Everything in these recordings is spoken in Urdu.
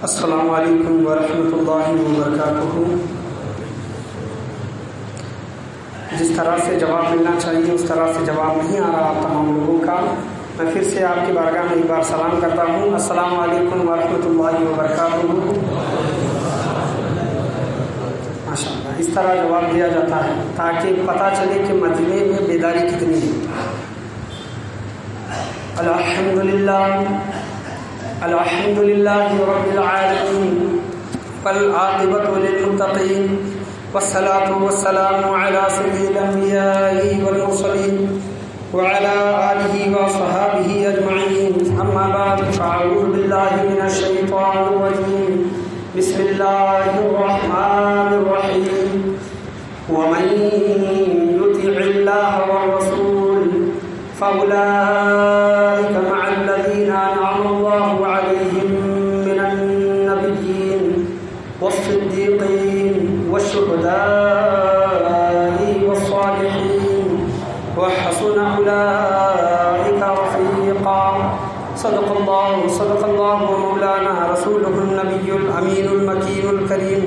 السلام علیکم ورحمۃ اللہ وبرکاتہ۔ جس طرح سے جواب ملنا چاہیے اس طرح سے جواب نہیں آ رہا آپ تمام لوگوں کا، میں پھر سے آپ کی بارگاہ میں ایک بار سلام کرتا ہوں۔ السلام علیکم ورحمۃ اللہ وبرکاتہ۔ ماشاء اللہ، اس طرح جواب دیا جاتا ہے تاکہ پتہ چلے کہ مجمع میں بیداری کتنی ہے۔ الحمد للہ رب العالمین والعاقبۃ للمتقین والصلاة والسلام علی سید الانبیاء والمرسلین وعلی آلہ وصحابہ اجمعین، اما بعد فاعوذ باللہ من الشیطان الرجیم، بسم اللہ الرحمن الرحیم۔ ومن یطع اللہ والرسول فأولئک مع الذین انعم اللہ علیہم من النبیین والصدیقین والشہداء والصالحین وحسن اولئک رفیقا۔ صدق اللہ مولانا رسولہ النبی الامین المکین الکریم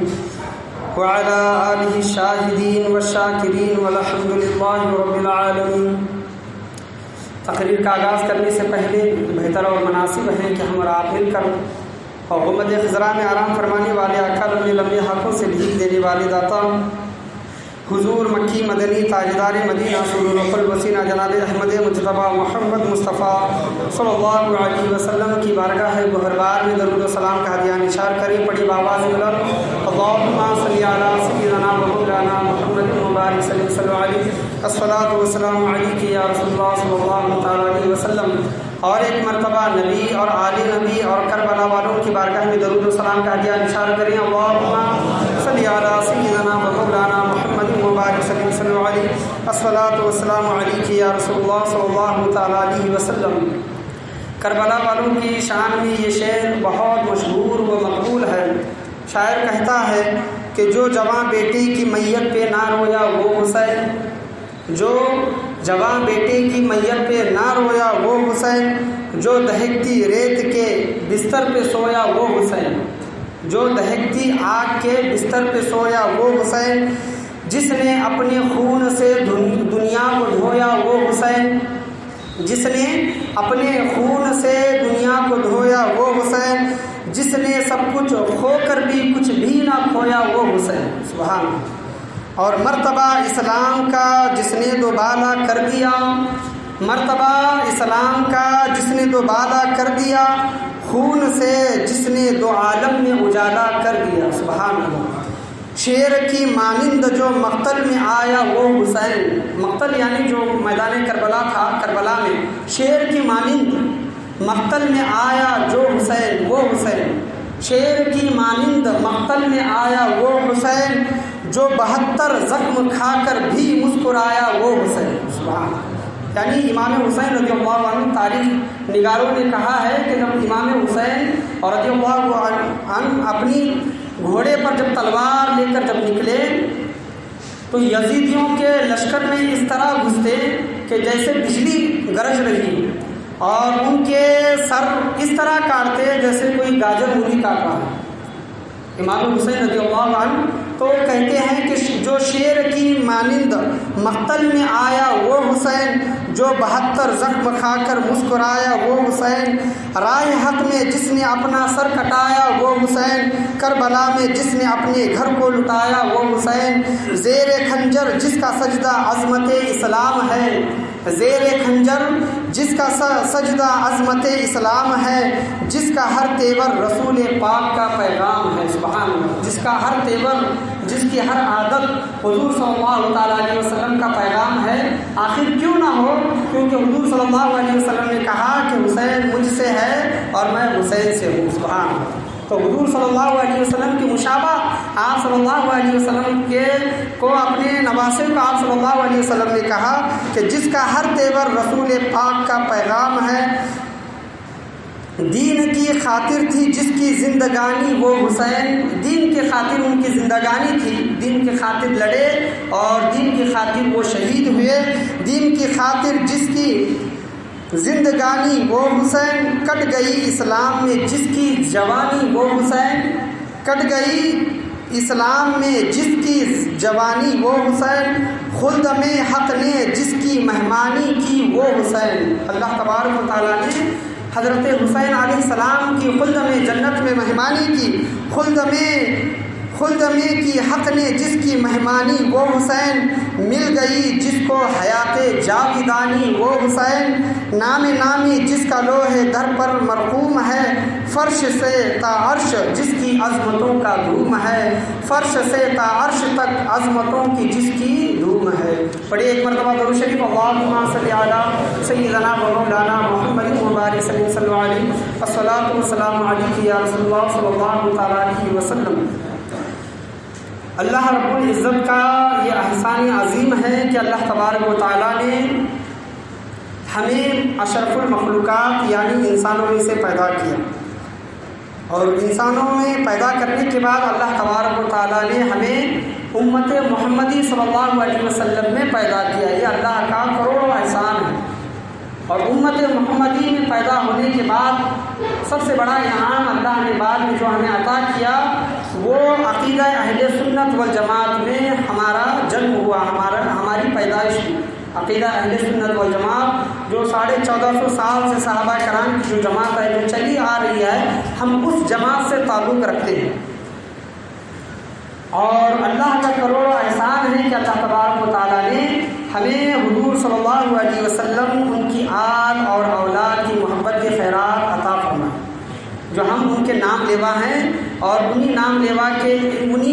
وعلی آلہ الشاہدین والشاکرین والحمد للہ رب العالمین۔ تقریر کا آغاز کرنے سے پہلے بہتر اور مناسب ہے کہ ہم اور آپ مل کر اور غمد خضراء میں آرام فرمانے والے آقا لمبے لمبے ہاتھوں سے بھیک دینے والے داتا حضور مکی مدنی تاجدار مدینہ سرور القلب وسینہ جناب احمد مجتبیٰ محمد مصطفیٰ صلی اللہ علیہ وسلم کی بارگاہ گہربار میں درود و سلام کا ہدیہ نثار کریں۔ پڑھی بآواز بلند اللہم صلی علی سیدنا و مولانا محمد مبارک صلی اللہ علیہ الصلاۃ والسلام علیک یا رسول اللہ صلی اللہ تعالیٰ علیہ وسلم۔ اور ایک مرتبہ نبی اور آل نبی اور کربلا والوں کی بارگاہ میں درود و سلام کا ہدیہ نثار کریں۔ اللہم صلی علی سیدنا و مولانا محمد مبارک صلی اللہ علیہ الصلاۃ والسلام علیک یا رسول اللہ صلی اللہ تعالیٰ علیہ وسلم۔ کربلا والوں کی شان میں یہ شعر بہت مشہور و مقبول ہے۔ شاعر کہتا ہے کہ جو جواں بیٹے کی میت پہ نہ رویا وہ حسین، جو جواں بیٹے کی میت پہ نہ رویا وہ حسین، جو دہکتی ریت کے بستر پہ سویا وہ حسین، جو دہکتی آگ کے بستر پہ سویا وہ حسین، جس نے اپنے خون سے دنیا کو دھویا وہ حسین، جس نے اپنے خون سے دنیا کو دھویا وہ حسین، جس نے سب کچھ کھو کر بھی کچھ بھی نہ کھویا وہ حسین۔ سبحان اللہ۔ اور مرتبہ اسلام کا جس نے دوبالا کر دیا، مرتبہ اسلام کا جس نے دوبالا کر دیا، خون سے جس نے دو عالم میں اجالا کر دیا۔ سبحان اللہ۔ شیر کی مانند جو مقتل میں آیا وہ حسین، مقتل یعنی جو میدان کربلا تھا، کربلا میں شیر کی مانند مقتل میں آیا جو حسین وہ حسین، شیر کی مانند مقتل میں آیا وہ حسین، جو 72 زخم کھا کر بھی مسکرایا وہ حسین۔ سبحان اللہ۔ یعنی امام حسین رضی اللہ عنہ، تاریخ نگاروں نے کہا ہے کہ جب امام حسین اور رضی اللہ عنہ اپنی گھوڑے پر جب تلوار لے کر جب نکلے تو یزیدیوں کے لشکر میں اس طرح گھستے کہ جیسے بجلی گرج رہی، اور ان کے سر اس طرح کاٹتے جیسے کوئی گاجر مولی کاٹ رہا ہے۔ امام حسین رضی اللہ عنہ تو کہتے ہیں کہ جو شیر کی مانند مقتل میں آیا وہ حسین، جو 72 زخم کھا کر مسکرایا وہ حسین، راہ حق میں جس نے اپنا سر کٹایا وہ حسین، کربلا میں جس نے اپنے گھر کو لٹایا وہ حسین، زیر خنجر جس کا سجدہ عظمت اسلام ہے، زیر خنجر جس کا سجدہ عظمت اسلام ہے، جس کا ہر تیور رسول پاک کا پیغام ہے۔ سبحان اللہ۔ جس کا ہر تیور، جس کی ہر عادت حضور صلی اللہ تعالیٰ علیہ وسلم کا پیغام ہے۔ آخر کیوں نہ ہو، کیونکہ حضور صلی اللہ علیہ وسلم نے کہا کہ حسین مجھ سے ہے اور میں حسین سے ہوں۔ سبحان اللہ۔ تو حضور صلی اللہ علیہ وسلم کی مشابہ آپ صلی اللہ علیہ وسلم کو اپنے نواسے کو آپ صلی اللہ علیہ وسلم نے کہا کہ جس کا ہر تیور رسول پاک کا پیغام ہے، دین کی خاطر تھی جس کی زندگانی وہ حسین، دین کی خاطر ان کی زندگانی تھی، دین کی خاطر لڑے اور دین کی خاطر وہ شہید ہوئے، دین کی خاطر جس کی زندگانی وہ حسین کٹ گئی اسلام میں جس کی جوانی، وہ حسین کٹ گئی اسلام میں جس کی جوانی، وہ حسین خلد میں حق نے جس کی مہمانی کی، وہ حسین۔ اللہ تبارک و تعالیٰ نے حضرت حسین علیہ السلام کی خلد میں جنت میں مہمانی کی، خلد میں کی حق نے جس کی مہمانی، وہ حسین مل گئی جس کو حیات جاویدانی، وہ حسین نامی جس کا لوح در پر مرقوم ہے، فرش سے تا عرش جس کی عظمتوں کا دھوم ہے، فرش سے تا عرش تک عظمتوں کی جس کی دھوم ہے۔ پڑھیے ایک مرتبہ درود شریف، اللہم صلی علی سیدنا و مولانا محمد مبارک صلی اللہ علیہ الصلاۃ والسلام علیک یا رسول اللہ صلی اللہ تعالی علیہ وسلم۔ اللہ رب العزت کا یہ احسان عظیم ہے کہ اللہ تبارک و تعالیٰ نے ہمیں اشرف المخلوقات یعنی انسانوں میں سے پیدا کیا، اور انسانوں میں پیدا کرنے کے بعد اللہ تبارک و تعالیٰ نے ہمیں امت محمدی صلی اللہ علیہ وسلم میں پیدا کیا۔ یہ اللہ کا کروڑوں احسان ہے، اور امت محمدی میں پیدا ہونے کے بعد سب سے بڑا انعام اللہ نے بعد میں جو ہمیں عطا کیا وہ عقیدہ اہل سنت والجماعت میں ہمارا جنم ہوا، ہماری پیدائش ہوئی۔ عقیدہ اہل سنت والجماعت جو 1450 سال سے صحابہ کرام کی جو جماعت ہے جو چلی آ رہی ہے، ہم اس جماعت سے تعلق رکھتے ہیں، اور اللہ کا کروڑوں احسان ہے کہ اللہ تبارک و تعالیٰ نے ہمیں حضور صلی اللہ علیہ وسلم ان کی آل اور اولاد کی محبت کے خیرات عطا فرمائے، جو ہم ان کے نام لیوا ہیں، اور انہی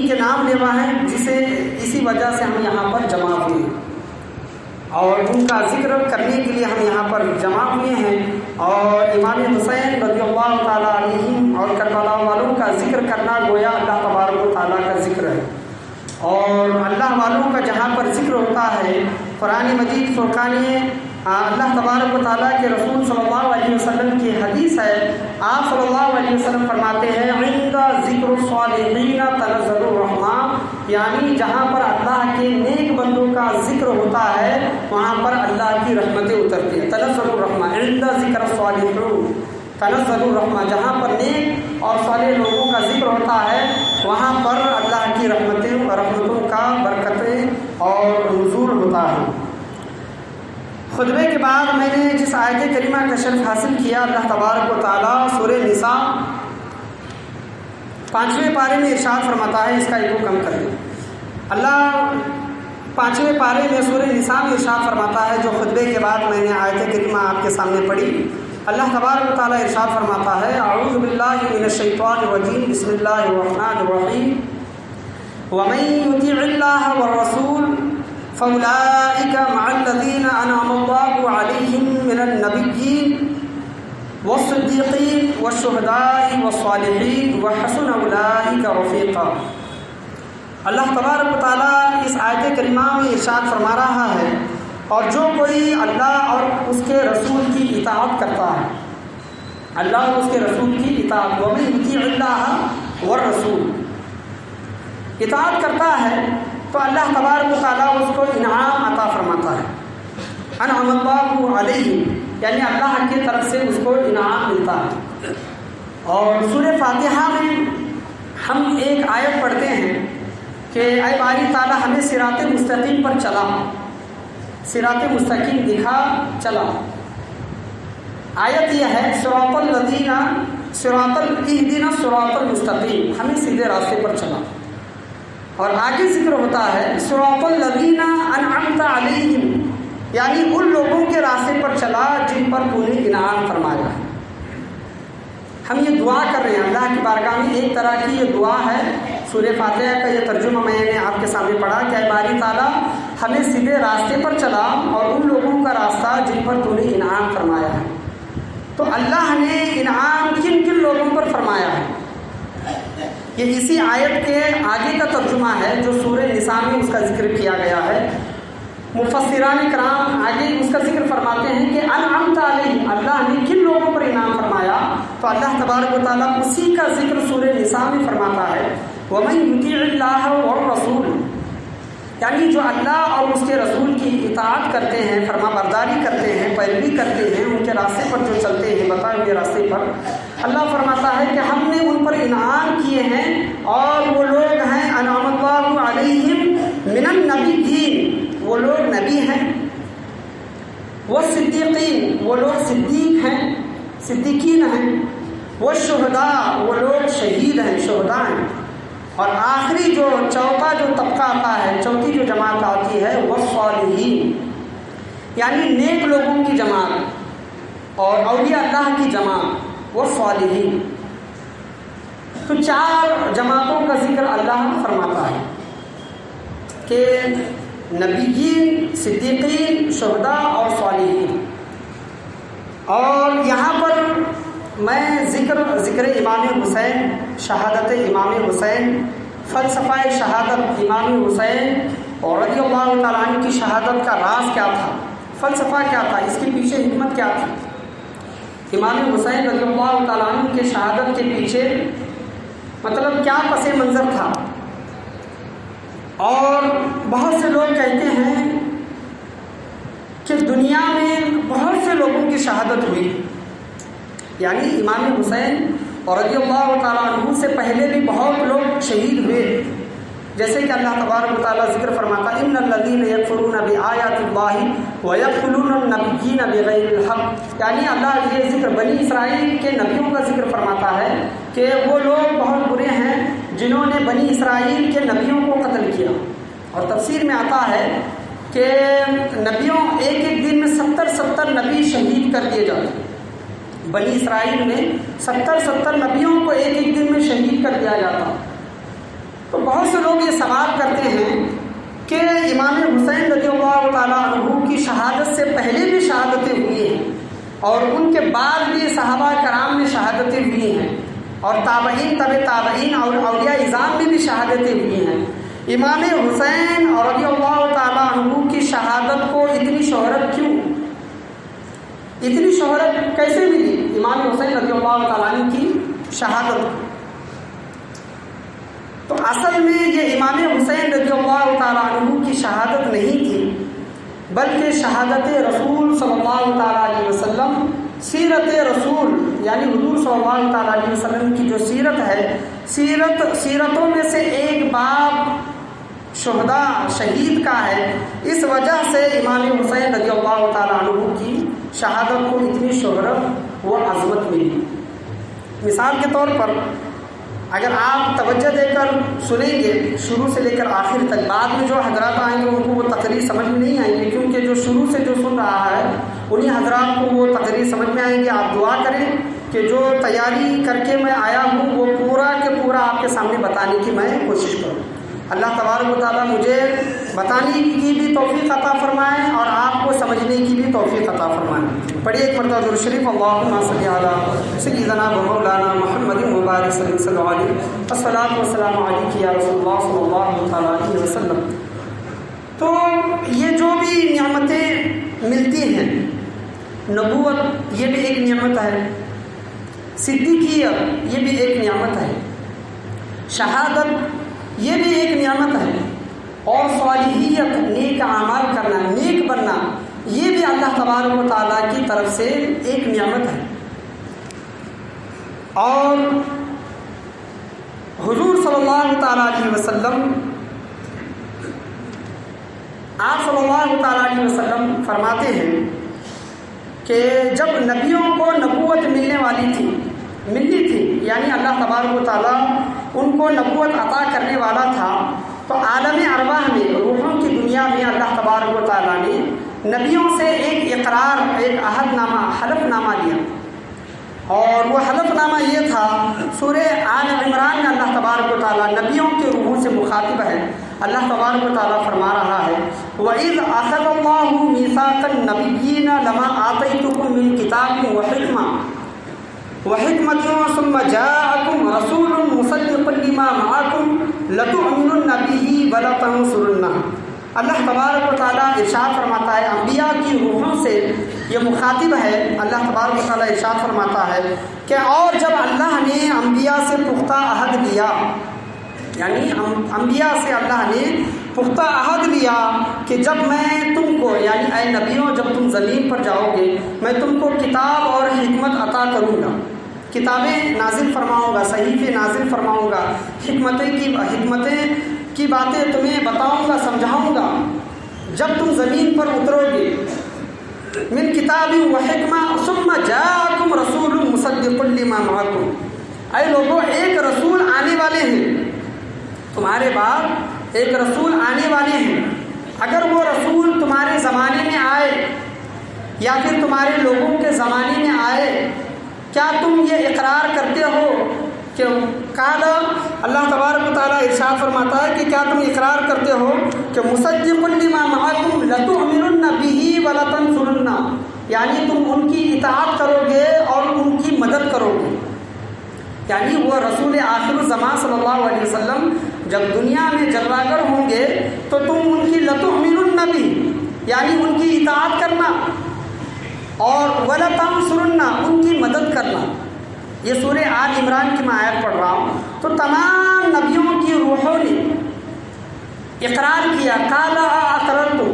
کے نام لیوا ہیں جسے اسی وجہ سے ہم یہاں پر جمع ہوئے ہیں، اور ان کا ذکر کرنے کے لیے ہم یہاں پر جمع ہوئے ہیں، اور امام حسین رضی اللہ تعالیٰ علیہ اور کربلا والوں کا ذکر کرنا گویا اللہ تبارک و تعالیٰ کا ذکر ہے، اور اللہ والوں کا جہاں پر ذکر ہوتا ہے قرآن مجید فرقان اللہ تبارک و تعالیٰ کے رسول صلی اللہ علیہ وسلم کی حدیث ہے، آپ صلی اللہ علیہ وسلم فرماتے ہیں عند ذکر الصالحین تنزل الرحمہ، یعنی جہاں پر اللہ کے نیک بندوں کا ذکر ہوتا ہے وہاں پر اللہ کی رحمتیں اترتی ہیں۔ تنزل الرحمہ عند ذکر الصالحین تنزل الرحمہ، جہاں پر نیک اور صالح لوگوں کا ذکر ہوتا ہے وہاں پر اللہ کی رحمتوں کا برکتیں اور نزول ہوتا ہے۔ خطبے کے بعد میں نے جس آیت کریمہ کا شرف حاصل کیا، اللہ تبارک و تعالیٰ سورہ نساء 5ویں پارے میں ارشاد فرماتا ہے، اس کا ایک کم کریں۔ اللہ 5ویں پارے میں سورہ نساء میں ارشاد فرماتا ہے، جو خطبے کے بعد میں نے آیت کریمہ آپ کے سامنے پڑھی۔ اللہ تبارک و تعالیٰ ارشاد فرماتا ہے، اعوذ باللہ من الشیطان الرجیم، بسم اللہ الرحمن الرحیم، ومن یطع اللہ والرسول فَأُولَٰئِكَ مَعَ الَّذِينَ أَنْعَمَ اللَّهُ عَلَيْهِم مِّنَ النَّبِيِّينَ وَالصِّدِّيقِينَ وَالشُّهَدَاءِ وَالصَّالِحِينَ وَحَسُنَ أُولَٰئِكَ رَفِيقًا۔ اللہ تبارک و تعالیٰ اس آیت کریمہ میں ارشاد فرما رہا ہے، اور جو کوئی اللہ اور اس کے رسول کی اطاعت کرتا ہے، اللہ اور اس کے رسول کی اطاعت، وَمَن يُطِعِ اللَّهَ وَالرَّسُولَ، اطاعت کرتا ہے تو اللہ تبارک و تعالیٰ اس کو انعام عطا فرماتا ہے۔ انعم اللہ علیہ، یعنی اللہ کی طرف سے اس کو انعام ملتا ہے۔ اور سورہ فاتحہ میں ہم ایک آیت پڑھتے ہیں کہ اے باری تعالیٰ ہمیں صراط مستقیم پر چلا، صراط مستقیم دکھا چلا۔ آیت یہ ہے صراط الذین اہدنا الصراط المستقیم، ہمیں سیدھے راستے پر چلا، اور آگے ذکر ہوتا ہے صراط الذین انعمت علیہم، یعنی ان لوگوں کے راستے پر چلا جن پر تو نے انعام فرمایا ہے۔ ہم یہ دعا کر رہے ہیں اللہ کی بارگاہ میں، ایک طرح کی یہ دعا ہے۔ سورہ فاتحہ کا یہ ترجمہ میں نے آپ کے سامنے پڑھا کہ اے باری تعالیٰ ہمیں سیدھے راستے پر چلا، اور ان لوگوں کا راستہ جن پر تو نے انعام فرمایا ہے۔ تو اللہ نے انعام کن کن لوگوں پر فرمایا ہے، یہ اسی آیت کے آگے کا ترجمہ ہے جو سورہ نساء میں اس کا ذکر کیا گیا ہے۔ مفسران کرام آگے اس کا ذکر فرماتے ہیں کہ انعمت علیہم، اللہ نے کن لوگوں پر انعام فرمایا، تو اللہ تبارک و تعالیٰ اسی کا ذکر سورہ نساء میں فرماتا ہے، وَمَن يُطِعِ اللَّهَ وَالرَّسُولَ، یعنی جو اللہ اور اس کے رسول کی اطاعت کرتے ہیں، فرما برداری کرتے ہیں، پیروی کرتے ہیں، ان کے راستے پر جو چلتے ہیں، بتائے ہوئے راستے پر، اللہ فرماتا ہے کہ ہم نے ان پر انعام کیے ہیں، اور وہ لوگ ہیں انعم اللہ علیہم من النبیین، وہ لوگ نبی ہیں، والصدیقین، وہ لوگ صدیق ہیں، صدیقین ہیں، والشہداء، وہ لوگ شہید ہیں، شہداء ہیں، اور آخری جو چوتھا جو طبقہ آتا ہے، چوتھی جو جماعت آتی ہے، والصالحین، یعنی نیک لوگوں کی جماعت اور اولیاء اللہ کی جماعت، والصالحین۔ تو 4 جماعتوں کا ذکر اللہ فرماتا ہے کہ نبیین، صدیقین، شہداء اور صالحین۔ اور یہاں پر میں ذکر امام حسین، شہادت امام حسین، فلسفہ شہادت امام حسین اور رضی اللہ تعالیٰ عنہ کی شہادت کا راز کیا تھا، فلسفہ کیا تھا، اس کے پیچھے حکمت کیا تھی، امام حسین رضی اللہ تعالیٰ عنہ کے شہادت کے پیچھے مطلب کیا پس منظر تھا۔ اور بہت سے لوگ کہتے ہیں کہ دنیا میں بہت سے لوگوں کی شہادت ہوئی، یعنی امام حسین اور رضی اللہ تعالیٰ عنہ سے پہلے بھی بہت لوگ شہید ہوئے، جیسے کہ اللہ تبارک و تعالیٰ ذکر فرماتا ہے ان الذین یکفرون بآیات اللہ ویقتلون النبیین بغیر الحق، یعنی اللہ یہ ذکر بنی اسرائیل کے نبیوں کا ذکر فرماتا ہے کہ وہ لوگ بہت برے ہیں جنہوں نے بنی اسرائیل کے نبیوں کو قتل کیا۔ اور تفسیر میں آتا ہے کہ نبیوں ایک دن میں 70 نبی شہید کر دیے جاتے ہیں، بنی اسرائیل میں 70 نبیوں کو ایک دن میں شہید کر دیا جاتا۔ تو بہت سے لوگ یہ سوال کرتے ہیں کہ امام حسین رضی اللہ تعالیٰ عنہ کی شہادت سے پہلے بھی شہادتیں ہوئی ہیں، اور ان کے بعد بھی صحابہ کرام میں شہادتیں ہوئی ہیں، اور تابعین، تابعین اور اولیاء اعظام میں بھی شہادتیں ہوئی ہیں۔ امام حسین اور رضی اللہ تعالیٰ عنہ کی شہادت کو اتنی شہرت کیوں، اتنی شہرت کیسے ملی امام حسین رضی اللہ تعالیٰ عنہ کی شہادت؟ تو اصل میں یہ امام حسین رضی اللہ تعالیٰ عنہ کی شہادت نہیں تھی، بلکہ شہادت رسول صلی اللہ تعالیٰ علیہ وسلم، سیرت رسول، یعنی حضور صلی اللہ تعالیٰ علیہ وسلم کی جو سیرت ہے، سیرتوں میں سے ایک باب شہداء، شہید کا ہے۔ اس وجہ سے امام حسین رضی اللہ تعالیٰ عنہ کی شہادت کو اتنی شہرت و عظمت ملی۔ مثال کے طور پر اگر آپ توجہ دے کر سنیں گے شروع سے لے کر آخر تک، بعد میں جو حضرات آئیں گے ان کو وہ تقریر سمجھ میں نہیں آئیں گے، کیونکہ جو شروع سے جو سن رہا ہے انہیں حضرات کو وہ تقریر سمجھ میں آئیں گے۔ آپ دعا کریں کہ جو تیاری کر کے میں آیا ہوں وہ پورا کے پورا آپ کے سامنے بتانے کی میں کوشش کروں۔ اللہ تبارک و تعالیٰ مجھے بتانے کی بھی توفیق عطا فرمائے اور آپ کو سمجھنے کی بھی توفیق عطا فرمائے۔ پڑھیے ایک مرتبہ درود شریف، اللہم صلی علی سیدنا و مولانا محمد مبارک صلی اللہ علیہ وسلم، الصلاۃ والسلام علیک یا رسول اللہ صلی اللہ تعالیٰ علیہ وسلم۔ تو یہ جو بھی نعمتیں ملتی ہیں، نبوت یہ بھی ایک نعمت ہے، صدیقیت یہ بھی ایک نعمت ہے، شہادت یہ بھی ایک نعمت ہے، اور صالحیت، نیک اعمال کرنا، نیک بننا، یہ بھی اللہ تبارک و تعالیٰ کی طرف سے ایک نعمت ہے۔ اور حضور صلی اللہ تعالیٰ علیہ وسلم، آپ صلی اللہ تعالیٰ علیہ وسلم فرماتے ہیں کہ جب نبیوں کو نبوت ملنی تھی، یعنی اللہ تبارک و تعالیٰ ان کو نبوت عطا کرنے والا تھا، تو عالم ارواح میں، روحوں کی دنیا میں اللہ تبارک و تعالیٰ نے نبیوں سے ایک اقرار، ایک عہد نامہ، حلف نامہ لیا، اور وہ حلف نامہ یہ تھا، سورہ آل عمران میں اللہ تبارک و تعالیٰ نبیوں کے روحوں سے مخاطب ہے۔ اللہ تبارک و تعالیٰ فرما رہا ہے وَإِذْ أَخَذَ اللَّهُ مِيثَاقَ النَّبِيِّينَ لَمَا آتَيْتُكُم مِّن كِتَابٍ وَحِكْمَةٍ ثُمَّ جَاءَكُمْ رَسُولٌ مُصَدِّقٌ لِّمَا مَعَكُمْ لَتُؤْمِنُنَّ بِهِ وَلَتَنصُرُنَّهُ۔ اللہ تبارک و تعالیٰ ارشاد فرماتا ہے، انبیاء کی روحوں سے یہ مخاطب ہے، اللہ تبارک و تعالیٰ ارشاد فرماتا ہے کہ اور جب اللہ نے انبیاء سے پختہ عہد لیا، یعنی انبیاء سے اللہ نے پختہ عہد لیا کہ جب میں تم کو یعنی اے نبیوں جب تم زمین پر جاؤ گے میں تم کو کتاب اور حکمت عطا کروں گا، کتابیں نازل فرماؤں گا، صحیفے نازل فرماؤں گا، حکمتیں کی باتیں تمہیں بتاؤں گا، سمجھاؤں گا جب تم زمین پر اترو گے۔ من کتاب و حکمہ ثم جاءکم رسول مصدق لما معکم، اے لوگوں ایک رسول آنے والے ہیں، تمہارے بعد ایک رسول آنے والے ہیں، اگر وہ رسول تمہارے زمانے میں آئے یا پھر تمہارے لوگوں کے زمانے میں آئے، کیا تم یہ اقرار کرتے ہو کہ قال اللہ تبارک و تعالیٰ ارشاد فرماتا ہے کہ کیا تم اقرار کرتے ہو کہ مصدق لما معکم لتؤمنن به ولتنصرن، یعنی تم ان کی اطاعت کرو گے اور ان کی مدد کرو گے، یعنی وہ رسول آخر الزمان صلی اللہ علیہ وسلم جب دنیا میں جلواگر ہوں گے تو تم ان کی لتؤمنن به یعنی ان کی اطاعت کرنا اور وَلَتَنْصُرُنَّ ان کی مدد کرنا۔ یہ سورہ آل عمران کی میں آیت پڑھ رہا ہوں، تو تمام نبیوں کی روحوں نے اقرار کیا قَالَ أَقْرَرْتُمْ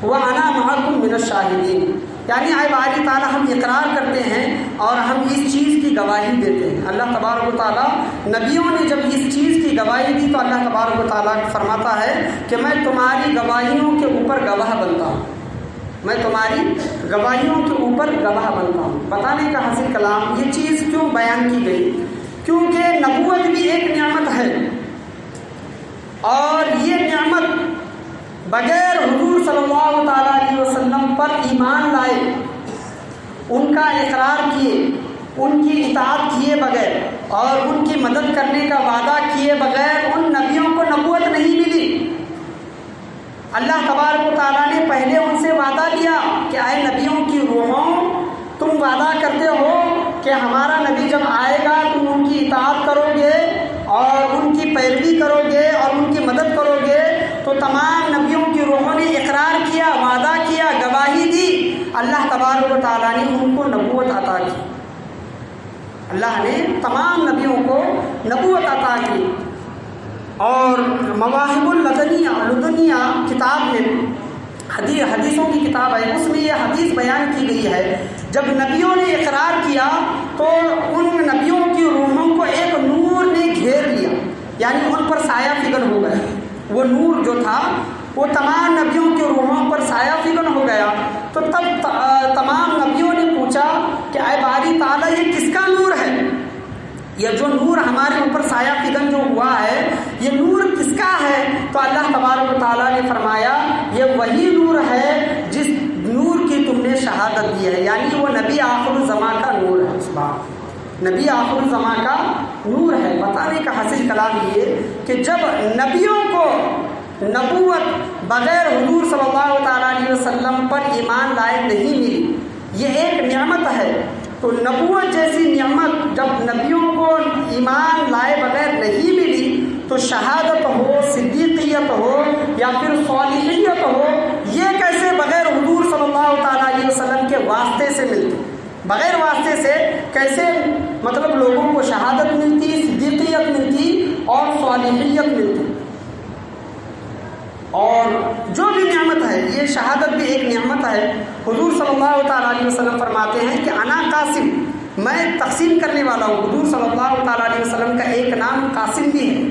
وَأَنَا مَعَكُمْ مِنَ الشَّاهِدِينَ، یعنی اے باری تعالیٰ ہم اقرار کرتے ہیں اور ہم اس چیز کی گواہی دیتے ہیں۔ اللہ تبارک و تعالیٰ نبیوں نے جب اس چیز کی گواہی دی تو اللہ تبارک و تعالیٰ فرماتا ہے کہ میں تمہاری گواہیوں کے اوپر گواہ بنتا ہوں، میں تمہاری گواہیوں کے اوپر گواہ بنتا ہوں۔ بتانے کا حاصل کلام یہ چیز کیوں بیان کی گئی؟ کیونکہ نبوت بھی ایک نعمت ہے، اور یہ نعمت بغیر حضور صلی اللہ تعالیٰ علیہ وسلم پر ایمان لائے، ان کا اقرار کیے، ان کی اطاعت کیے بغیر اور ان کی مدد کرنے کا وعدہ کیے بغیر ان نبیوں کو نبوت نہیں ملی۔ اللہ تبارک و تعالیٰ نے پہلے ان سے وعدہ لیا کہ اے نبیوں کی روحوں تم وعدہ کرتے ہو کہ ہمارا نبی جب آئے گا تم ان کی اطاعت کرو گے اور ان کی پیروی کرو گے اور ان کی مدد کرو گے، تو تمام نبیوں کی روحوں نے اقرار کیا، وعدہ کیا، گواہی دی، اللہ تبارک و تعالیٰ نے ان کو نبوت عطا کی، اللہ نے تمام نبیوں کو نبوت عطا کی۔ اور مواہب اللدنیہ کتاب میں حدیثوں کی کتاب ہے، اس میں یہ حدیث بیان کی گئی ہے جب نبیوں نے اقرار کیا تو ان نبیوں کی روحوں کو ایک نور نے گھیر لیا، یعنی ان پر سایہ فگن ہو گیا، وہ نور جو تھا وہ تمام نبیوں کی روحوں پر سایہ فگن ہو گیا۔ تو تب تمام نبیوں نے پوچھا کہ اے باری تعالیٰ یہ کس کا نور ہے؟ یہ جو نور ہمارے اوپر سایہ فگن جو ہوا ہے یہ نور کس کا ہے؟ تو اللہ تبارک و تعالیٰ نے فرمایا یہ وہی نور ہے جس نور کی تم نے شہادت دی ہے، یعنی وہ نبی آخر الزمان کا نور ہے، نبی آخر الزمان کا نور ہے۔ بتانے کا حاصل کلام یہ کہ جب نبیوں کو نبوت بغیر حضور صلی اللہ تعالیٰ علیہ وسلم پر ایمان لائے نہیں ملی، یہ ایک نعمت ہے، تو نبوت جیسی نعمت جب نبیوں کو ایمان لائے بغیر نہیں ملی تو شہادت ہو، صدیقیت ہو یا پھر صالحیت ہو، یہ کیسے بغیر حضور صلی اللہ تعالیٰ علیہ وسلم کے واسطے سے ملتی؟ بغیر واسطے سے کیسے مطلب لوگوں کو شہادت ملتی، صدیقیت ملتی اور صالحیت ملتی؟ اور جو بھی نعمت ہے یہ شہادت بھی ایک نعمت ہے۔ حضور صلی اللہ تعالیٰ علیہ وسلم فرماتے ہیں کہ انا قاسم، میں تقسیم کرنے والا ہوں۔ حضور صلی اللہ تعالیٰ علیہ وسلم کا ایک نام قاسم بھی ہے،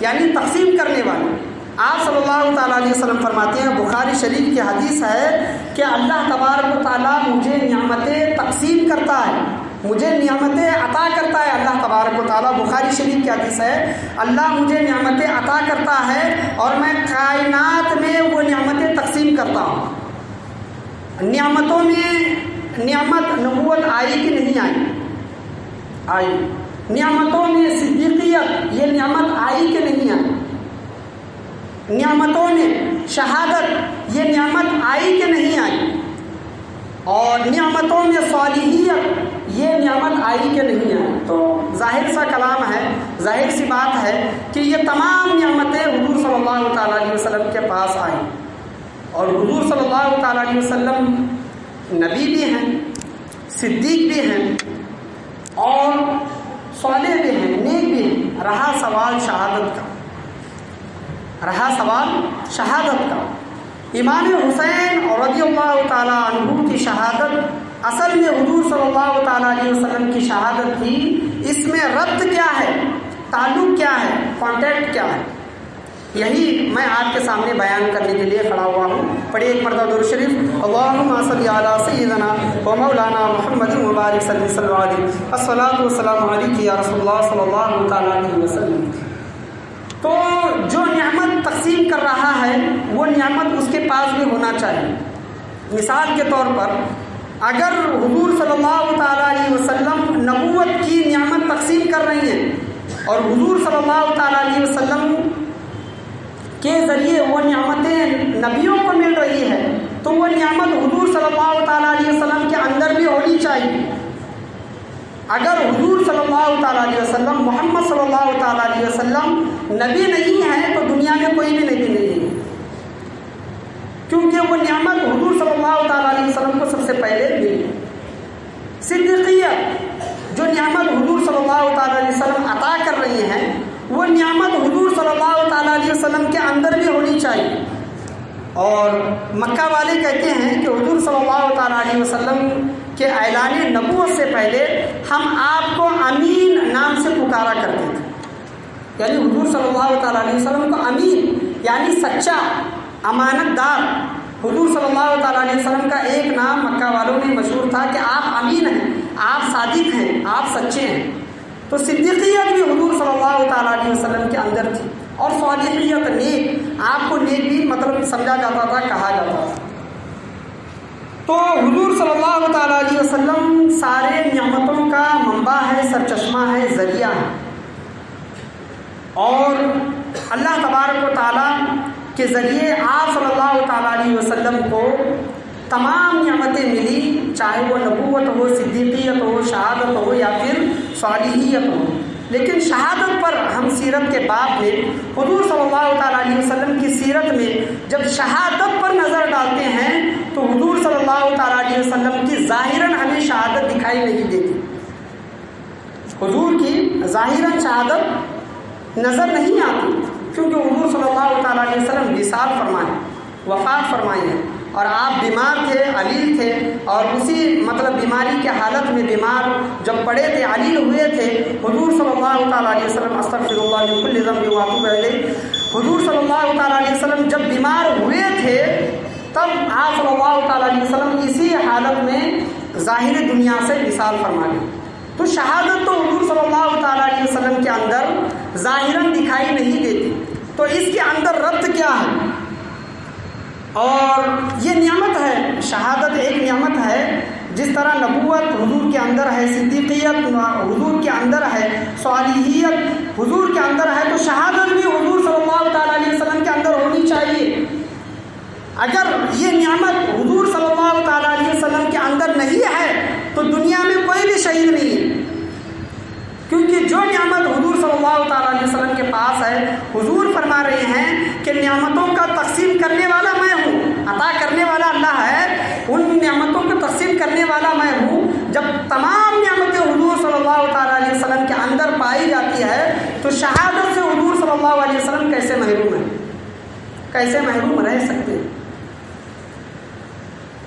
یعنی تقسیم کرنے والا۔ آپ صلی اللہ تعالیٰ علیہ وسلم فرماتے ہیں، بخاری شریف کی حدیث ہے کہ اللہ تبارک و تعالیٰ مجھے نعمتیں تقسیم کرتا ہے، مجھے نعمتیں عطا کرتا ہے۔ اللہ تبارک و تعالیٰ، بخاری شریف کی حدیث ہے، اللہ مجھے نعمتیں عطا کرتا ہے اور میں کائنات میں وہ نعمتیں تقسیم کرتا ہوں۔ نعمتوں میں نعمت نبوت آئی کہ نہیں آئی؟ آئی۔ نعمتوں میں صدیقیت یہ نعمت آئی کہ نہیں آئی؟ نعمتوں میں شہادت یہ نعمت آئی کہ نہیں آئی؟ اور نعمتوں میں صالحیت یہ نعمت آئی کہ نہیں آئی؟ تو ظاہر سا کلام ہے، ظاہر سی بات ہے کہ یہ تمام نعمتیں حضور صلی اللہ تعالیٰ علیہ وسلم کے پاس آئیں، اور حضور صلی اللہ تعالیٰ علیہ وسلم نبی بھی ہیں، صدیق بھی ہیں اور صالح بھی ہیں، نیک بھی ہیں۔ رہا سوال شہادت کا، رہا سوال شہادت کا۔ امام حسین رضی اللہ تعالیٰ عنہ کی شہادت اصل میں حضور صلی اللہ تعالیٰ علیہ وسلم کی شہادت تھی۔ اس میں ربط کیا ہے، تعلق کیا ہے، کانٹیکٹ کیا ہے، یہی میں آپ کے سامنے بیان کرنے کے لیے کھڑا ہوا ہوں۔ پڑھیے ایک مرتبہ درود شریف، اللہم صلی علی سیدنا و مولانا محمد مبارک صلی اللہ علیہ وسلم، الصلاۃ والسلام علیک یا رسول اللہ صلی اللہ تعالیٰ علیہ وسلم۔ تو جو نعمت تقسیم کر رہا ہے وہ نعمت اس کے پاس بھی ہونا چاہیے۔ مثال کے طور پر اگر حضور صلی اللہ تعالیٰ علیہ وسلم نبوت کی نعمت تقسیم کر رہی ہیں اور حضور صلی اللہ تعالیٰ علیہ وسلم کے ذریعے وہ نعمتیں نبیوں کو مل رہی ہے تو وہ نعمت حضور صلی اللہ تعالیٰ علیہ وسلم کے اندر بھی ہونی چاہیے۔ اگر حضور صلی اللہ تعالیٰ علیہ وسلم محمد صلی اللہ تعالیٰ علیہ وسلم نبی نہیں ہے تو دنیا میں کوئی بھی نبی نہیں ہے، کیونکہ وہ نعمت حضور صلی اللہ تعالیٰ علیہ وسلم کو سب سے پہلے ملی۔ صدیقیت جو نعمت حضور صلی اللہ تعالیٰ علیہ وسلم عطا کر رہی ہیں وہ نعمت حضور صلی اللہ تعالیٰ علیہ وسلم کے اندر بھی ہونی چاہیے۔ اور مکہ والے کہتے ہیں کہ حضور صلی اللہ تعالیٰ علیہ وسلم کے اعلان نبوت سے پہلے ہم آپ کو امین نام سے پکارا کرتے تھے، یعنی حضور صلی اللہ تعالیٰ علیہ وسلم کو امین یعنی سچا، امانت دار۔ حضور صلی اللہ تعالیٰ علیہ وسلم کا ایک نام مکہ والوں میں مشہور تھا کہ آپ امین ہیں، آپ صادق ہیں، آپ سچے ہیں۔ تو صدیقیت بھی حضور صلی اللہ تعالیٰ علیہ وسلم کے اندر تھی، اور صالحیت نیک، آپ کو نیک بھی مطلب سمجھا جاتا تھا، کہا جاتا تھا۔ تو حضور صلی اللہ تعالیٰ علیہ وسلم سارے نعمتوں کا منبع ہے، سرچشمہ ہے، ذریعہ ہے، اور اللہ تبارک و تعالیٰ کے ذریعے آپ صلی اللہ تعالیٰ علیہ وسلم کو تمام نعمتیں ملی، چاہے وہ نبوت ہو، صدیقیت ہو، شہادت ہو یا پھر صالحیت ہو۔ لیکن شہادت پر ہم سیرت کے باب میں حضور صلی اللہ تعالیٰ علیہ وسلم کی سیرت میں جب شہادت پر نظر ڈالتے ہیں تو حضور صلی اللہ تعالیٰ علیہ وسلم کی ظاہراً ہمیں شہادت دکھائی نہیں دیتی، حضور کی ظاہراً شہادت نظر نہیں آتی، کیونکہ حضور صلی اللہ تعالیٰ علیہ وسلم وصال فرمائے، وفات فرمائے ہیں، اور آپ بیمار تھے، علیل تھے، اور اسی مطلب بیماری کے حالت میں بیمار جب پڑے تھے، علیل ہوئے تھے، حضور صلی اللہ تعالیٰ علیہ وسلم استغفر اللہ من کل ذنب واتوب الیہ، حضور صلی اللہ تعالیٰ علیہ وسلم جب بیمار ہوئے تھے تب آپ صلی اللہ تعالیٰ علیہ وسلم اسی حالت میں ظاہر دنیا سے وصال فرما گئے۔ تو شہادت تو حضور صلی اللہ تعالیٰ علیہ وسلم کے اندر ظاہراً دکھائی نہیں دیتی، تو اس کے اندر ربط کیا ہے؟ اور یہ نعمت ہے، شہادت ایک نعمت ہے، جس طرح نبوت حضور کے اندر ہے، صدیقیت حضور کے اندر ہے، صالحیت حضور کے اندر ہے، تو شہادت بھی حضور صلی اللہ تعالیٰ علیہ وسلم کے اندر ہونی چاہیے۔ اگر یہ نعمت حضور صلی اللہ تعالیٰ علیہ وسلم کے اندر نہیں ہے تو دنیا میں کوئی بھی شہید نہیں ہے، کیونکہ جو نعمت حضور صلی اللہ تعالیٰ علیہ وسلم کے پاس ہے، حضور فرما رہے ہیں کہ نعمتوں کا تقسیم کرنے والا میں ہوں، عطا کرنے والا اللہ ہے، ان نعمتوں کو تقسیم کرنے والا میں ہوں۔ جب تمام نعمتیں حضور صلی اللہ تعالیٰ علیہ وسلم کے اندر پائی جاتی ہے تو شہادت سے حضور صلی اللہ علیہ وسلم کیسے محروم ہیں، کیسے محروم رہ سکتے ہیں؟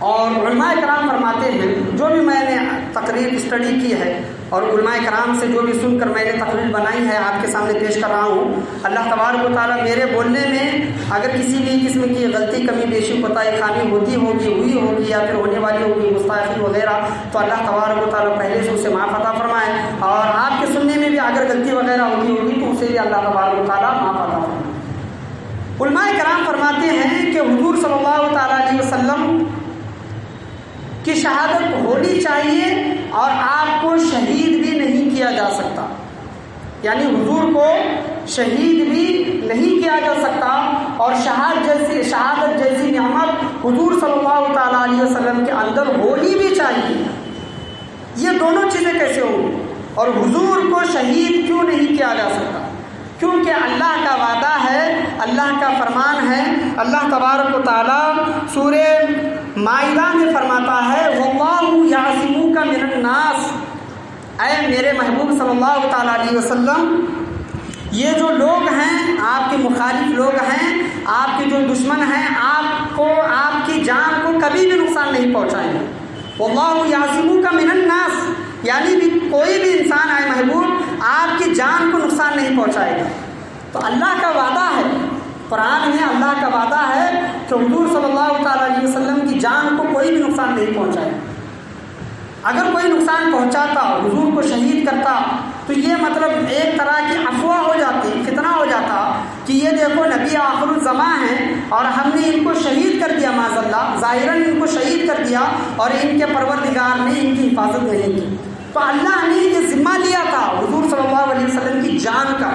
اور علماء کرام فرماتے ہیں، جو بھی میں نے تقریر اسٹڈی کی ہے اور علماء کرام سے جو بھی سن کر میں نے تقریر بنائی ہے آپ کے سامنے پیش کر رہا ہوں، اللہ تبارک و تعالیٰ میرے بولنے میں اگر کسی بھی قسم کی غلطی، کمی، بیشی، کوتاہی، خامی ہوتی ہوگی، ہوئی ہوگی یا پھر ہونے والی ہوگی، گستاخی وغیرہ، تو اللہ تبارک و تعالیٰ پہلے سے اسے معاف عطا فرمائے، اور آپ کے سننے میں بھی اگر غلطی وغیرہ ہوتی ہوگی تو اسے بھی اللہ تبارک و تعالیٰ معاف عطا فرمائے۔ علماء کرام فرماتے ہیں کہ حضور صلی اللہ تعالیٰ علیہ وسلم کی شہادت ہونی چاہیے، اور آپ کو شہید بھی نہیں کیا جا سکتا، یعنی حضور کو شہید بھی نہیں کیا جا سکتا، اور شہادت جیسی نعمت حضور صلی اللہ تعالیٰ علیہ وسلم کے اندر ہونی بھی چاہیے۔ یہ دونوں چیزیں کیسے ہوں گی؟ اور حضور کو شہید کیوں نہیں کیا جا سکتا؟ کیونکہ اللہ کا وعدہ ہے، اللہ کا فرمان ہے، اللہ تبارک و تعالیٰ سورہ مائدہ میں فرماتا ہے وَاللَّهُ يَعْصِمُكَ مِنَ النَّاسِ، اے میرے محبوب صلی اللہ تعالیٰ علیہ وسلم، یہ جو لوگ ہیں آپ کے مخالف لوگ ہیں، آپ کے جو دشمن ہیں، آپ کو آپ کی جان کو کبھی بھی نقصان نہیں پہنچائیں گے۔ واللہ یعصمک من الناس، یعنی بھی کوئی بھی انسان آئے محبوب آپ کی جان کو نقصان نہیں پہنچائے گا۔ تو اللہ کا وعدہ ہے، قرآن میں اللہ کا وعدہ ہے کہ حضور صلی اللہ تعالیٰ علیہ وسلم کی جان کو کوئی بھی نقصان نہیں پہنچائے۔ اگر کوئی نقصان پہنچاتا، حضور کو شہید کرتا، تو یہ مطلب ایک طرح کی افواہ ہو جاتی، فتنہ ہو جاتا کہ یہ دیکھو نبی آخر الزماں ہیں اور ہم نے ان کو شہید کر دیا، معاذ اللہ، ظاہراً ان کو شہید کر دیا اور ان کے پروردگار نے ان کی حفاظت نہیں کی۔ تو اللہ نے یہ ذمہ لیا تھا حضور صلی اللہ علیہ وسلم کی جان کا،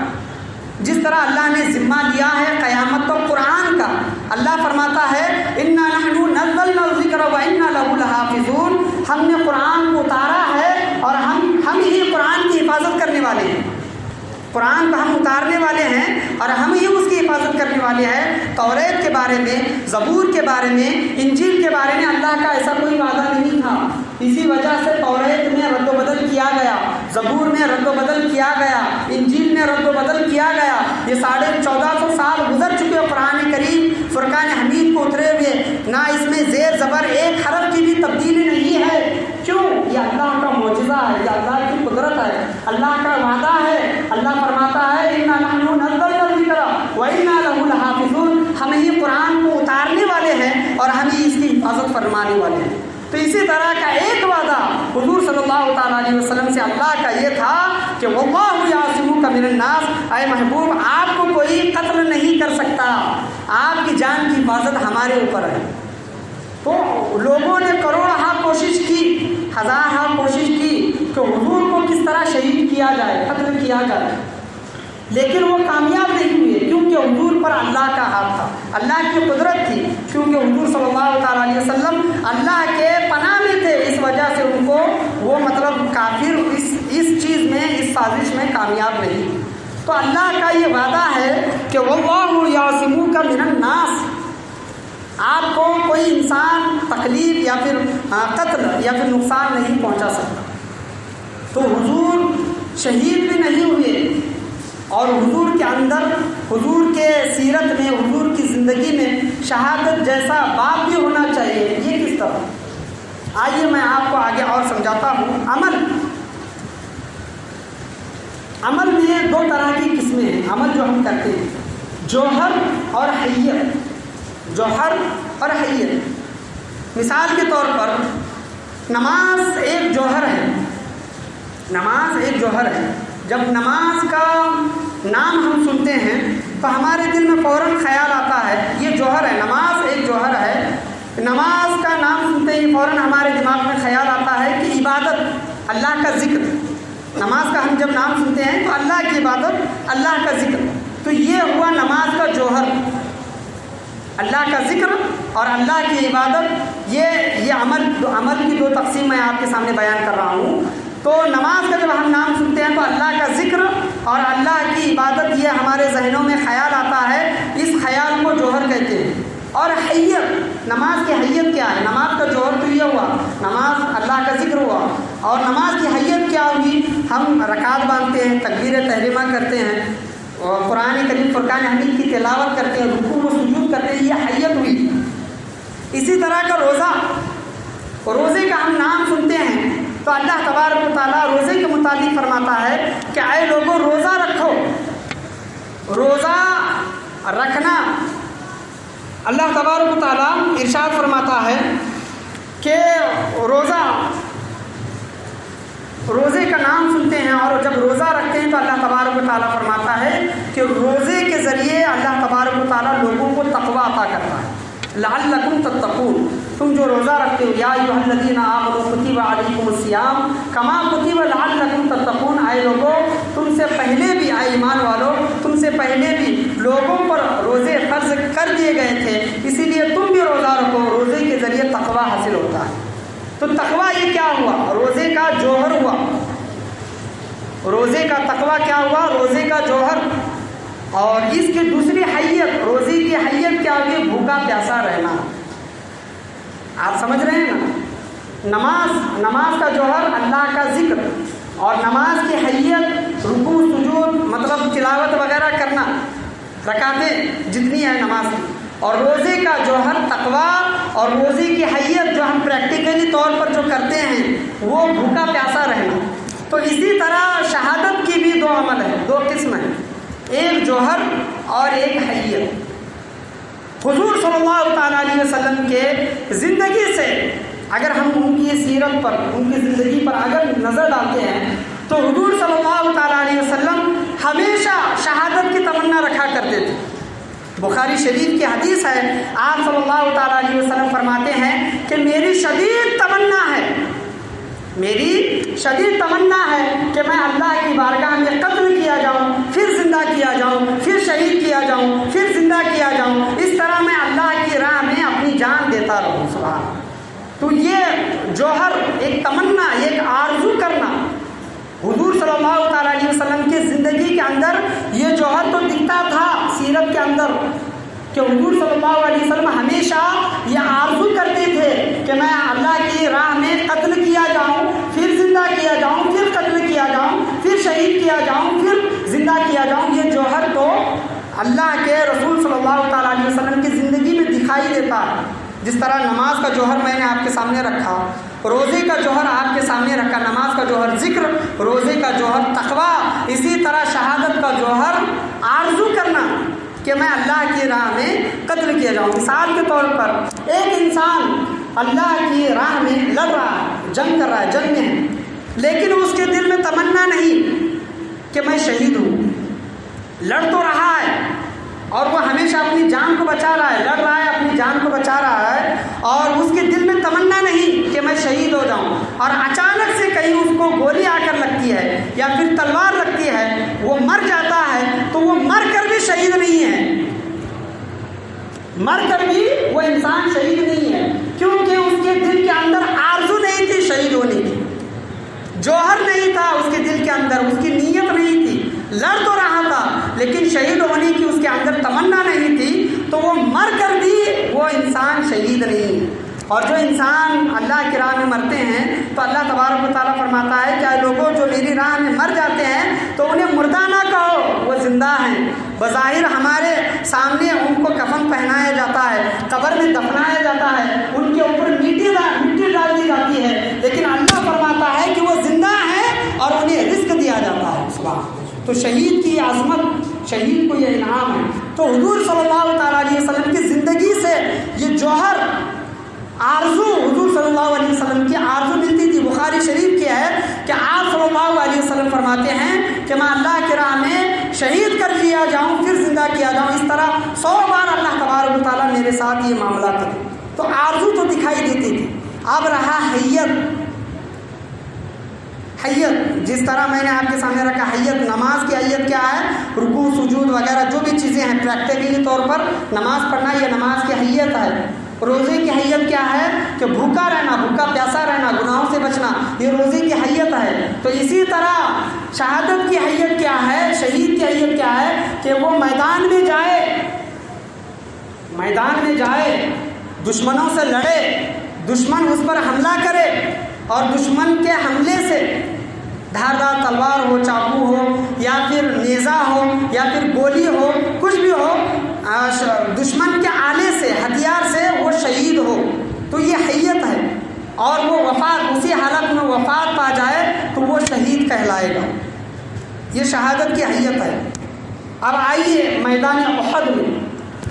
جس طرح اللہ نے ذمہ لیا ہے قیامت و قرآن کا۔ اللہ فرماتا ہے انا نحن نزلنا الذکر وانا لہ لحافظون، ہم نے قرآن کو اتارا ہے اور ہم ہی قرآن کی حفاظت کرنے والے ہیں۔ قرآن کو ہم اتارنے والے ہیں اور ہم ہی اس کی حفاظت کرنے والے ہیں۔ توریت کے بارے میں، زبور کے بارے میں، انجیل کے بارے میں اللہ کا ایسا کوئی وعدہ نہیں تھا، اسی وجہ سے توریت میں رد و بدل کیا گیا، زبور میں رد و بدل کیا گیا، انجیل میں رد و بدل کیا گیا۔ یہ 1450 سال گزر چکے قرآن کریم فرقان حمید کو اترے ہوئے، نہ اس میں زیر زبر ایک حرف کی بھی تبدیلی نہیں ہے۔ کیوں؟ یہ اللہ کا معجزہ ہے، یہ اللہ کی قدرت ہے، اللہ کا وعدہ ہے۔ اللہ فرماتا ہے انا نحن نزلنا الذکر وانا لہ لحافظون، ہم ہی قرآن کو اتارنے والے ہیں اور ہم ہی اس کی حفاظت فرمانے والے ہیں۔ تو اسی طرح کا ایک وعدہ حضور صلی اللہ تعالیٰ علیہ وسلم سے اللہ کا یہ تھا کہ واللہ یعصمک من الناس، اے محبوب آپ کو کوئی قتل نہیں کر سکتا، آپ کی جان کی حفاظت ہمارے اوپر ہے۔ تو لوگوں نے کروڑہا کوشش کی، ہزارہا کوشش کی کہ حضور کو کس طرح شہید کیا جائے، قتل کیا جائے، لیکن وہ کامیاب نہیں ہوئے، کیونکہ حضور پر اللہ کا ہاتھ تھا، اللہ کی قدرت تھی، کیونکہ حضور صلی اللہ تعالیٰ علیہ وسلم اللہ کے پناہ میں تھے، اس وجہ سے ان کو وہ مطلب کافر اس چیز میں، اس سازش میں کامیاب نہیں۔ تو اللہ کا یہ وعدہ ہے کہ واللہ یعصمک من الناس، آپ کو کوئی انسان تکلیف یا پھر قتل یا پھر نقصان نہیں پہنچا سکتا۔ تو حضور شہید بھی نہیں ہوئے اور حضور کے اندر، حضور کے سیرت میں، حضور کی زندگی میں شہادت جیسا باب بھی ہونا چاہیے۔ یہ کس طرح؟ آئیے میں آپ کو آگے اور سمجھاتا ہوں۔ عمل میں دو طرح کی قسمیں ہیں، عمل جو ہم کرتے ہیں، جوہر اور حیت۔ جوہر اور حیت، مثال کے طور پر نماز ایک جوہر ہے، نماز ایک جوہر ہے۔ جب نماز کا نام ہم سنتے ہیں تو ہمارے دل میں فوراً خیال آتا ہے یہ جوہر ہے، نماز ایک جوہر ہے۔ نماز کا نام سنتے ہی فوراً ہمارے دماغ میں خیال آتا ہے کہ عبادت، اللہ کا ذکر۔ نماز کا ہم جب نام سنتے ہیں تو اللہ کی عبادت، اللہ کا ذکر۔ تو یہ ہوا نماز کا جوہر، اللہ کا ذکر اور اللہ کی عبادت۔ یہ عمل کی دو تقسیم میں آپ کے سامنے بیان کر رہا ہوں۔ تو نماز کا جب ہم نام سنتے ہیں تو اللہ کا ذکر اور اللہ کی عبادت یہ ہمارے ذہنوں میں خیال آتا ہے، اس خیال کو جوہر کہتے ہیں۔ اور حیت، نماز کی حیت کیا ہے؟ نماز کا جوہر تو یہ ہوا، نماز اللہ کا ذکر ہوا، اور نماز کی حیت کیا ہوگی؟ ہم رکعت باندھتے ہیں، تکبیر تحریمہ کرتے ہیں، اور قرآن کریم فرقان حمید کی تلاوت کرتے ہیں، رکوع و سجود کرتے ہیں، یہ حیت ہوئی۔ اسی طرح کا روزے کا ہم نام سنتے ہیں تو اللہ تبارک و تعالیٰ روزے کے متعلق فرماتا ہے کہ اے لوگوں روزہ رکھو۔ روزہ رکھنا، اللہ تبارک و تعالیٰ ارشاد فرماتا ہے کہ روزے کا نام سنتے ہیں اور جب روزہ رکھتے ہیں تو اللہ تبارک و تعالیٰ فرماتا ہے کہ روزے کے ذریعے اللہ تبارک و تعالیٰ لوگوں کو تقوی عطا کرتا ہے۔ لعلکم تتقون، تم جو روزہ رکھتے ہو، یا ایھا الذین آمنوا کتب علیکم الصیام کما کتب لعلکم تتقون، اے لوگوں تم سے پہلے بھی، اے ایمان والو تم سے پہلے بھی لوگوں پر روزے فرض کر دیے گئے تھے، اسی لیے تم بھی روزہ رکھو، روزے کے ذریعے تقوی حاصل ہوتا ہے۔ تو تقوی یہ کیا ہوا؟ روزے کا جوہر ہوا۔ روزے کا تقوی کیا ہوا؟ روزے کا جوہر۔ اور اس کی دوسری حیت، روزے کی حیت کیا ہوگی؟ بھوکا پیاسا رہنا۔ آپ سمجھ رہے ہیں نا؟ نماز کا جوہر اللہ کا ذکر، اور نماز کی حیت رکوع سجود، مطلب تلاوت وغیرہ کرنا۔ رکعتیں جتنی ہے نماز کی، اور روزے کا جوہر تقویٰ اور روزے کی حیت جو ہم پریکٹیکلی طور پر جو کرتے ہیں وہ بھوکا پیاسا رہنا۔ تو اسی طرح شہادت کی بھی 2 عمل ہے، 2 قسم ہیں، ایک جوہر اور ایک حیت۔ حضور صلی اللہ تعالیٰ علیہ وسلم کے زندگی سے اگر ہم ان کی سیرت پر، ان کی زندگی پر اگر نظر ڈالتے ہیں تو حضور صلی اللہ تعالیٰ علیہ وسلم ہمیشہ شہادت کی تمنا رکھا کرتے تھے۔ بخاری شریف کی حدیث ہے، آپ صلی اللہ تعالیٰ علیہ وسلم فرماتے ہیں کہ میری شدید تمنا ہے کہ میں اللہ کی بارگاہ میں قتل کیا جاؤں، پھر زندہ کیا جاؤں، پھر شہید کیا جاؤں، پھر زندہ کیا جاؤں، اس طرح میں اللہ کی راہ میں اپنی جان دیتا رہوں۔ سبحان۔ تو یہ جوہر، ایک تمنا، ایک آرزو کرنا، حضور صلی اللہ تعالیٰ علیہ وسلم کی زندگی کے اندر یہ جوہر تو دکھتا تھا سیرت کے اندر کہ حضور صلی اللہ علیہ وسلم ہمیشہ یہ آرزو کرتے تھے کہ میں اللہ کی راہ میں قتل کیا جاؤں، پھر زندہ کیا جاؤں، پھر قتل کیا جاؤں، پھر شہید کیا جاؤں، پھر زندہ کیا جاؤں۔ یہ جوہر تو اللہ کے رسول صلی اللہ تعالیٰ علیہ وسلم کی زندگی میں دکھائی دیتا ہے۔ جس طرح نماز کا جوہر میں نے آپ کے سامنے رکھا، روزے کا جوہر آپ کے سامنے رکھا، نماز کا جوہر ذکر، روزے کا جوہر تقویٰ، اسی طرح شہادت کا جوہر آرزو کرنا کہ میں اللہ کی راہ میں قتل کیا جاؤں۔ مثال کے طور پر ایک انسان اللہ کی راہ میں لڑ رہا ہے، جنگ کر رہا ہے، جنگ میں ہے، لیکن اس کے دل میں تمنا نہیں کہ میں شہید ہوں۔ لڑ تو رہا ہے اور وہ ہمیشہ اپنی جان کو بچا رہا ہے، لڑ رہا ہے، اپنی جان کو بچا رہا ہے، اور اس کے دل میں تمنا نہیں کہ میں شہید ہو جاؤں، اور اچانک سے کہیں اس کو گولی آ کر لگتی ہے یا پھر تلوار لگتی ہے، وہ مر جاتا ہے، تو وہ مر کر بھی شہید نہیں ہے، مر کر بھی وہ انسان شہید نہیں ہے، کیونکہ اس کے دل کے اندر آرزو نہیں تھی شہید ہونے کی، جوہر نہیں تھا اس کے دل کے اندر، اس کی نیت نہیں تھی، لڑ تو رہا تھا لیکن شہید ہونے کی اس کے اندر تمنا نہیں تھی، تو وہ مر کر بھی وہ انسان شہید نہیں ہے۔ اور جو انسان اللہ کی راہ میں مرتے ہیں تو اللہ تبارک و تعالیٰ فرماتا ہے کہ اے لوگوں جو میری راہ میں مر جاتے ہیں تو انہیں مردہ نہ کہو، وہ زندہ ہیں۔ بظاہر ہمارے سامنے ان کو کفن پہنایا جاتا ہے، قبر میں دفنایا جاتا ہے، ان کے اوپر مٹی ڈال دی جاتی ہے، لیکن اللہ فرماتا ہے کہ وہ زندہ ہیں اور انہیں رزق دیا جاتا ہے۔ سبحان۔ تو شہید کی عظمت، شہید کو یہ انعام ہے۔ تو حضور صلی اللہ تعالیٰ علیہ وسلم کی زندگی سے یہ جوہر آرزو، حضور صلی اللہ علیہ وسلم کی آرزو ملتی تھی۔ بخاری شریف کی ہے کہ آپ صلی اللہ علیہ وسلم فرماتے ہیں کہ میں اللہ کی راہ میں شہید کر لیا جاؤں، پھر زندہ کیا جاؤں، اس طرح 100 بار اللہ تبارک و تعالیٰ میرے ساتھ یہ معاملہ کرے۔ تو آرزو تو دکھائی دیتی تھی۔ اب رہا حیت، جس طرح میں نے آپ کے سامنے رکھا، حیت، نماز کی حیت کیا ہے؟ رکوع، سجود وغیرہ جو بھی چیزیں ہیں پریکٹیکلی طور پر نماز پڑھنا، یہ نماز کی حیت ہے۔ روزے کی حیت کیا ہے؟ کہ بھوکا رہنا، بھوکا پیاسا رہنا، گناہوں سے بچنا، یہ روزے کی حیت ہے۔ تو اسی طرح شہادت کی حیت کیا ہے؟ شہید کی حیت کیا ہے؟ کہ وہ میدان میں جائے، دشمنوں سے لڑے، دشمن اس پر حملہ کرے، اور دشمن کے حملے سے دھاردار تلوار ہو، چاقو ہو، یا پھر نیزہ ہو، یا پھر گولی ہو، کچھ بھی ہو، دشمن کے آلے سے، ہتھیار سے وہ شہید ہو، تو یہ حیت ہے۔ اور وہ وفات، اسی حالت میں وفات پا جائے تو وہ شہید کہلائے گا۔ یہ شہادت کی حیت ہے۔ اب آئیے میدان احد میں،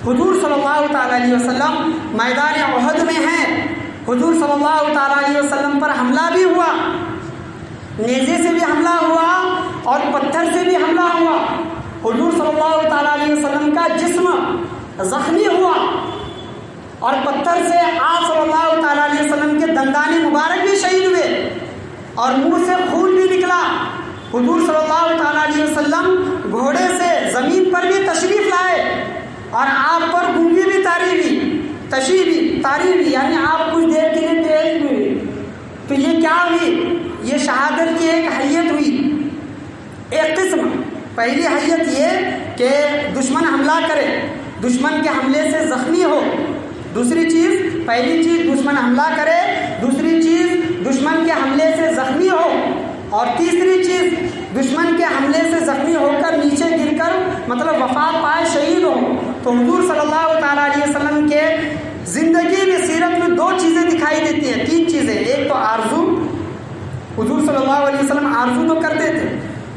حضور صلی اللہ تعالیٰ علیہ وسلم میدان احد میں ہیں۔ حضور صلی اللہ تعالیٰ علیہ وسلم پر حملہ بھی ہوا، نیزے سے بھی حملہ ہوا اور پتھر سے بھی حملہ ہوا۔ حضور صلی اللہ تعالیٰ علیہ وسلم کا جسم زخمی ہوا، اور پتھر سے آپ صلی اللہ تعالیٰ علیہ وسلم کے دندان مبارک بھی شہید ہوئے، اور منہ سے خون بھی نکلا۔ حضور صلی اللہ تعالیٰ علیہ وسلم گھوڑے سے زمین پر بھی تشریف لائے، اور آپ پر گونگی بھی تاری بھی، یعنی آپ کچھ دیر کے لیے ٹھہر ہوئی۔ تو یہ کیا ہوئی؟ یہ شہادت کی ایک حیت ہوئی، ایک قسم۔ پہلی حیت یہ کہ دشمن حملہ کرے، دشمن کے حملے سے زخمی ہو، دوسری چیز، پہلی چیز دشمن حملہ کرے، دوسری چیز دشمن کے حملے سے زخمی ہو، اور تیسری چیز دشمن کے حملے سے زخمی ہو کر نیچے گر کر مطلب وفات پائے، شہید ہو۔ تو حضور صلی اللہ تعالیٰ علیہ وسلم کے زندگی میں سیرت میں 2 چیزیں دکھائی دیتی ہیں، 3 چیزیں۔ ایک تو آرزو، حضور صلی اللہ علیہ وسلم آرزو تو کرتے تھے۔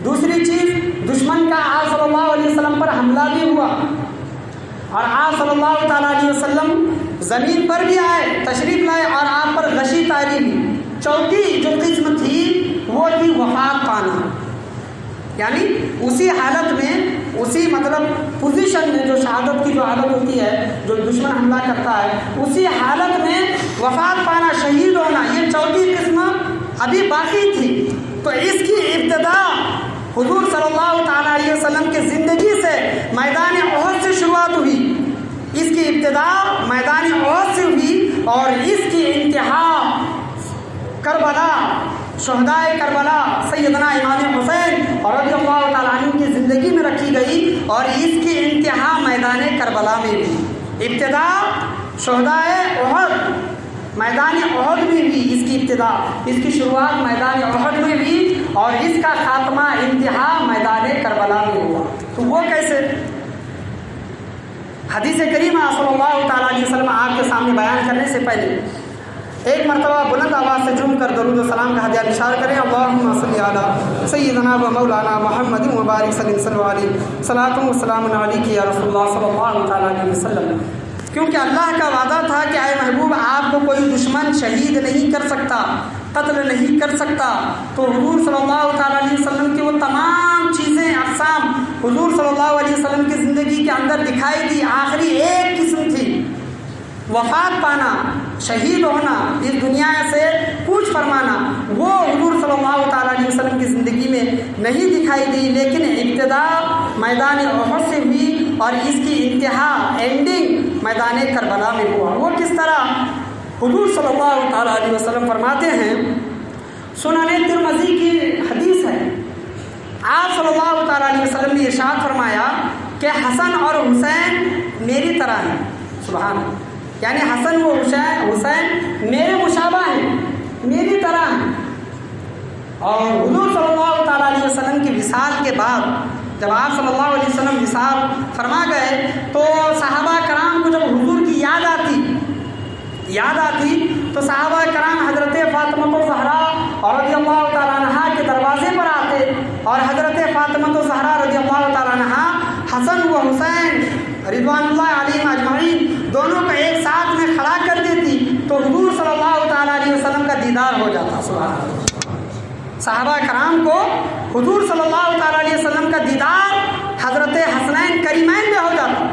دوسری چیز، دشمن کا آپ صلی اللہ علیہ وسلم پر حملہ بھی ہوا اور آپ صلی اللہ تعالیٰ علیہ وسلم زمین پر بھی آئے، تشریف لائے اور آپ پر غشی طاری ہوئی۔ چوتھی جو قسم تھی وہ تھی وفات پانا، یعنی اسی حالت میں، اسی مطلب پوزیشن میں، جو شہادت کی جو حالت ہوتی ہے، جو دشمن حملہ کرتا ہے، اسی حالت میں وفات پانا، شہید ہونا، یہ چوتھی قسم ابھی باقی تھی۔ تو اس کی ابتدا حضور صلی اللہ تعالیٰ علیہ وسلم کی زندگی سے میدان احد سے شروعات ہوئی، اس کی ابتدا میدان احد سے ہوئی اور اس کی انتہا کربلا، شہدائے کربلا سیدنا امام حسین اور رضی اللہ تعالیٰ عنہ کی زندگی میں رکھی گئی اور اس کی انتہا میدان کربلا میں بھی۔ ابتدا شہدائے احد، میدان احد میں بھی اس کی ابتدا، اس کی شروعات میدان احد میں بھی اور اس کا خاتمہ انتہا میدان کربلا میں ہوا۔ تو وہ کیسے؟ حدیث کریمہ صلی اللہ تعالیٰ علیہ وسلم آپ کے سامنے بیان کرنے سے پہلے ایک مرتبہ بلند آواز سے جھوم کر درود و سلام کا ہدیہ اشار کریں۔ اللہم صلی علی سیدنا و مولانا محمد مبارک صلی اللہ علیہ صلاۃ و سلام علیک یا رسول اللہ صلی اللہ تعالیٰ علیہ وسلم۔ کیونکہ اللہ کا وعدہ تھا کہ اے محبوب آپ کو کوئی دشمن شہید نہیں کر سکتا، قتل نہیں کر سکتا۔ تو حضور صلی اللہ تعالیٰ علیہ وسلم کی وہ تمام چیزیں، اقسام حضور صلی اللہ علیہ وسلم کی زندگی کے اندر دکھائی دی۔ آخری ایک قسم تھی وفات پانا، شہید ہونا، اس دنیا سے کوچ فرمانا، وہ حضور صلی اللہ تعالیٰ علیہ وسلم کی زندگی میں نہیں دکھائی دی، لیکن ابتدا میدان احد سے ہوئی اور اس کی انتہا، اینڈنگ میدان کربلا میں ہوا۔ وہ کس طرح؟ حضور صلی اللہ تعالیٰ علیہ وسلم فرماتے ہیں، سنن ترمذی کی حدیث ہے، آپ صلی اللہ تعالیٰ علیہ وسلم نے ارشاد فرمایا کہ حسن اور حسین میری طرح ہیں۔ سبحان اللہ، یعنی حسن و حسین میرے مشابہ ہیں، میری طرح ہیں۔ اور حضور صلی اللہ تعالیٰ علیہ وسلم کی وصال کے بعد جب آپ صلی اللہ علیہ وسلم وصال فرما گئے تو صحابہ کرام کو جب حضور کی یاد آتی تو صحابہ کرام حضرت فاطمہ الزہرا اور رضی اللہ تعالیٰ عنہا کے دروازے پر آتے اور حضرت فاطمہ الزہرا رضی اللہ تعالیٰ عنہا حسن و حسین رضوان اللہ علیہم اجمعین دونوں کو ایک ساتھ میں کھڑا کر دیتی تو حضور صلی اللہ تعالیٰ علیہ وسلم کا دیدار ہو جاتا۔ سبحان اللہ، صحابہ کرام کو حضور صلی اللہ تعالیٰ علیہ وسلم کا دیدار حضرت حسنین کریمین میں ہو جاتا۔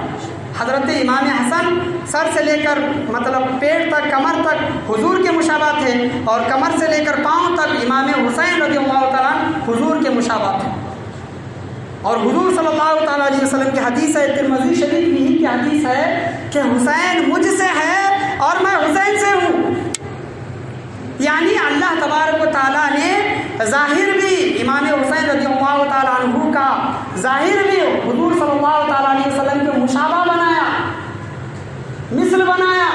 حضرت امام حسن سر سے لے کر مطلب پیٹ تک، کمر تک حضور کے مشابہ تھے اور کمر سے لے کر پاؤں تک امام حسین رضی اللہ تعالیٰ حضور کے مشابہ تھے۔ اور حضور صلی اللہ تعالیٰ علیہ وسلم کی حدیث ہے، ترمذی شریف میں ہی کی حدیث ہے کہ حسین مجھ سے ہے اور میں حسین سے ہوں۔ یعنی اللہ تبارک و تعالیٰ نے ظاہر بھی امام حسین رضی اللہ تعالیٰ عنہ کا ظاہر بھی حضور صلی اللہ تعالیٰ علیہ وسلم کے مشابہ بنایا، مثل بنایا،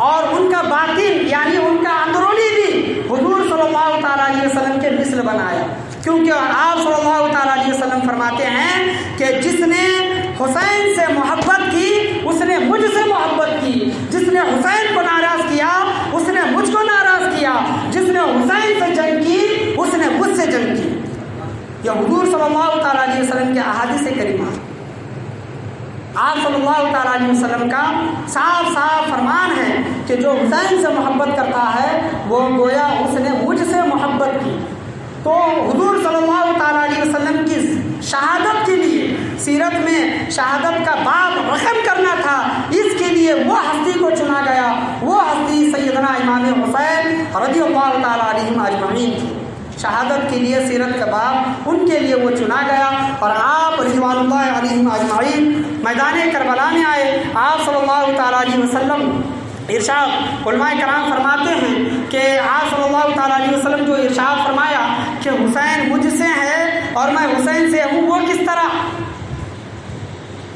اور ان کا باطن یعنی ان کا اندرونی بھی حضور صلی اللہ تعالیٰ علیہ وسلم کے مثل بنایا۔ کیونکہ آپ صلی اللہ تعالیٰ علیہ وسلم فرماتے ہیں کہ جس نے حسین سے محبت کی اس نے مجھ سے محبت کی، جس نے حسین کو ناراض کیا اس نے مجھ کو ناراض کیا، جس نے حسین سے جنگ کی اس نے مجھ سے جنگ کی۔ یہ حضور صلی اللہ تعالیٰ علیہ وسلم کے احادیث کریمہ، آپ صلی اللہ تعالیٰ علیہ وسلم کا صاف صاف فرمان ہے کہ جو حسین سے محبت کرتا ہے وہ گویا اس نے مجھ سے محبت کی۔ تو حضور صلی اللہ تعالیٰ علیہ وسلم کی شہادت کے لیے، سیرت میں شہادت کا باب رقم کرنا تھا، اس کے لیے وہ ہستی کو چنا گیا، وہ ہستی سیدنا امام حسین رضی اللہ تعالیٰ علیہم اجمعین تھی۔ شہادت کے لیے سیرت کا باب ان کے لیے وہ چنا گیا اور آپ رضوان اللہ علیہم اجمعین میدان کربلا میں آئے۔ آپ صلی اللہ تعالیٰ علیہ وسلم ارشاد، علماء کرام فرماتے ہیں کہ آپ صلی اللہ تعالیٰ علیہ وسلم جو ارشاد فرمایا کہ حسین مجھ سے ہے اور میں حسین سے ہوں، وہ کس طرح؟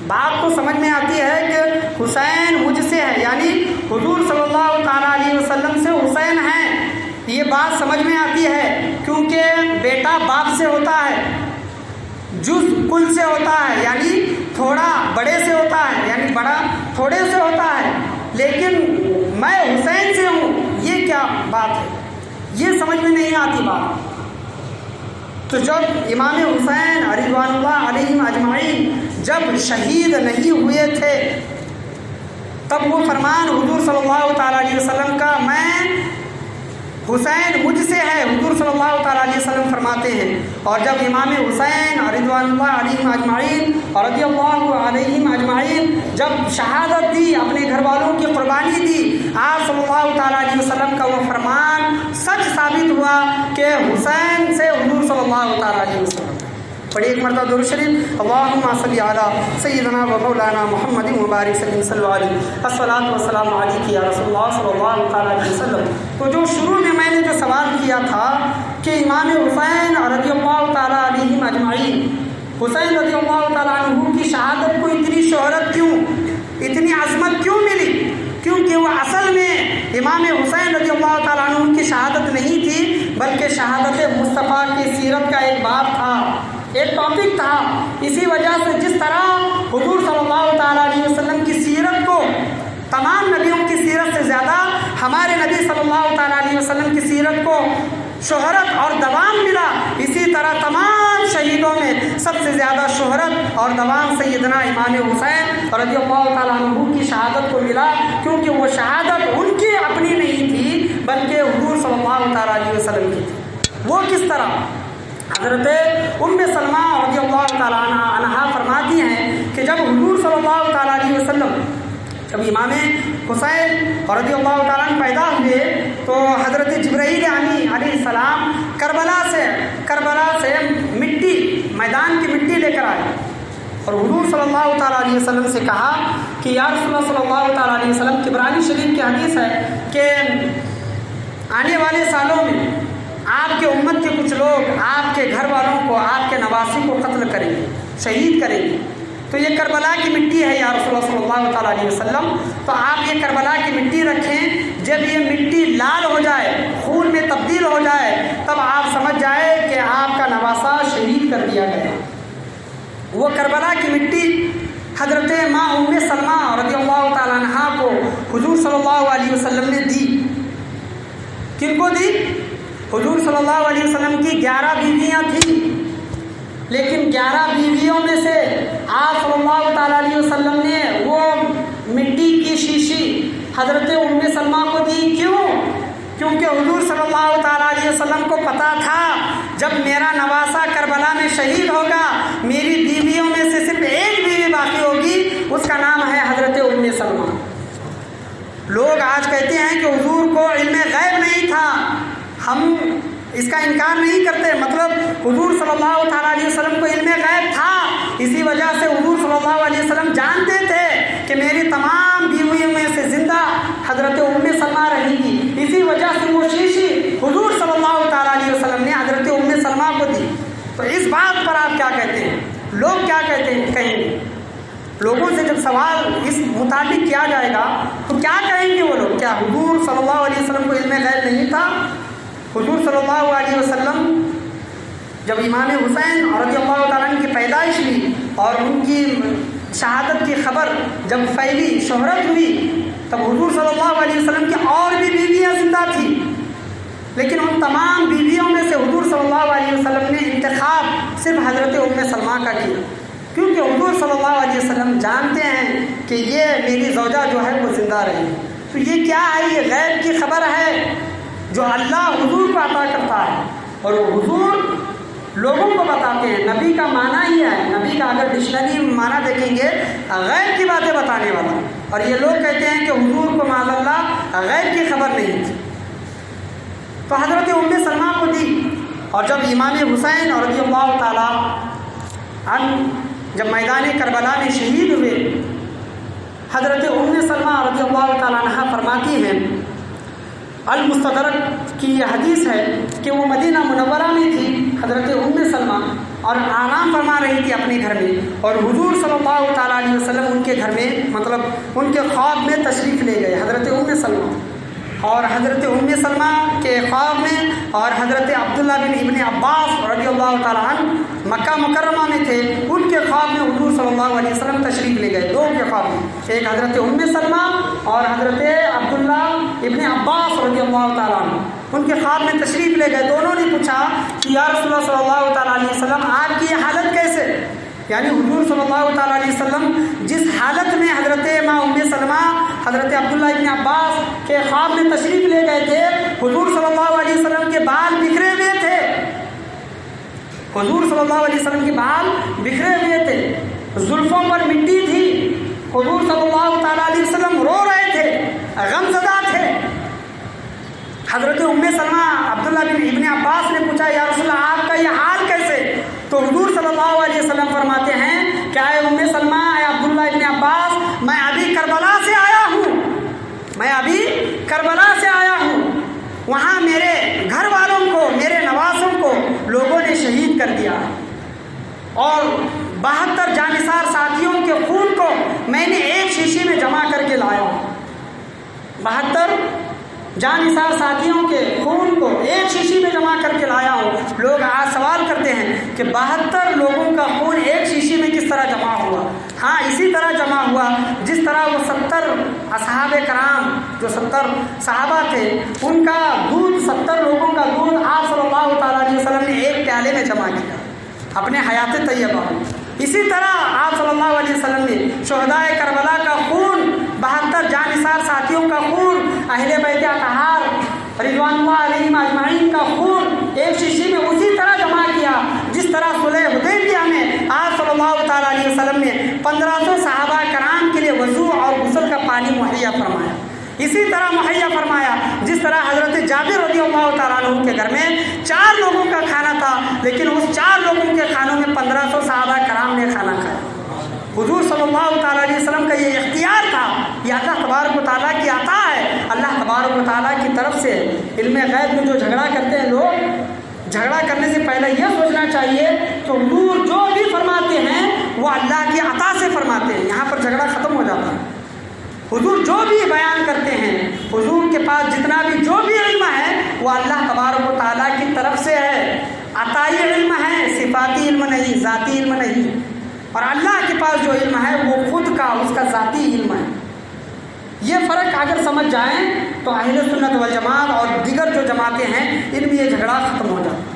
بات تو سمجھ میں آتی ہے کہ حسین مجھ سے ہے، یعنی حضور صلی اللہ تعالیٰ علیہ وسلم سے حسین ہیں، یہ بات سمجھ میں آتی ہے کیونکہ بیٹا باپ سے ہوتا ہے، جز کل سے ہوتا ہے، یعنی تھوڑا بڑے سے ہوتا ہے، یعنی بڑا تھوڑے سے ہوتا ہے، لیکن میں حسین سے ہوں، یہ کیا بات ہے؟ یہ سمجھ میں نہیں آتی بات۔ تو جب امام حسین رضوان اللہ علیہم اجمعین جب شہید نہیں ہوئے تھے، تب وہ فرمان حضور صلی اللہ تعالیٰ علیہ وسلم کا، میں حسین مجھ سے ہے، حضور صلی اللہ تعالیٰ علیہ وسلم فرماتے ہیں۔ اور جب امام حسین رضوان اللہ علیہم اجمعین اور رضی اللہ علیہم اجمعین جب شہادت دی، اپنے گھر والوں کی قربانی دی، آپ صلی اللہ تعالیٰ علیہ وسلم کا وہ فرمان سچ ثابت ہوا کہ حسین سے حضور صلی اللہ تعالیٰ علیہ وسلم۔ پڑھی ایک مرتبہ درود شریف، اللہم صلی علی سیدنا و مولانا محمد مبارک صلی اللہ علیہ الصلاۃ والسلام علیک یا رسول اللہ صلی اللہ تعالیٰ علیہ وسلم۔ تو جو شروع میں نے جو سوال کیا تھا کہ امام حسین رضی اللہ تعالیٰ علیہم اجمعین، حسین رضی اللہ تعالیٰ عنہ کی شہادت کو اتنی شہرت کیوں، اتنی عظمت کیوں ملی؟ کیونکہ وہ اصل میں امام حسین رضی اللہ تعالیٰ عنہ کی شہادت نہیں تھی، بلکہ شہادت مصطفیٰ کی سیرت کا ایک باب تھا، ایک ٹاپک تھا۔ اسی وجہ سے جس طرح حضور صلی اللہ تعالیٰ علیہ وسلم کی سیرت کو تمام نبیوں کی سیرت سے زیادہ ہمارے نبی صلی اللہ تعالیٰ علیہ وسلم کی سیرت کو شہرت اور دوام ملا، اسی طرح تمام شہیدوں میں سب سے زیادہ شہرت اور دوام سیدنا امام حسین رضی اللہ تعالیٰ عنہ کی شہادت کو ملا، کیونکہ وہ شہادت ان کی اپنی نہیں تھی بلکہ حضور صلی اللہ تعالیٰ علیہ وسلم کی تھی۔ وہ کس طرح؟ حضرت ام سلمہ رضی اللہ تعالیٰ عنہا فرماتی ہیں کہ جب حضور صلی اللہ تعالیٰ علیہ وسلم، جب امام حسین رضی اللہ تعالیٰ عنہ پیدا ہوئے تو حضرت جبرائیل علیہ السلام کربلا سے مٹی، میدان کی مٹی لے کر آئے اور حضور صلی اللہ تعالیٰ علیہ وسلم سے کہا کہ یا رسول اللہ صلی اللہ تعالیٰ علیہ وسلم، طبرانی شریف کی حدیث ہے کہ آنے والے سالوں میں آپ کے امت کے کچھ لوگ آپ کے گھر والوں کو، آپ کے نواسی کو قتل کریں گے، شہید کریں گے، تو یہ کربلا کی مٹی ہے یا رسول اللہ صلی اللہ تعالیٰ علیہ وسلم، تو آپ یہ کربلا کی مٹی رکھیں، جب یہ مٹی لال ہو جائے، خون میں تبدیل ہو جائے، تب آپ سمجھ جائے کہ آپ کا نواسہ شہید کر دیا گیا۔ وہ کربلا کی مٹی حضرت ماں ام سلمہ رضی اللہ تعالیٰ عنہا کو حضور صلی اللہ علیہ وسلم نے دی۔ کن کو دی؟ حضور صلی اللہ علیہ وسلم کی 11 بیویاں تھیں، لیکن 11 بیویوں میں سے آپ صلی اللہ تعالیٰ علیہ وسلم نے وہ مٹی کی شیشی حضرت ام سلمہ کو دی۔ کیوں؟ کیونکہ حضور صلی اللہ تعالیٰ علیہ وسلم کو پتا تھا جب میرا نواسہ کربلا میں شہید ہوگا، میری بیویوں میں سے صرف ایک بیوی باقی ہوگی، اس کا نام ہے حضرت ام سلمہ۔ لوگ آج کہتے ہیں کہ حضور کو علم غیب نہیں تھا، ہم اس کا انکار نہیں کرتے، مطلب حضور صلی اللہ تعالیٰ علیہ وسلم کو علم غیب تھا، اسی وجہ سے حضور صلی اللہ علیہ وسلم جانتے تھے کہ میری تمام بیویوں میں سے زندہ حضرت ام سلمہ رہے گی، اسی وجہ سے وہ شیشی حضور صلی اللہ تعالیٰ علیہ وسلم نے حضرت ام سلمہ کو دی۔ تو اس بات پر آپ کیا کہتے ہیں؟ لوگ کیا کہتے ہیں؟ کہیں گے لوگوں سے جب سوال اس مطابق کیا جائے گا تو کیا کہیں گے وہ لوگ؟ کیا حضور صلی اللہ علیہ وسلم کو علم غیب نہیں تھا؟ حضور صلی اللہ علیہ وسلم جب امام حسین رضی اللہ تعالیٰ عنہ کی پیدائش ہوئی اور ان کی شہادت کی خبر جب پھیلی، شہرت ہوئی، تب حضور صلی اللہ علیہ وسلم کی اور بھی بیویاں زندہ تھیں، لیکن ان تمام بیویوں میں سے حضور صلی اللہ علیہ وسلم نے انتخاب صرف حضرت ام سلمہ کا کیا، کیونکہ حضور صلی اللہ علیہ وسلم جانتے ہیں کہ یہ میری زوجہ جو ہے وہ زندہ رہی۔ تو یہ کیا ہے؟ یہ غیب کی خبر ہے جو اللہ حضور کو عطا کرتا ہے، اور وہ حضور لوگوں کو بتاتے ہیں۔ نبی کا معنی ہی ہے، نبی کا اگر ڈکشنری معنی دیکھیں گے غیب کی باتیں بتانے والا، اور یہ لوگ کہتے ہیں کہ حضور کو معاذ اللہ غیب کی خبر نہیں تھی۔ تو حضرت ام سلمہ کو دی، اور جب امام حسین رضی اللہ تعالیٰ عنہ جب میدان کربلا میں شہید ہوئے، حضرت ام سلمہ رضی اللہ تعالیٰ عنہ فرماتی ہیں، المستدرک کی یہ حدیث ہے کہ وہ مدینہ منورہ میں تھی حضرت ام سلمہ، اور آرام فرما رہی تھی اپنے گھر میں، اور حضور صلی اللہ تعالیٰ علیہ وسلم ان کے گھر میں، مطلب ان کے خواب میں تشریف لے گئے حضرت ام سلمہ، اور حضرت ام سلمہ کے خواب میں اور حضرت عبداللہ بن ابن عباس رضی اللہ تعالیٰ عنہ مکہ مکرمہ میں تھے، ان کے خواب میں حضور صلی اللہ علیہ وسلم تشریف لے گئے، دو کے خواب میں، ایک حضرت ام سلمہ اور حضرت عبداللہ ابن عباس رضی اللہ تعالیٰ عنہ، ان کے خواب میں تشریف لے گئے۔ دونوں نے پوچھا کہ یا رسول اللہ صلی اللہ تعالیٰ علیہ وسلم آپ کی یہ حالت کیسے؟ یعنی حضور صلی اللہ تعالیٰ علیہ وسلم جس حالت میں حضرت ماں ام سلمہ حضرت عبداللہ ابن عباس کے خواب میں تشریف لے گئے تھے، حضور صلی اللہ علیہ وسلم کے بال بکھرے ہوئے تھے، حضور صلی اللہ علیہ وسلم کے بال بکھرے ہوئے تھے، زلفوں پر مٹی تھی، حضور صلی اللہ تعالیٰ علیہ وسلم رو رہے تھے، غم زدہ تھے۔ حضرت ام سلمہ عبداللہ ابن عباس نے پوچھا یا رسول اللہ آپ کا یہ حال کیسے؟ تو حضور صلی اللہ علیہ وسلم فرماتے ہیں کہ اے ام سلمہ، اے عبداللہ ابن عباس، میں ابھی کربلا سے آیا ہوں، میں ابھی کربلا سے آیا ہوں، وہاں میرے گھر والوں کو، میرے نوازوں کو لوگوں نے شہید کر دیا، اور 72 جانثار ساتھیوں کے خون کو میں نے ایک شیشی میں جمع کر کے لایا ہوں، 72 جانثار ساتھیوں کے خون کو ایک شیشی میں جمع کر کے لایا ہوں۔ لوگ آج سوال کرتے ہیں کہ 72 لوگوں کا خون ایک شیشی میں کس طرح جمع ہوا؟ ہاں اسی طرح جمع ہوا جس طرح وہ 70 اصحاب کرام، جو 70 صحابہ تھے، ان کا دودھ، 70 لوگوں کا دودھ آپ صلی اللہ تعالیٰ علیہ وسلم نے ایک پیالے میں جمع کیا اپنے حیات طیبہ میں۔ اسی طرح آپ صلی اللہ علیہ وسلم نے شہدائے کربلا کا خون، 72 جانثار ساتھیوں کا خون، اہل بیت اطہار رضوان اللہ علیہم اجمعین کا خون ایک شیشی میں اسی طرح جمع کیا جس طرح صلح حدیبیہ میں آپ صلی اللہ تعالیٰ علیہ وسلم نے 1500 صحابہ کرام کے لیے وضو اور غسل کا پانی مہیا فرمایا، اسی طرح مہیا فرمایا جس طرح حضرت جابر رضی اللہ تعالیٰ عنہ کے گھر میں 4 لوگوں کا کھانا تھا، لیکن اس 4 لوگوں کے کھانوں میں 1500 صحابہ کرام نے کھانا کھایا۔ حضور صلی اللہ تعالیٰ علیہ وسلم کا یہ اختیار تھا، یہ اللہ تبارک و تعالیٰ کی عطا ہے، اللہ تبارک و تعالیٰ کی طرف سے۔ علم غیب میں جو جھگڑا کرتے ہیں لوگ، جھگڑا کرنے سے پہلے یہ سوچنا چاہیے کہ حضور جو بھی فرماتے ہیں وہ اللہ کی عطا سے فرماتے ہیں، یہاں پر جھگڑا ختم ہو جاتا ہے۔ حضور جو بھی بیان کرتے ہیں، حضور کے پاس جتنا بھی جو بھی علم ہے وہ اللہ تبارک و تعالیٰ کی طرف سے ہے، عطائی علم ہے، صفاتی علم نہیں، ذاتی علم نہیں۔ اور اللہ کے پاس جو علم ہے وہ خود کا، اس کا ذاتی علم ہے۔ یہ فرق اگر سمجھ جائیں تو اہل سنت والجماعت اور دیگر جو جماعتیں ہیں ان میں یہ جھگڑا ختم ہو جاتا ہے۔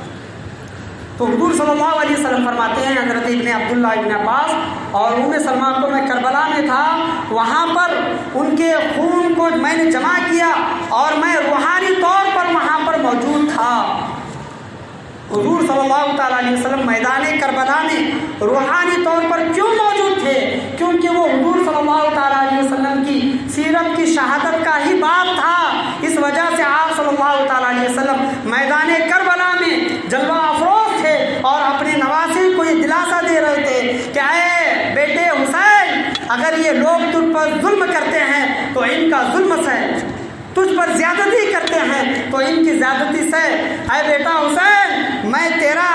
تو حضور صلی اللہ علیہ وسلم فرماتے ہیں حضرت ابن عبداللہ ابن عباس اور ام سلمہ کو میں کربلا میں تھا، وہاں پر ان کے خون کو میں نے جمع کیا اور میں روحانی طور پر وہاں پر موجود تھا۔ حضور صلی اللہ تعالیٰ علیہ وسلم میدان کربلا میں روحانی طور پر کیوں موجود تھے؟ کیونکہ وہ حضور صلی اللہ تعالیٰ علیہ وسلم کی سیرت کی شہادت کا ہی باب تھا، اس وجہ سے آپ صلی اللہ تعالیٰ علیہ وسلم میدان کربلا میں جلوہ افروز تھے اور اپنے نواسے کو یہ دلاسا دے رہے تھے کہ اے بیٹے حسین، اگر یہ لوگ تجھ پر ظلم کرتے ہیں تو ان کا ظلم سہ، تجھ پر زیادتی کرتے ہیں تو ان کی زیادتی سے، اے بیٹا حسین میں تیرا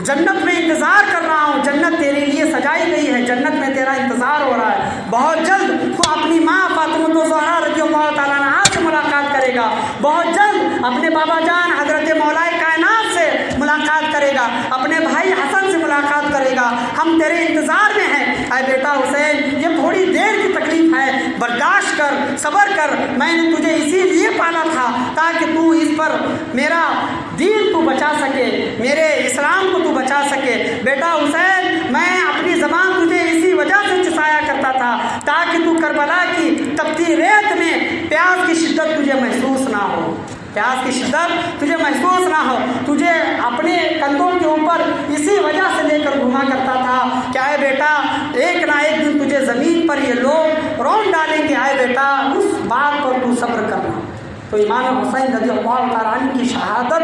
جنت میں انتظار کر رہا ہوں، جنت تیرے لیے سجائی گئی ہے، جنت میں تیرا انتظار ہو رہا ہے، بہت جلد تو اپنی ماں فاطمہ الزہرا رضی اللہ تعالیٰ عنہا سے ملاقات کرے گا، بہت جلد اپنے بابا جان حضرت مولا کائنات سے ملاقات کرے گا، اپنے بھائی حسن سے ملاقات کرے گا، ہم تیرے انتظار میں ہیں۔ اے بیٹا حسین یہ تھوڑی دیر کی تکلیف ہے، برداشت کر، صبر کر، میں نے تجھے اسی لیے پالا تھا تاکہ تو اس پر میرا دین تو بچا سکے، میرے اسلام کو تو بچا سکے۔ بیٹا حسین میں اپنی زبان تجھے اسی وجہ سے چسایا کرتا تھا تاکہ تو کربلا کی تپتی ریت میں پیاس کی شدت تجھے محسوس نہ ہو، پیاس کی شدت تجھے محسوس نہ ہو، تجھے اپنے کندھوں کے اوپر اسی وجہ سے لے کر گھوما کرتا تھا کہ اے بیٹا ایک نہ ایک دن تجھے زمین پر یہ لوگ رون ڈالیں گے، اے بیٹا اس بات پر تو صبر کرنا۔ تو امام حسین رضی اللہ تعالیٰ عنہ کی شہادت،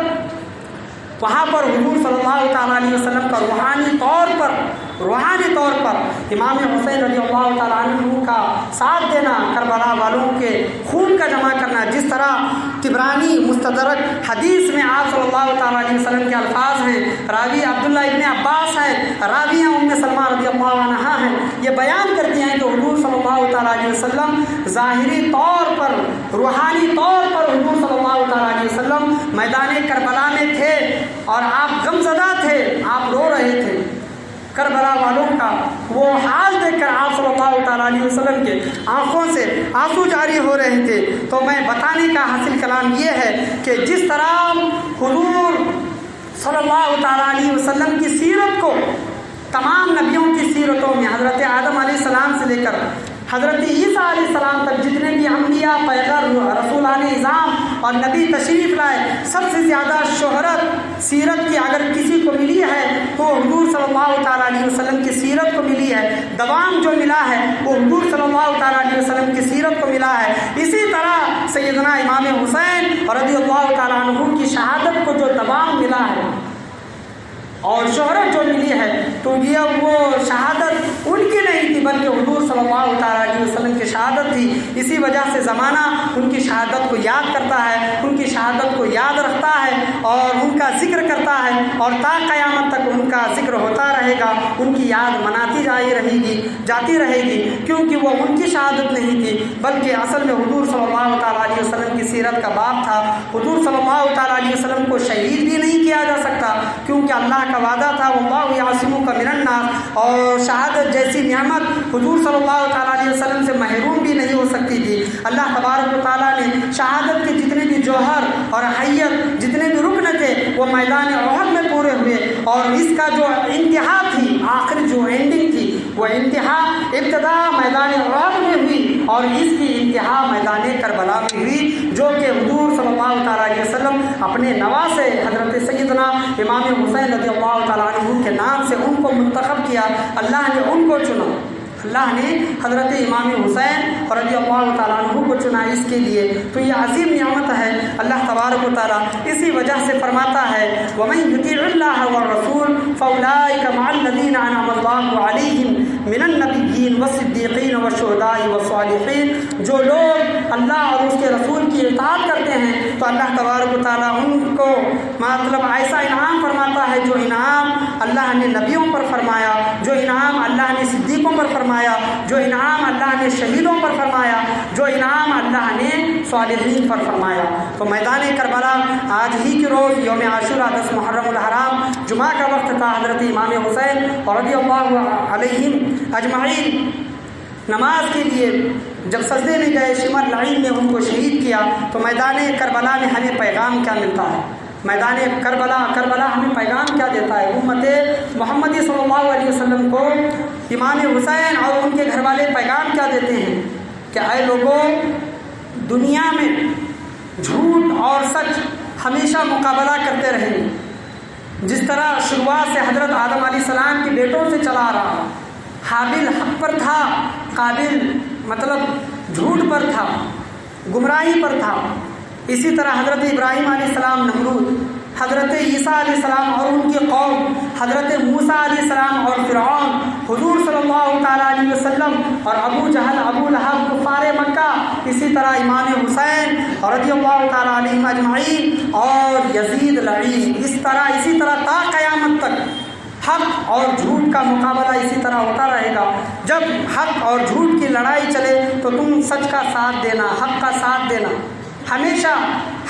وہاں پر حضور صلی اللہ تعالیٰ علیہ وسلم کا روحانی طور پر امام حسین رضی اللہ تعالیٰ عنہ کا ساتھ دینا، کربلا والوں کے خون کا جمع کرنا، جس طرح طبرانی مستدرک حدیث میں آپ صلی اللہ تعالیٰ علیہ وسلم کے الفاظ ہیں، راوی عبداللہ ابن عباس ہیں، راویہ ام سلمہ رضی اللہ عنہا ہیں، یہ بیان کرتی ہیں کہ حضور صلی اللہ تعالیٰ علیہ وسلم ظاہری طور پر، روحانی طور پر حضور صلی اللہ تعالیٰ علیہ وسلم میدان کربلا میں تھے اور آپ غمزدہ تھے، آپ رو رہے تھے۔ کربلا والوں کا وہ حال دیکھ کر آپ صلی اللہ تعالیٰ علیہ وسلم کے آنکھوں سے آنسو جاری ہو رہے تھے۔ تو میں بتانے کا حاصل کلام یہ ہے کہ جس طرح حضور صلی اللہ تعالیٰ علیہ وسلم کی سیرت کو تمام نبیوں کی سیرتوں میں حضرت آدم علیہ السلام سے لے کر حضرت عیسیٰ علیہ السلام تک جتنے بھی انبیاء، پیغمبر، رسولان اعظام اور نبی تشریف لائے، سب سے زیادہ شہرت سیرت کی اگر کسی کو ملی ہے تو حضور صلی اللہ تعالیٰ علیہ وسلم کی سیرت کو ملی ہے۔ دوام جو ملا ہے وہ حضور صلی اللہ تعالیٰ علیہ وسلم کی سیرت کو ملا ہے۔ اسی طرح سیدنا امام حسین رضی اللہ تعالیٰ عنہ کی شہادت کو جو دوام ملا ہے اور شہرت جو ملی ہے، تو یہ وہ شہادت ان کی نہیں تھی بلکہ حضور صلی اللہ تعالیٰ علیہ وسلم کی شہادت تھی۔ اسی وجہ سے زمانہ ان کی شہادت کو یاد کرتا ہے، ان کی شہادت کو یاد رکھتا ہے اور ان کا ذکر کرتا ہے، اور تا قیامت تک ان کا ذکر ہوتا رہے گا، ان کی یاد مناتی جاتی رہے گی، کیونکہ وہ ان کی شہادت نہیں تھی بلکہ اصل میں حضور صلی اللہ تعالیٰ علیہ وسلم کی سیرت کا باب تھا۔ حضور صلی اللہ تعالیٰ علیہ وسلم کو شہید بھی نہیں کیا جا سکتا کیونکہ اللہ کا وعدہ تھا واللہ یعصمک من الناس، اور شہادت جیسی نعمت حضور صلی اللہ تعالیٰ علیہ وسلم سے محروم بھی نہیں ہو سکتی تھی۔ اللہ تبارک و تعالیٰ نے شہادت کے جتنے بھی جوہر اور حیت، جتنے بھی رکن تھے وہ میدان احد میں پورے ہوئے، اور اس کا جو انتہا تھی، آخر جو اینڈنگ تھی، وہ انتہا ابتدا میدان احد میں ہوئی اور اس کی انتہا میدان کربلا میں ہوئی، جو کہ حضور صلی اللہ تعالیٰ علیہ وسلم اپنے نواسے حضرت سیدنا امام حسین رضی اللہ تعالیٰ عنہ کے نام سے ان کو منتخب کیا، اللہ نے ان کو چنا، اللہ نے حضرت امام حسین رضی اللہ تعالیٰ عنہ کو چنا اس کے لیے۔ تو یہ عظیم نعمت ہے اللہ تبارک و تعالیٰ اسی وجہ سے فرماتا ہے وَمَن يُطِعِ اللَّهَ وَالرَّسُولَ فَأُولَٰئِكَ مَعَ الَّذِينَ أَنْعَمَ اللَّهُ عَلَيْهِمْ مِنَ النَّبِيِّينَ وَالصِّدِّيقِينَ وَالشُّهَدَاءِ وَالصَّالِحِينَ۔ جو لوگ اللہ اور اس کے رسول کی اطاعت کرتے ہیں تو اللہ تبارک و تعالیٰ ان کو مطلب ایسا انعام فرماتا ہے جو انعام اللہ نے نبیوں پر فرمایا، جو انعام اللہ نے صدیقوں پر فرمایا، جو انعام اللہ نے شہیدوں پر فرمایا، جو انعام اللہ نے صالحین پر فرمایا۔ تو میدان کربلا آج ہی کے روز یوم عاشوراء 10 محرم الحرام جمعہ کا وقت تھا، حضرت امام حسین رضی اللہ علیہم اجمعین نماز کے لیے جب سجدے میں گئے، شمر لعین نے ان کو شہید کیا۔ تو میدان کربلا میں ہمیں پیغام کیا ملتا ہے؟ میدان کربلا ہمیں پیغام کیا دیتا ہے؟ امت محمد صلی اللہ علیہ وسلم کو امام حسین اور ان کے گھر والے پیغام کیا دیتے ہیں کہ اے لوگوں، دنیا میں جھوٹ اور سچ ہمیشہ مقابلہ کرتے رہیں، جس طرح شروعات سے حضرت آدم علیہ السلام کے بیٹوں سے چلا آ رہا، حابیل حق پر تھا، قابل مطلب جھوٹ پر تھا، گمراہی پر تھا۔ اسی طرح حضرت ابراہیم علیہ السلام نمرود، حضرت عیسیٰ علیہ السلام اور ان کی قوم، حضرت موسیٰ علیہ السلام اور فرعون، حضور صلی اللہ تعالیٰ علیہ وسلم اور ابو جہل، ابو لہب، کفار مکہ، اسی طرح امام حسین رضی اللہ تعالیٰ علیہ اجمعین اور یزید لعین، اسی طرح تا قیامت تک حق اور جھوٹ کا مقابلہ اسی طرح ہوتا رہے گا۔ جب حق اور جھوٹ کی لڑائی چلے تو تم سچ کا ساتھ دینا، حق کا ساتھ دینا، ہمیشہ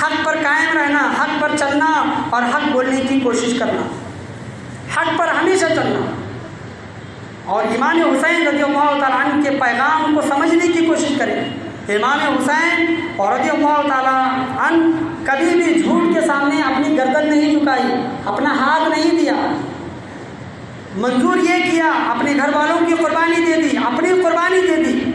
حق پر قائم رہنا، حق پر چلنا اور حق بولنے کی کوشش کرنا، حق پر ہمیشہ چلنا، اور امام حسین رضی اللہ تعالیٰ عنہ کے پیغام کو سمجھنے کی کوشش کریں۔ امام حسین رضی اللہ تعالیٰ عنہ کبھی بھی جھوٹ کے سامنے اپنی گردن نہیں جھکائی، اپنا ہاتھ نہیں دیا، منظور یہ کیا اپنے گھر والوں کی قربانی دے دی، اپنی قربانی دے دی۔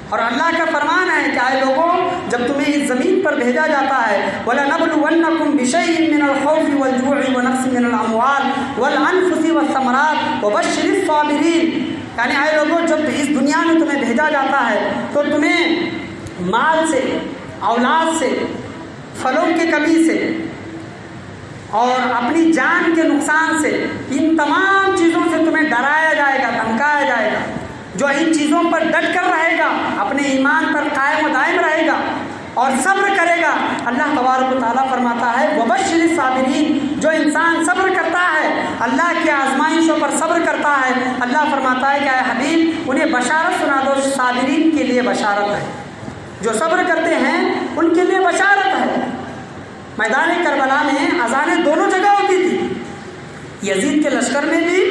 اور اللہ کا فرمان ہے کہ اے لوگوں، جب تمہیں اس زمین پر بھیجا جاتا ہے وَلَنَبْلُوَنَّكُمْ بِشَيْءٍ مِّنَ الْخَوْفِ وَالْجُوعِ وَنَقْصٍ مِّنَ الْأَمْوَالِ وَالْأَنفُسِ وَالثَّمَرَاتِ وَبَشِّرِ الصَّابِرِينَ۔ یعنی اے لوگوں، جب اس دنیا میں تمہیں بھیجا جاتا ہے تو تمہیں مال سے، اولاد سے، پھلوں کے کمی سے اور اپنی جان کے نقصان سے، ان تمام چیزوں سے تمہیں ڈرایا جائے گا، دھمکایا جائے گا۔ جو ان چیزوں پر ڈٹ کر رہے گا، اپنے ایمان پر قائم و دائم رہے گا اور صبر کرے گا، اللہ تبارک و تعالیٰ فرماتا ہے وَبَشِّرِ الصَّابِرِينَ، جو انسان صبر کرتا ہے اللہ کی آزمائشوں پر صبر کرتا ہے، اللہ فرماتا ہے کہ اے حبیب انہیں بشارت سنا دو، صابرین کے لیے بشارت ہے، جو صبر کرتے ہیں ان کے لیے بشارت ہے۔ میدان کربلا میں اذانیں دونوں جگہ ہوتی تھی، یزید کے لشکر میں بھی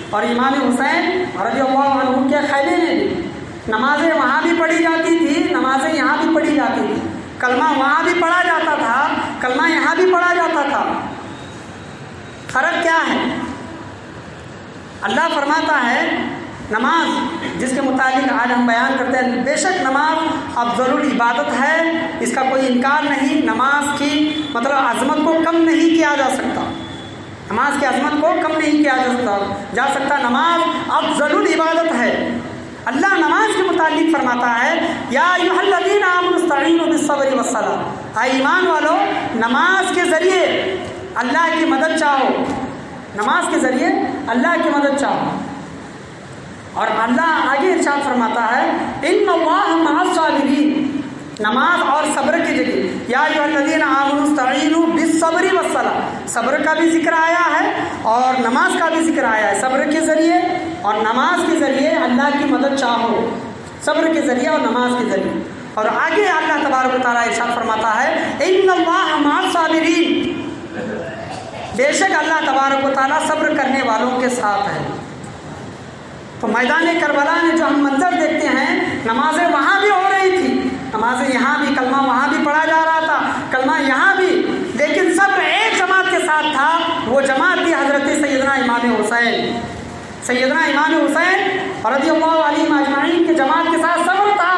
اور امام حسین رضی اللہ عنہ کے خیمے میں بھی۔ نمازیں وہاں بھی پڑھی جاتی تھی، نمازیں یہاں بھی پڑھی جاتی تھی، کلمہ وہاں بھی پڑھا جاتا تھا، کلمہ یہاں بھی پڑھا جاتا تھا۔ فرق کیا ہے؟ اللہ فرماتا ہے نماز جس کے متعلق آج ہم بیان کرتے ہیں، بے شک نماز افضل العبادت ہے، اس کا کوئی انکار نہیں، نماز کی مطلب عظمت کو کم نہیں کیا جا سکتا، نماز کی عظمت کو کم نہیں کیا جا سکتا، نماز افضل العبادت ہے۔ اللہ نماز کے متعلق فرماتا ہے یا ایھا الذین آمنوا استعینوا بالصبر والصلاۃ، اے ایمان والو نماز کے ذریعے اللہ کی مدد چاہو، نماز کے ذریعے اللہ کی مدد چاہو۔ اور اللہ آگے ارشاد فرماتا ہے ان اللہ مع الصابرین، نماز اور صبر کی جگہ یا ایھا الذین آمنوا استعینوا بالصبر والصلاۃ، صبر کا بھی ذکر آیا ہے اور نماز کا بھی ذکر آیا ہے، صبر کے ذریعے اور نماز کے ذریعے اللہ کی مدد چاہو، صبر کے ذریعے اور نماز کے ذریعے۔ اور آگے اللہ تبارک و تعالیٰ ارشاد فرماتا ہے ان اللہ مع الصابرین، بے شک اللہ تبارک و تعالیٰ صبر کرنے والوں کے ساتھ ہے۔ تو میدان کربلا میں جو ہم منظر دیکھتے ہیں، نمازیں وہاں بھی ہو رہی تھی، نمازیں یہاں بھی، کلمہ وہاں بھی پڑھا جا رہا تھا، کلمہ یہاں بھی، لیکن سب ایک جماعت کے ساتھ تھا، وہ جماعت تھی حضرت سیدنا امام حسین، سیدنا امام حسین رضی اللہ علیہ اجمعین کے جماعت کے ساتھ صبر تھا۔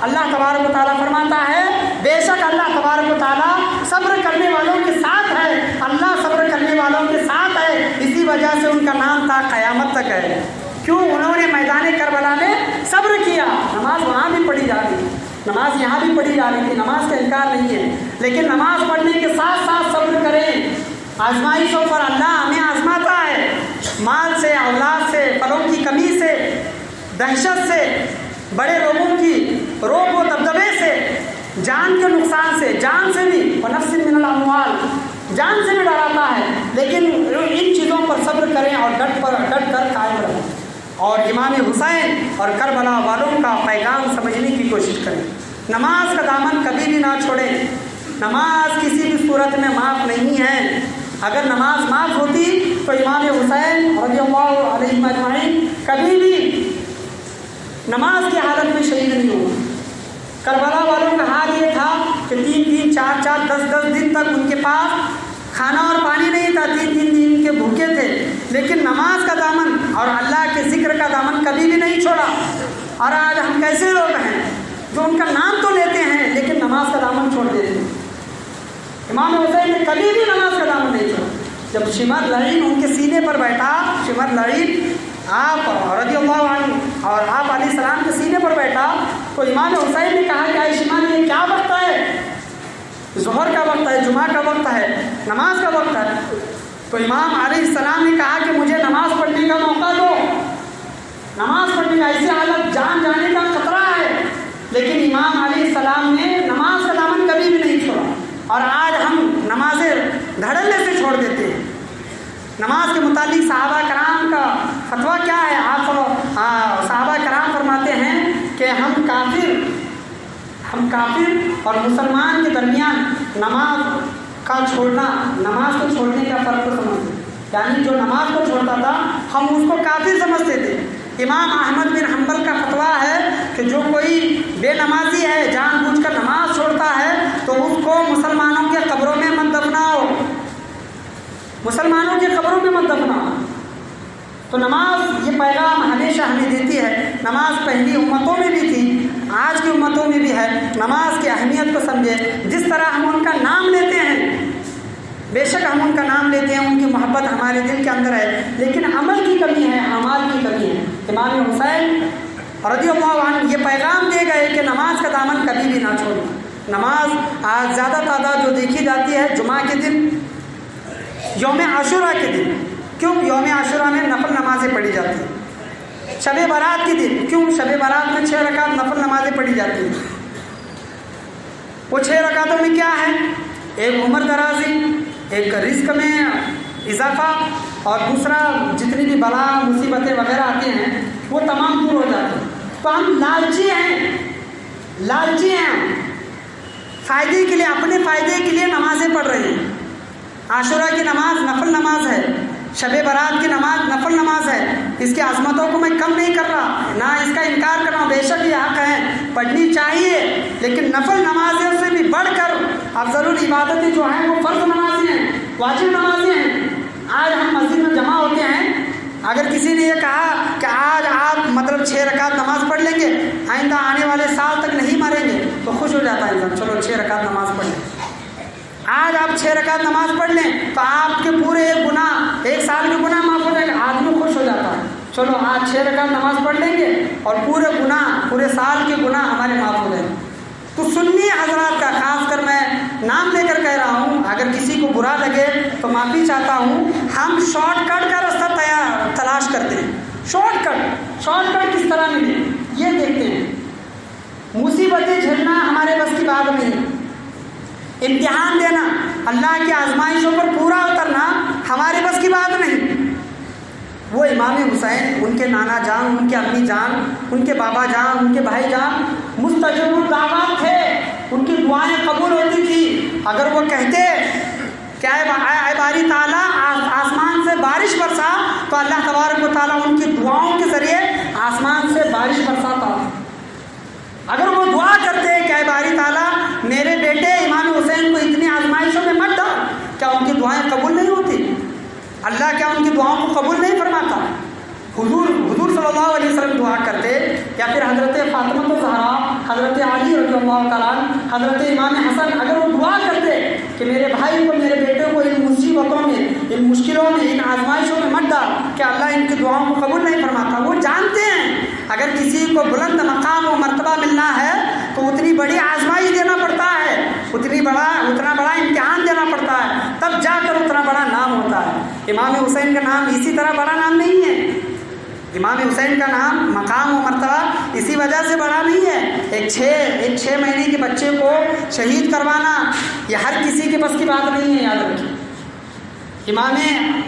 اللہ تبارک و تعالیٰ فرماتا ہے بے شک اللہ تبارک و تعالیٰ صبر کرنے والوں کے ساتھ ہے، اللہ صبر کرنے والوں کے ساتھ ہے، اسی وجہ سے ان کا نام تا قیامت تک ہے۔ کیوں؟ انہوں نے میدان کربلا میں صبر کیا، نماز وہاں بھی پڑھی جا رہی تھی، نماز یہاں بھی پڑھی جا رہی تھی، نماز کا انکار نہیں ہے، لیکن نماز پڑھنے کے ساتھ ساتھ صبر کریں۔ آزمائشوں پر اللہ ہمیں آزماتا ہے، مال سے، اولاد سے، پھلوں کی کمی سے، دہشت سے، بڑے لوگوں کی روب و دبدبے سے، جان کے نقصان سے، جان سے بھی، ونفس من الاموال، جان سے بھی ڈراتا ہے، لیکن ان چیزوں پر صبر کریں اور ڈٹ کر قائم رہیں، اور امام حسین اور کربلا والوں کا پیغام سمجھنے کی کوشش کریں۔ نماز کا دامن کبھی بھی نہ چھوڑیں، نماز کسی بھی صورت میں معاف نہیں ہے، اگر نماز معاف ہوتی تو امام حسین رضی اللہ علیہ اجمعین کبھی بھی نماز کی حالت میں شہید نہیں ہوا۔ کربلا والوں کا حال یہ تھا کہ 3 4 10 دن تک ان کے پاس کھانا اور پانی نہیں تھا، 3 دن کے بھوکے تھے، لیکن نماز کا دامن اور اللہ کے ذکر کا دامن کبھی بھی نہیں چھوڑا۔ اور آج ہم کیسے لوگ ہیں جو ان کا نام تو لیتے ہیں لیکن نماز کا دامن چھوڑ دیتے ہیں؟ امام حسین نے کبھی بھی نماز کا دامن نہیں چھوڑا۔ جب شمر لعین ان کے سینے پر بیٹھا، شمر لعین آپ رضی اللہ عنہ اور آپ علیہ السلام کے سینے پر بیٹھا، تو امام حسین نے کہا کہ اے شمر یہ کیا وقت ہے؟ ظہر کا وقت ہے، جمعہ کا وقت ہے، نماز کا وقت ہے۔ تو امام علیہ السلام نے کہا کہ مجھے نماز پڑھنے کا موقع دو، نماز پڑھنے کا، ایسی حالت جان جانے کا خطرہ ہے، لیکن امام علیہ السلام نے نماز کا دامن کبھی بھی نہیں چھوڑا۔ اور آج ہم نمازیں دھڑلے سے چھوڑ دیتے ہیں۔ نماز کے متعلق صحابہ کرام کا فتویٰ کیا ہے؟ آپ صحابہ کرام فرماتے ہیں کہ ہم کافر اور مسلمان کے درمیان نماز کا چھوڑنا، نماز کو چھوڑنے کا فرق کو سمجھتے ہیں، یعنی جو نماز کو چھوڑتا تھا ہم اس کو کافر سمجھتے تھے۔ امام احمد بن حنبل کا فتویٰ ہے کہ جو کوئی بے نمازی ہے، جان بوجھ کر نماز چھوڑتا ہے، تو اس کو مسلمانوں کے قبروں میں مت دفناؤ، مسلمانوں کی قبروں میں مت دفناؤ۔ تو نماز یہ پیغام ہمیشہ ہمیں دیتی ہے۔ نماز پہلی امتوں میں بھی تھی، آج کی امتوں میں بھی ہے۔ نماز کی اہمیت کو سمجھے، جس طرح ہم ان کا نام لیتے ہیں، بے شک ہم ان کا نام لیتے ہیں، ان کی محبت ہمارے دل کے اندر ہے، لیکن عمل کی کمی ہے، اعمال کی کمی ہے۔ امام حسین رضی اللہ عنہ یہ پیغام دے گئے کہ نماز کا دامن کبھی بھی نہ چھوڑنا۔ نماز آج زیادہ تعداد جو دیکھی جاتی ہے جمعہ کے دن، یوم عاشورہ کے دن، کیوں یوم عاشورہ میں نفل نمازیں پڑھی جاتی ہیں۔ شب برات کے دن، کیوں شب برات میں 6 رکعت نفل نمازیں پڑھی جاتی ہیں۔ وہ 6 رکعتوں میں کیا ہے؟ ایک عمر درازی، ایک رزق میں اضافہ، اور دوسرا جتنی بھی بلا مصیبتیں وغیرہ آتی ہیں وہ تمام دور ہو جاتی ہیں۔ تو ہم لالچی ہیں ہم فائدے کے لیے، اپنے فائدے کے لیے نمازیں پڑھ رہے ہیں۔ عاشورہ کی نماز نفل نماز ہے، شب برات کی نماز نفل نماز ہے، اس کی عظمتوں کو میں کم نہیں کر رہا، نہ اس کا انکار کر رہا ہوں، بے شک یہ حق ہے، پڑھنی چاہیے، لیکن نفل نمازیں سے بھی بڑھ کر افضل العبادتیں جو ہیں وہ فرض نمازیں ہیں، واجب نمازیں ہیں۔ آج ہم مسجد میں جمع ہوتے ہیں، اگر کسی نے یہ کہا کہ آج آپ مطلب 6 رکعت نماز پڑھ لیں گے، آئندہ آنے والے سال تک نہیں مریں گے، تو خوش ہو جاتا ہے انسان، چلو 6 رکعت نماز پڑھ لیں۔ آج آپ 6 رکعت نماز پڑھ لیں تو آپ کے پورے گناہ، 1 سال کے گناہ معاف ہو جائیں گے، آدمی خوش ہو جاتا ہے، چلو آج 6 رکعت نماز پڑھ لیں گے اور پورے گناہ، پورے سال کے گناہ ہمارے معاف ہو جائیں گے۔ تو سنی حضرات کا، خاص کر میں نام لے کر کہہ رہا ہوں، اگر کسی کو برا لگے تو معافی چاہتا ہوں، ہم شارٹ کٹ کا راستہ تلاش کرتے ہیں۔ شارٹ کٹ کس طرح ملے یہ دیکھتے ہیں۔ مصیبتیں جھیلنا ہمارے بس کی بات نہیں، امتحان دینا، اللہ کی آزمائشوں پر پورا اترنا ہمارے بس کی بات نہیں۔ وہ امام حسین، ان کے نانا جان، ان کے امی جان، ان کے بابا جان، ان کے بھائی جان مستجاب الدعوات تھے، ان کی دعائیں قبول ہوتی تھی۔ اگر وہ کہتے کہ اے باری تعالیٰ آسمان سے بارش برسا، تو اللہ تبارک و تعالیٰ ان کی دعاؤں کے ذریعے آسمان سے بارش برساتا۔ اگر وہ دعا کرتے کہ اے باری تعالیٰ میرے بیٹے امام حسین کو اتنی آزمائشوں میں مت ڈال، کیا ان کی دعائیں قبول نہیں ہوتی؟ اللہ کیا ان کی دعاؤں کو قبول نہیں فرماتا؟ حضور صلی اللہ علیہ وسلم دعا کرتے، یا پھر حضرت فاطمہ الزہرا، حضرت علی رضی اللہ تعالیٰ عنہ، حضرت امام حسن، اگر وہ دعا کرتے کہ میرے بھائی کو، میرے بیٹے کو ان مصیبتوں میں، ان مشکلوں میں، ان آزمائشوں میں مت ڈال، کہ اللہ ان کی دعاؤں کو قبول نہیں فرماتا۔ وہ جانتے ہیں اگر کسی کو بلند مقام و مرتبہ ملنا ہے تو اتنی بڑی آزمائش دینا پڑتا ہے، اتنا بڑا امتحان دینا پڑتا ہے، تب جا کر اتنا بڑا نام ہوتا ہے۔ امام حسین کا نام اسی طرح بڑا نام نہیں ہے، امام حسین کا نام، مقام و مرتبہ اسی وجہ سے بڑا نہیں ہے۔ ایک 6 مہینے کے بچے کو شہید کروانا یہ ہر کسی کے بس کی بات نہیں ہے، یاد رکھیے۔ امام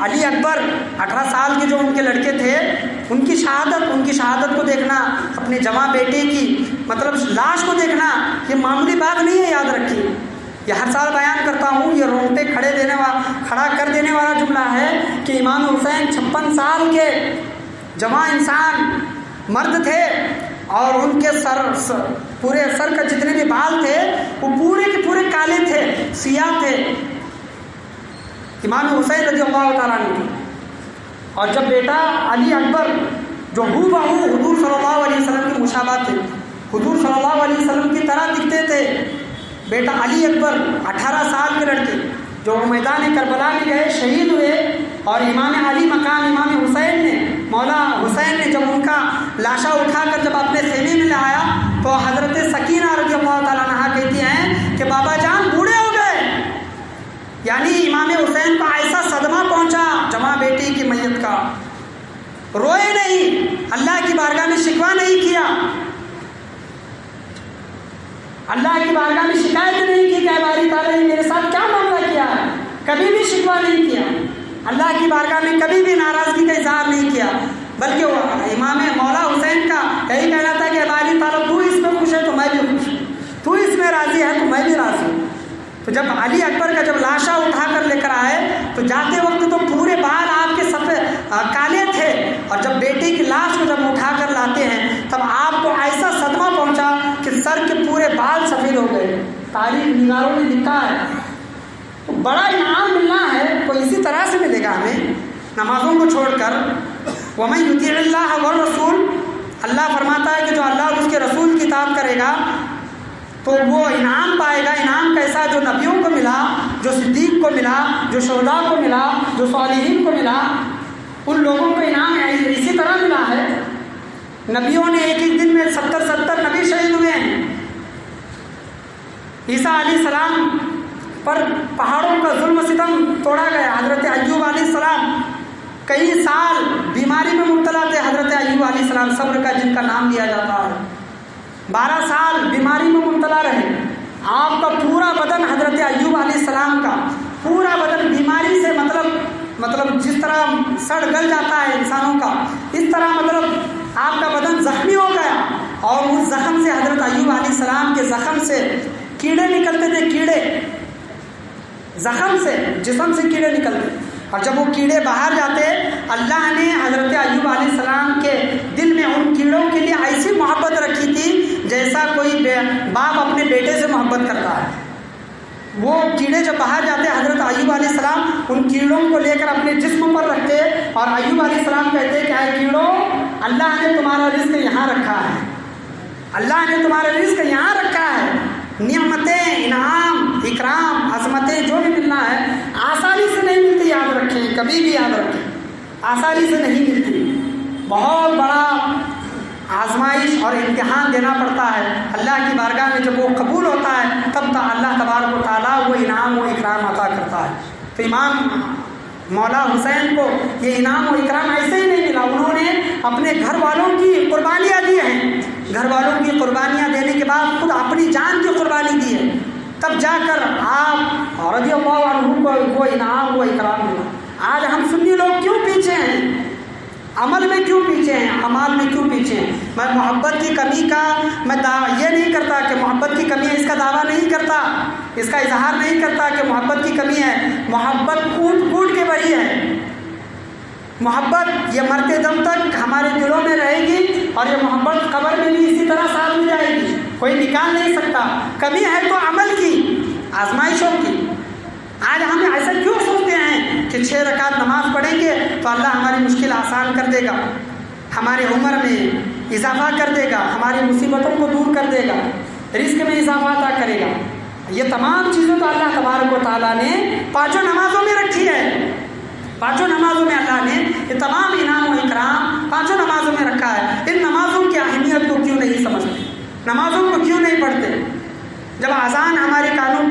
علی اکبر 18 سال کے جو ان کے لڑکے تھے، ان کی شہادت کو دیکھنا، اپنے جواں بیٹے کی مطلب لاش کو دیکھنا، یہ معمولی بات نہیں ہے، یاد رکھیے۔ یہ ہر سال بیان کرتا ہوں، یہ رونگٹے کھڑا کر دینے والا جملہ ہے کہ امام حسین 56 سال کے جواں انسان مرد تھے، اور ان کے پورے سر کا جتنے بھی بال تھے وہ پورے کے پورے کالے تھے، سیاہ تھے، امام حسین رضی اللہ تعالیٰ عنہ۔ اور جب بیٹا علی اکبر، جو ہو بہو حضور صلی اللہ علیہ وسلم کی مشابہت تھے، حضور صلی اللہ علیہ وسلم کی طرح دکھتے تھے، بیٹا علی اکبر 18 سال کے لڑکے جو میدان کربلا میں گئے، شہید ہوئے، اور امام علی مقام امام حسین نے، مولا حسین نے جب ان کا لاشا اٹھا کر جب اپنے خیمے میں لایا تو حضرت سکینہ رضی اللہ تعالیٰ عنہا کہتی ہیں کہ بابا جان بوڑھے ہو گئے، یعنی امام حسین کو ایسا صدمہ پہنچا جمع بیٹی کی میت کا، روئے نہیں، اللہ کی بارگاہ میں شکوہ نہیں کیا، اللہ کی بارگاہ میں شکایت نہیں کی کہ اے باری تعالیٰ نے میرے ساتھ کیا معاملہ کیا ہے، کبھی بھی شکوہ نہیں کیا، اللہ کی بارگاہ میں کبھی بھی ناراضگی کا اظہار نہیں کیا، بلکہ وہ امام مولا حسین کا یہی کہنا تھا کہ اے باری تعالیٰ تو اس میں خوش ہے تو میں بھی خوش ہوں، تو اس میں راضی ہے تو میں بھی راضی ہوں۔ تو جب علی اکبر کا جب لاشا اٹھا کر لے کر آئے تو جاتے وقت تو پورے بال آپ کے سفید کالے تھے، اور جب بیٹے کی لاش کو جب اٹھا کر لاتے ہیں تب آپ کو ایسا صدمہ پہنچا کہ سر کے پورے بال سفید ہو گئے۔ تاریخ نگاروں نے لکھا ہے بڑا انعام ملنا ہے تو اسی طرح سے ملے گا ہمیں، نمازوں کو چھوڑ کر۔ وَمَن يُطِعِ اللَّهَ وَالرَّسُولَ، اللہ فرماتا ہے کہ جو اللہ اور اس کے رسول کی اطاعت کرے گا تو وہ انعام پائے گا۔ انعام کیسا؟ جو نبیوں کو ملا، جو صدیق کو ملا، جو شہداء کو ملا، جو صالحین کو ملا، ان لوگوں کو انعام اسی طرح ملا ہے۔ نبیوں نے ایک دن میں 70 نبی شہید ہوئے ہیں۔ عیسیٰ علیہ السلام پر پہاڑوں کا ظلم و ستم توڑا گیا۔ حضرت ایوب علیہ السلام کئی سال بیماری میں مبتلا تھے، حضرت ایوب علیہ السلام صبر کا جن کا نام لیا جاتا ہے، 12 سال بیماری میں مبتلا رہے۔ آپ کا پورا بدن، حضرت ایوب علیہ السلام کا پورا بدن بیماری سے مطلب مطلب جس طرح سڑ گل جاتا ہے انسانوں کا، اس طرح مطلب آپ کا بدن زخمی ہو گیا، اور اس زخم سے حضرت ایوب علیہ السلام کے زخم سے کیڑے نکلتے تھے، کیڑے زخم سے جسم سے کیڑے نکلتے، اور جب وہ کیڑے باہر جاتے اللہ نے حضرت ایوب علیہ السلام کے دل میں ان کیڑوں کے لیے ایسی محبت رکھی تھی جیسا کوئی باپ اپنے بیٹے سے محبت کرتا ہے۔ وہ کیڑے جب باہر جاتے حضرت ایوب علیہ السلام ان کیڑوں کو لے کر اپنے جسم پر رکھتے، اور ایوب علیہ السلام کہتے کہ اے کیڑوں، اللہ نے تمہارا رزق یہاں رکھا ہے، اللہ نے تمہارا رزق یہاں رکھا ہے، نعمتیں، انعام، اکرام، عظمتیں جو بھی ملنا ہے آسانی سے نہیں ملتی، یاد رکھیں، کبھی بھی یاد رکھیں، آسانی سے نہیں ملتی، بہت بڑا آزمائش اور امتحان دینا پڑتا ہے۔ اللہ کی بارگاہ میں جب وہ قبول ہوتا ہے تب تو اللہ تبارک و تعالیٰ وہ انعام و اکرام عطا کرتا ہے۔ تو امام مولا حسین کو یہ انعام و اکرام ایسے ہی نہیں ملا، انہوں نے اپنے گھر والوں کی قربانیاں دی ہیں، گھر والوں کی قربانیاں دینے کے بعد خود اپنی جان کی قربانی دی ہے، تب جا کر آپ رضی اللہ عنہ کو وہ انعام و اکرام ملا۔ آج ہم سنی لوگ کیوں پیچھے ہیں؟ عمل میں کیوں پیچھے ہیں؟ اعمال میں کیوں پیچھے ہیں؟ میں محبت کی کمی کا میں یہ نہیں کرتا کہ محبت کی کمی ہے، اس کا دعویٰ نہیں کرتا، اس کا اظہار نہیں کرتا کہ محبت کی کمی ہے۔ محبت کوٹ کوٹ کے بھری ہے، محبت یہ مرتے دم تک ہمارے دلوں میں رہے گی، اور یہ محبت قبر میں بھی اسی طرح ساتھ میں جائے گی، کوئی نکال نہیں سکتا۔ کمی ہے تو عمل کی، آزمائشوں کی۔ آج ہم ایسا کیوں سوچتے ہیں کہ 6 رکعت نماز پڑھیں گے تو اللہ ہماری مشکل آسان کر دے گا، ہمارے عمر میں اضافہ کر دے گا، ہماری مصیبتوں کو دور کر دے گا، رزق میں اضافہ عطا کرے گا؟ یہ تمام چیزیں تو اللہ تبارک و تعالیٰ نے 5 نمازوں میں رکھی ہے، 5 نمازوں میں اللہ نے یہ تمام انعام و اکرام 5 نمازوں میں رکھا ہے۔ ان نمازوں کی اہمیت کو کیوں نہیں سمجھتے؟ نمازوں کو کیوں نہیں پڑھتے؟ جب اذان ہمارے کانوں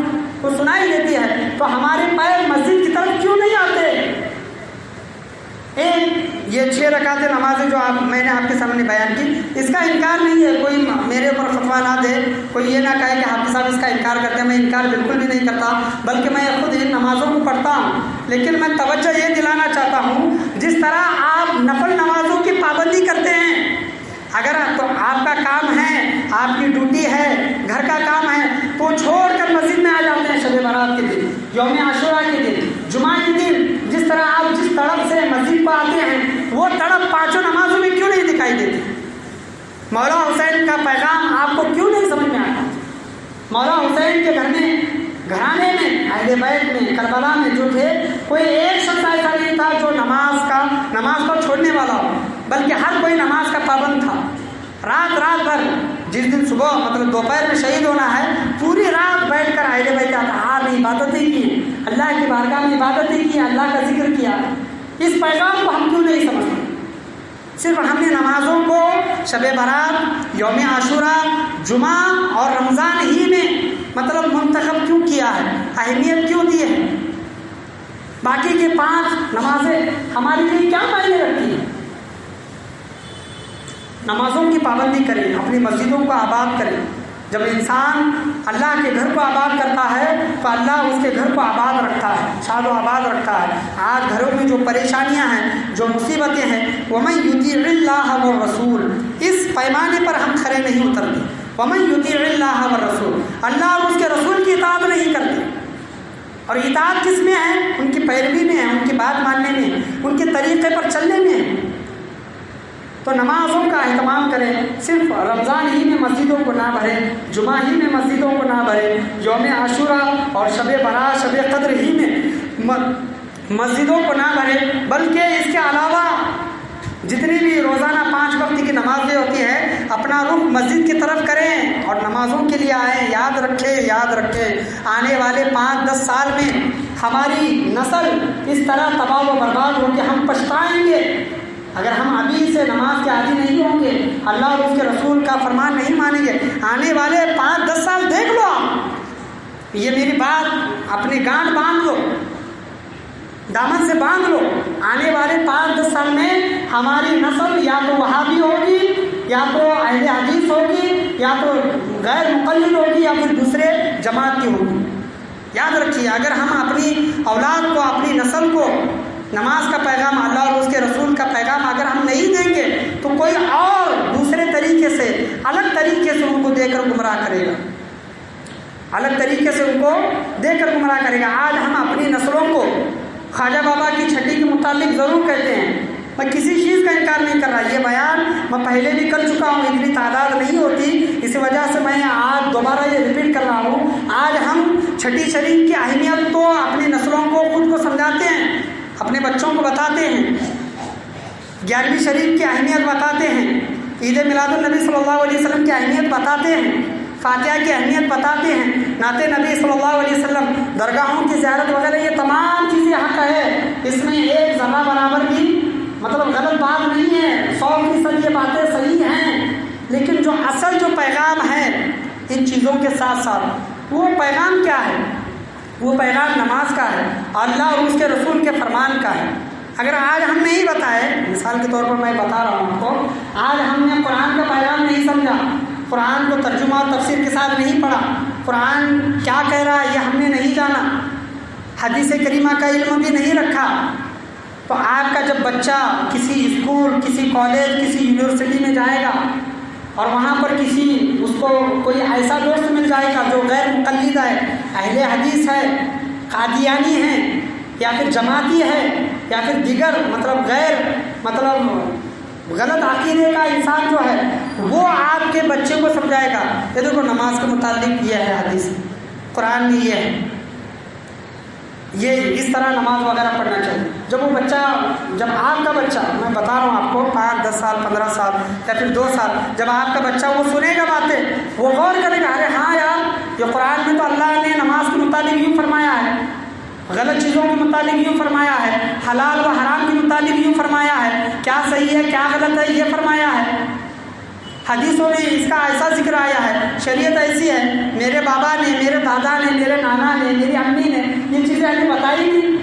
کو سنائی دیتی ہے تو ہمارے پیر مسجد کی طرف کیوں نہیں آتے؟ یہ 6 رکعت نمازیں جو میں نے آپ کے سامنے بیان کی، اس کا انکار نہیں ہے، کوئی میرے اوپر فتویٰ نہ دے، کوئی یہ نہ کہے کہ حافظ صاحب اس کا انکار کرتے ہیں، میں انکار بالکل بھی نہیں کرتا، بلکہ میں خود ان نمازوں کو پڑھتا ہوں۔ لیکن میں توجہ یہ دلانا چاہتا ہوں، جس طرح آپ نفل نمازوں کی پابندی کرتے ہیں، اگر تو آپ کا کام ہے، آپ کی ڈیوٹی ہے، گھر کا کام ہے، تو چھوڑ کر مسجد میں آ جاتے ہیں شب برات کے دن، یوم عاشوراء کے دن، جمعہ کے دن، جس طرح آپ جس تڑپ سے مسجد کو آتے ہیں وہ تڑپ 5 نمازوں میں کیوں نہیں دکھائی دیتی؟ مولا حسین کا پیغام آپ کو کیوں نہیں سمجھ میں آتا؟ مولا حسین کے گھر میں، گھرانے میں، اہل بیت میں، کربلا میں جو تھے، کوئی ایک شخص ایسا نہیں تھا جو نماز کو چھوڑنے والا ہو، بلکہ ہر کوئی نماز کا پابند تھا۔ رات بھر، جس دن صبح مطلب دوپہر میں شہید ہونا ہے، پوری رات بیٹھ کر اہل بیت اطہار نے عبادتیں کی، اللہ کی بارگاہ میں عبادتیں کی، اللہ کا ذکر کیا۔ اس پیغام کو ہم کیوں نہیں سمجھتے؟ صرف ہم نے نمازوں کو شب برات، یوم عاشوراء، جمعہ اور رمضان ہی میں مطلب منتخب کیوں کیا ہے، اہمیت کیوں دی ہے؟ باقی کے 5 نمازیں ہمارے لیے کیا معنی رکھتی ہیں؟ نمازوں کی پابندی کریں، اپنی مسجدوں کو آباد کریں۔ جب انسان اللہ کے گھر کو آباد کرتا ہے تو اللہ اس کے گھر کو آباد رکھتا ہے، شاد و آباد رکھتا ہے۔ آج گھروں میں جو پریشانیاں ہیں، جو مصیبتیں ہیں، وَمَن يُطِيعِ اللَّهَ وَالرَّسُولَ، اس پیمانے پر ہم کھڑے نہیں اترتے۔ وَمَن يُطِيعِ اللَّهَ وَالرَّسُولَ، اللہ اور اس کے رسول کی اطاعت نہیں کرتے۔ اور اطاعت کس میں ہے؟ ان کی پیروی میں ہے، ان کی بات ماننے میں، ان کے طریقے پر چلنے میں ہے۔ تو نمازوں کا اہتمام کریں، صرف رمضان ہی میں مسجدوں کو نہ بھریں، جمعہ ہی میں مسجدوں کو نہ بھریں، یوم عاشوراء اور شب برات، شب قدر ہی میں مسجدوں کو نہ بھریں، بلکہ اس کے علاوہ جتنی بھی روزانہ 5 وقت کی نمازیں ہوتی ہیں، اپنا رخ مسجد کی طرف کریں اور نمازوں کے لیے آئیں۔ یاد رکھیں آنے والے 5-10 سال میں ہماری نسل اس طرح تباہ و برباد ہو کہ ہم پچھتائیں گے اگر ہم ابھی سے نماز کے عادی نہیں ہوں گے، اللہ اور اس کے رسول کا فرمان نہیں مانیں گے۔ آنے والے 5-10 سال دیکھ لو آپ، یہ میری بات اپنی گانٹ باندھ لو، دامن سے باندھ لو، آنے والے 5-10 سال میں ہماری نسل یا تو وہابی ہوگی، یا تو اہل حدیث ہوگی، یا تو غیر مقلد ہوگی، یا پھر دوسرے جماعت کی ہوگی۔ یاد رکھیے، اگر ہم اپنی اولاد کو، اپنی نسل کو نماز کا پیغام، اللہ اور اس کے رسول کا پیغام اگر ہم نہیں دیں گے تو کوئی اور دوسرے طریقے سے، الگ طریقے سے ان کو دے کر گمراہ کرے گا، الگ طریقے سے ان کو دے کر گمراہ کرے گا۔ آج ہم اپنی نسلوں کو خواجہ بابا کی چھٹی کے متعلق ضرور کہتے ہیں، میں کسی چیز کا انکار نہیں کر رہا، یہ بیان میں پہلے بھی کر چکا ہوں، اتنی تعداد نہیں ہوتی، اسی وجہ سے میں آج دوبارہ یہ ریپیٹ کر رہا ہوں۔ آج ہم چھٹی شریف کی اہمیت تو اپنی نسلوں کو، خود کو سمجھاتے ہیں، اپنے بچوں کو بتاتے ہیں، 11ویں شریف کی اہمیت بتاتے ہیں، عید میلاد النبی صلی اللہ علیہ وسلم کی اہمیت بتاتے ہیں، فاتحہ کی اہمیت بتاتے ہیں، نعت نبی صلی اللہ علیہ وسلم، درگاہوں کی زیارت وغیرہ، یہ تمام چیزیں حق ہے، اس میں ایک ذرہ برابر بھی مطلب غلط بات نہیں ہے، 100% یہ باتیں صحیح ہیں، لیکن جو اصل جو پیغام ہے ان چیزوں کے ساتھ ساتھ، وہ پیغام کیا ہے؟ وہ پیغام نماز کا ہے، اللہ اور اس کے رسول کے فرمان کا ہے۔ اگر آج ہم نہیں بتائے، مثال کے طور پر میں بتا رہا ہوں آپ کو، آج ہم نے قرآن کا پیغام نہیں سمجھا، قرآن کو ترجمہ اور تفسیر کے ساتھ نہیں پڑھا، قرآن کیا کہہ رہا ہے یہ ہم نے نہیں جانا، حدیث کریمہ کا علم بھی نہیں رکھا، تو آپ کا جب بچہ کسی اسکول، کسی کالج، کسی یونیورسٹی میں جائے گا اور وہاں پر اس کو کوئی ایسا دوست مل جائے گا جو غیر مقلد ہے، اہل حدیث ہے، قادیانی ہے، یا پھر جماعتی ہے، یا پھر دیگر مطلب غلط عقیدے کا انسان جو ہے، وہ آپ کے بچے کو سمجھائے گا یہ دیکھو نماز کے متعلق یہ ہے حدیث، قرآن میں یہ ہے، یہ اس طرح نماز وغیرہ پڑھنا چاہیے۔ جب آپ کا بچہ، میں بتا رہا ہوں آپ کو، 5 10 سال 15 سال یا پھر 2 سال، جب آپ کا بچہ وہ سنے گا باتیں، وہ غور کرے گا، ارے ہاں یار یہ قرآن میں تو اللہ نے نماز کے متعلق یوں فرمایا ہے، غلط چیزوں کے متعلق یوں فرمایا ہے، حلال و حرام کے متعلق یوں فرمایا ہے، کیا صحیح ہے کیا غلط ہے یہ فرمایا ہے، حدیثوں میں اس کا ایسا ذکر آیا ہے، شریعت ایسی ہے، میرے بابا نے، میرے دادا نے، میرے نانا نے، میری امی نے یہ چیزیں ہمیں بتائی نہیں،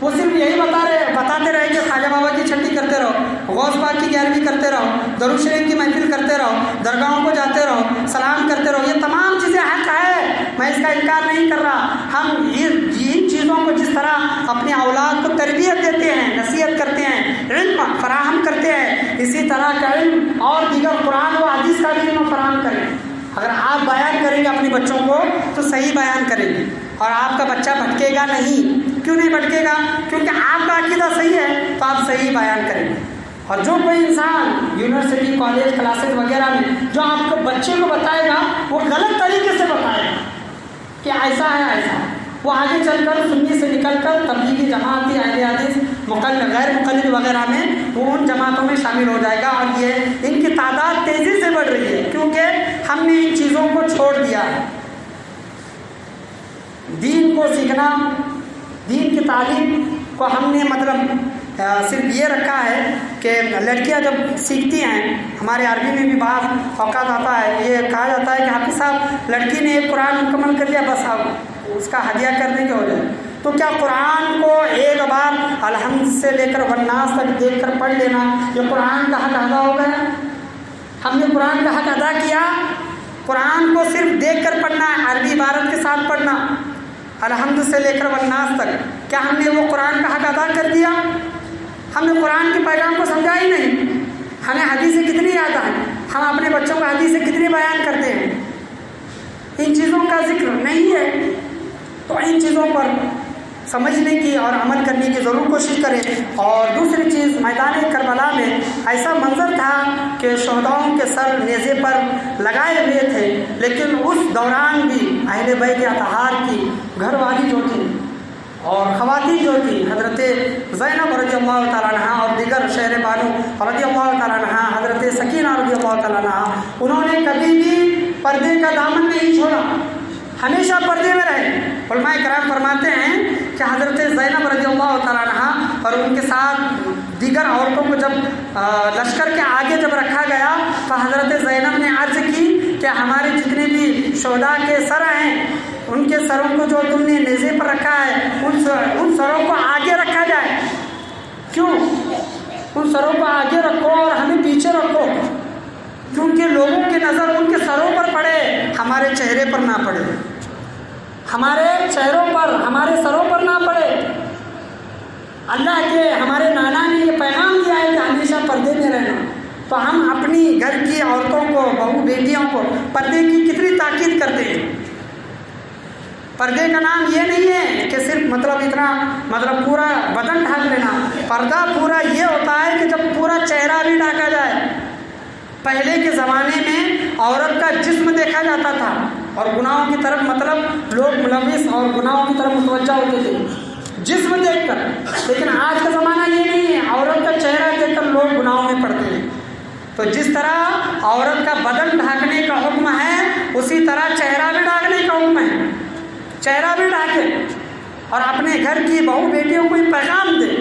وہ صرف یہی بتاتے رہے کہ خواجہ بابا کی چھٹی کرتے رہو، غوث پاک کی 11ویں کرتے رہو، درود شریف کی محفل کرتے رہو، درگاہوں کو جاتے رہو، سلام کرتے رہو، یہ تمام چیزیں حق ہے، میں اس کا انکار نہیں کر رہا۔ ہم ان چیزوں کو جس طرح اپنے اولاد کو تربیت دیتے ہیں، نصیحت کرتے ہیں، علم فراہم کرتے ہیں، اسی طرح کا علم اور دیگر قرآن و حدیث کا بھی علم فراہم کریں۔ اگر آپ بیان کریں گے اپنے بچوں کو تو صحیح بیان کریں گے، اور آپ کا بچہ بھٹکے گا نہیں۔ کیوں نہیں بھٹکے گا؟ کیونکہ آپ کا عقیدہ صحیح ہے تو آپ صحیح بیان کریں گے۔ اور جو کوئی انسان یونیورسٹی، کالج، کلاسز وغیرہ میں جو آپ کو بچے کو بتائے گا، وہ غلط طریقے سے بتائے گا کہ ایسا ہے ایسا ہے، وہ آگے چل کر سنی سے نکل کر تبلیغی جماعتی، اہل حدیث، غیر مقلد وغیرہ میں وہ ان جماعتوں میں شامل ہو جائے گا، اور یہ ان کی تعداد تیزی سے بڑھ رہی ہے کیونکہ ہم نے ان چیزوں کو چھوڑ دیا ہے۔ دین کو سیکھنا، دین کی تعلیم کو ہم نے صرف یہ رکھا ہے کہ لڑکیاں جب سیکھتی ہیں، ہمارے عربی میں بھی بعض اوقات آتا ہے، یہ کہا جاتا ہے کہ حافظ صاحب لڑکی نے ایک قرآن مکمل کر لیا، بس اب اس کا ہدیہ کرنے کے ہو جائے، تو کیا قرآن کو ایک بار الحمد سے لے کر والناس تک دیکھ کر پڑھ لینا یہ قرآن کا حق ادا ہو گیا؟ ہم نے قرآن کا حق ادا کیا؟ قرآن کو صرف دیکھ کر پڑھنا ہے، عربی عبارت کے ساتھ پڑھنا، الحمد سے لے کر والناس تک، کیا ہم نے وہ قرآن کا حق ادا کر دیا؟ ہم نے قرآن کے پیغام کو سمجھا ہی نہیں۔ ہمیں حدیثیں کتنی یاد آئیں، ہم اپنے بچوں کو حدیثیں کتنی بیان کرتے ہیں، ان چیزوں کا ذکر نہیں ہے۔ تو ان چیزوں پر سمجھنے کی اور عمل کرنے کی ضرور کوشش کریں۔ اور دوسری چیز، میدان کربلا میں ایسا منظر تھا کہ شہداؤں کے سر نیزے پر لگائے ہوئے تھے، لیکن اس دوران بھی اہل بیت اطہار کی گھر والی جو تھی اور خواتین جو تھی، حضرت زینب رضی اللہ تعالیٰ عنہ اور دیگر شہر بانو رضی اللہ تعالیٰ عنہ، حضرت سکینہ رضی اللہ تعالیٰ عنہ، انہوں نے کبھی بھی پردے کا دامن نہیں چھوڑا، ہمیشہ پردے میں رہے۔ علماء کرام فرماتے ہیں کہ حضرت زینب رضی اللہ تعالیٰ عنہ اور ان کے ساتھ دیگر عورتوں کو جب لشکر کے آگے جب رکھا گیا تو حضرت زینب نے عرض کی کہ ہمارے جتنے بھی شہداء کے سر ہیں، ان کے سروں کو جو تم نے نیزے پر رکھا ہے، ان سروں کو آگے رکھا جائے۔ کیوں؟ ان سروں کو آگے رکھو اور ہمیں پیچھے رکھو، کیونکہ لوگوں کی نظر ان کے سروں پر پڑے، ہمارے چہرے پر نہ پڑے، ہمارے چہروں پر، ہمارے سروں پر نہ پڑے۔ اللہ کے ہمارے نانا نے یہ پیغام دیا ہے کہ ہمیشہ پردے میں رہنا، تو ہم اپنی گھر کی عورتوں کو، بہو بیٹیوں کو پردے کی کتنی تاکید کرتے ہیں۔ پردے کا نام یہ نہیں ہے کہ صرف اتنا پورا بدن ڈھانک لینا، پردہ پورا یہ ہوتا ہے کہ جب پورا چہرہ بھی ڈھانکا جائے۔ پہلے کے زمانے میں عورت کا جسم دیکھا جاتا تھا اور گناہوں کی طرف لوگ ملوث اور گناہوں کی طرف متوجہ ہوتے تھے جسم دیکھ کر، لیکن آج کا زمانہ یہ نہیں ہے، عورت کا چہرہ دیکھ کر لوگ گناہوں میں پڑتے ہیں۔ تو جس طرح عورت کا بدن ڈھانکنے کا حکم ہے، اسی طرح چہرہ بھی ڈھانکنے کا حکم ہے۔ چہرہ بھی ڈھانکے اور اپنے گھر کی بہو بیٹیوں کو یہ پیغام دے۔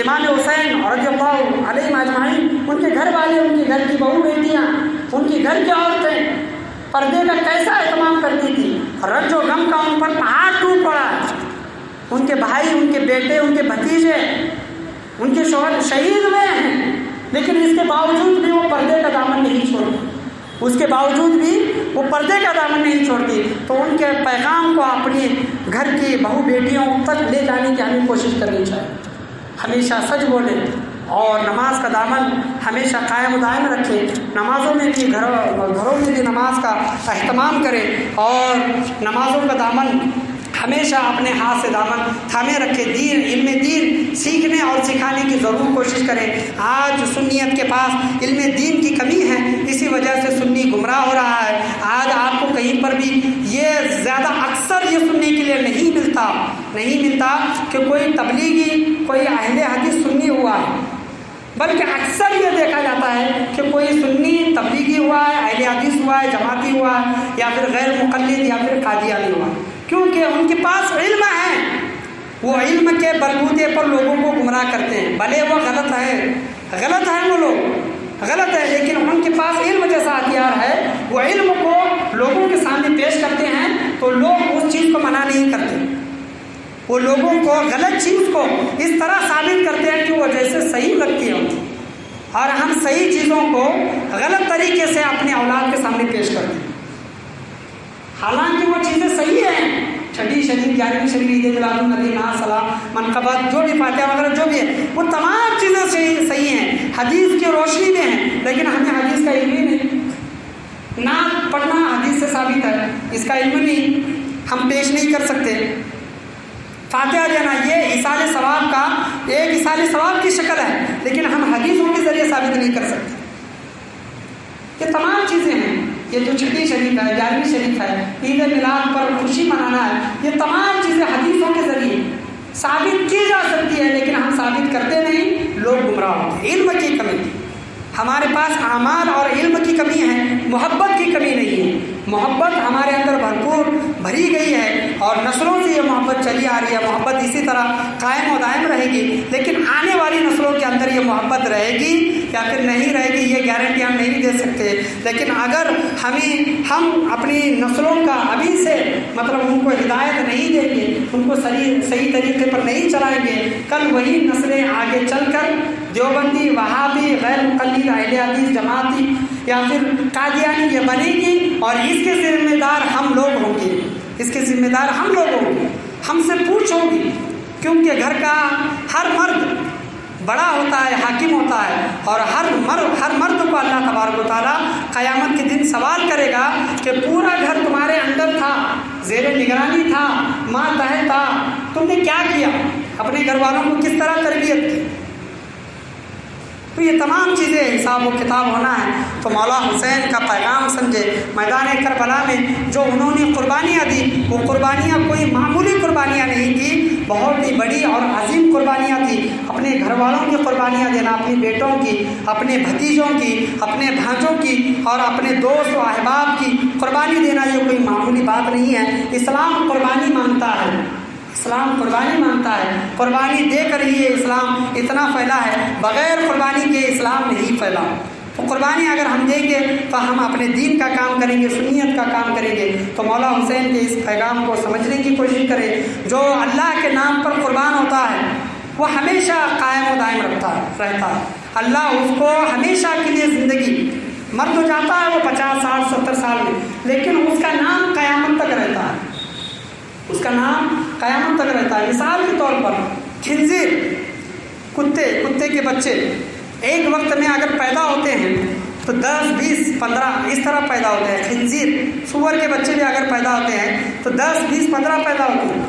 امام حسین رضی اللہ علیہ اجمعین، ان کے گھر والے، ان کے گھر کی بہو بیٹیاں، ان کے گھر کی عورتیں پردے کا کیسا اہتمام کرتی تھی۔ رنج و غم کا ان پر پہاڑ ٹوٹ پڑا ہے، ان کے بھائی، ان کے بیٹے، ان کے بھتیجے، ان کے شوہر شہید ہوئے ہیں، لیکن اس کے باوجود بھی وہ پردے کا دامن نہیں چھوڑتی، اس کے باوجود بھی وہ پردے کا دامن نہیں چھوڑتی۔ تو ان کے پیغام کو اپنی گھر کی بہو بیٹیوں تک لے جانے کی ہمیں کوشش کرنی چاہیے۔ ہمیشہ سچ بولے اور نماز کا دامن ہمیشہ قائم و دائم رکھے، نمازوں میں بھی گھروں میں بھی نماز کا اہتمام کرے اور نمازوں کا دامن ہمیشہ اپنے ہاتھ سے دامن تھامے رکھے۔ علم دین سیکھنے اور سکھانے کی ضرور کوشش کرے۔ آج سنیت کے پاس علم دین کی کمی ہے، اسی وجہ سے سنی گمراہ ہو رہا ہے۔ آج آپ کو کہیں پر بھی یہ زیادہ اکثر یہ سننے کے لیے نہیں ملتا کہ کوئی تبلیغی، کوئی اہل حدیث سنی ہوا ہے، بلکہ اکثر یہ دیکھا جاتا ہے کہ کوئی سنی تبلیغی ہوا ہے، اہل حدیث ہوا ہے، جماعتی ہوا ہے، یا پھر غیر مقلد یا پھر قادیانی ہوا ہے، کیونکہ ان کے پاس علم ہے، وہ علم کے بلبوتے پر لوگوں کو گمراہ کرتے ہیں۔ بھلے وہ غلط ہے وہ لوگ غلط ہے، لیکن ان کے پاس علم جیسا ہتھیار ہے، وہ علم کو لوگوں کے سامنے پیش کرتے ہیں تو لوگ اس چیز کو منع نہیں کرتے، وہ لوگوں کو غلط چیز کو اس طرح ثابت کرتے ہیں کہ وہ جیسے صحیح لگتی ہے، اور ہم صحیح چیزوں کو غلط طریقے سے اپنے اولاد کے سامنے پیش کرتے ہیں، حالانکہ وہ چیزیں صحیح ہیں۔ چھٹی شریف، 11ویں شریف، عید میلاد النبی، نعت، سلام، منقبت، جو بھی فاتحہ وغیرہ جو بھی ہے، وہ تمام چیزیں صحیح ہیں، حدیث کی روشنی میں ہیں، لیکن ہمیں حدیث کا علم ہی نہیں۔ نعت پڑھنا حدیث سے ثابت ہے، اس کا علم نہیں ہم پیش نہیں کر سکتے۔ فاتحہ دینا یہ ایصال ثواب کا ایک ایصال ثواب کی شکل ہے، لیکن ہم حدیثوں کے ذریعے ثابت نہیں کر سکتے۔ یہ تمام چیزیں ہیں، یہ جو چھٹی شریف ہے، 11ویں شریف ہے، عید میلاد پر خوشی منانا ہے، یہ تمام چیزیں حدیثوں کے ذریعے ثابت کی جا سکتی ہے، لیکن ہم ثابت کرتے نہیں، لوگ گمراہ ہوتے ہیں۔ علم کی کمی، ہمارے پاس اعمال اور علم کی کمی ہے، محبت کی کمی نہیں ہے۔ محبت ہمارے اندر بھرپور بھری گئی ہے اور نسلوں سے یہ محبت چلی آ رہی ہے، محبت اسی طرح قائم و دائم رہے گی، لیکن آنے والی نسلوں کے اندر یہ محبت رہے گی یا پھر نہیں رہے گی، یہ گارنٹی ہم نہیں دے سکتے۔ لیکن اگر ہم اپنی نسلوں کا ابھی سے ان کو ہدایت نہیں دیں گے، ان کو صحیح طریقے پر نہیں چلائیں گے، کل وہی نسلیں آگے چل کر دیوبندی، وہابی، غیر مقلد، اہل حدیث، جماعتی یا پھر قادیانی یہ بنے گی، اور اس کے ذمہ دار ہم لوگ ہوں گے، ہم سے پوچھو گی، کیونکہ گھر کا ہر مرد بڑا ہوتا ہے، حاکم ہوتا ہے، اور ہر مرد کو اللہ تبارک و تعالیٰ قیامت کے دن سوال کرے گا کہ پورا گھر تمہارے اندر تھا، زیر نگرانی تھا، ماتحت تھا، تم نے کیا کیا، اپنے گھر والوں کو کس طرح تربیت کی۔ تو یہ تمام چیزیں حساب و کتاب ہونا ہے۔ تو مولا حسین کا پیغام سمجھے، میدان کربلا میں جو انہوں نے قربانیاں دی، وہ قربانیاں کوئی معمولی قربانیاں نہیں تھی، بہت ہی بڑی اور عظیم قربانیاں تھی۔ اپنے گھر والوں کی قربانیاں دینا، اپنی بیٹوں کی، اپنے بھتیجوں کی، اپنے بھانجوں کی اور اپنے دوست و احباب کی قربانی دینا یہ کوئی معمولی بات نہیں ہے۔ اسلام قربانی مانگتا ہے، قربانی دے کر ہی یہ اسلام اتنا پھیلا ہے، بغیر قربانی کے اسلام نہیں پھیلا۔ تو قربانی اگر ہم دیں گے تو ہم اپنے دین کا کام کریں گے، سنیت کا کام کریں گے۔ تو مولا حسین کے اس پیغام کو سمجھنے کی کوشش کریں۔ جو اللہ کے نام پر قربان ہوتا ہے وہ ہمیشہ قائم و دائم رہتا ہے، اللہ اس کو ہمیشہ کے لیے زندگی، مر تو جاتا ہے وہ 50 60 70 سال میں، لیکن اس کا نام قیامت تک رہتا ہے، مثال کے طور پر خنزیر کتے کے بچے ایک وقت میں اگر پیدا ہوتے ہیں تو 10 20 15 اس طرح پیدا ہوتے ہیں. خنزیر سور کے بچے بھی اگر پیدا ہوتے ہیں تو 10 20 15 پیدا ہوتے ہیں.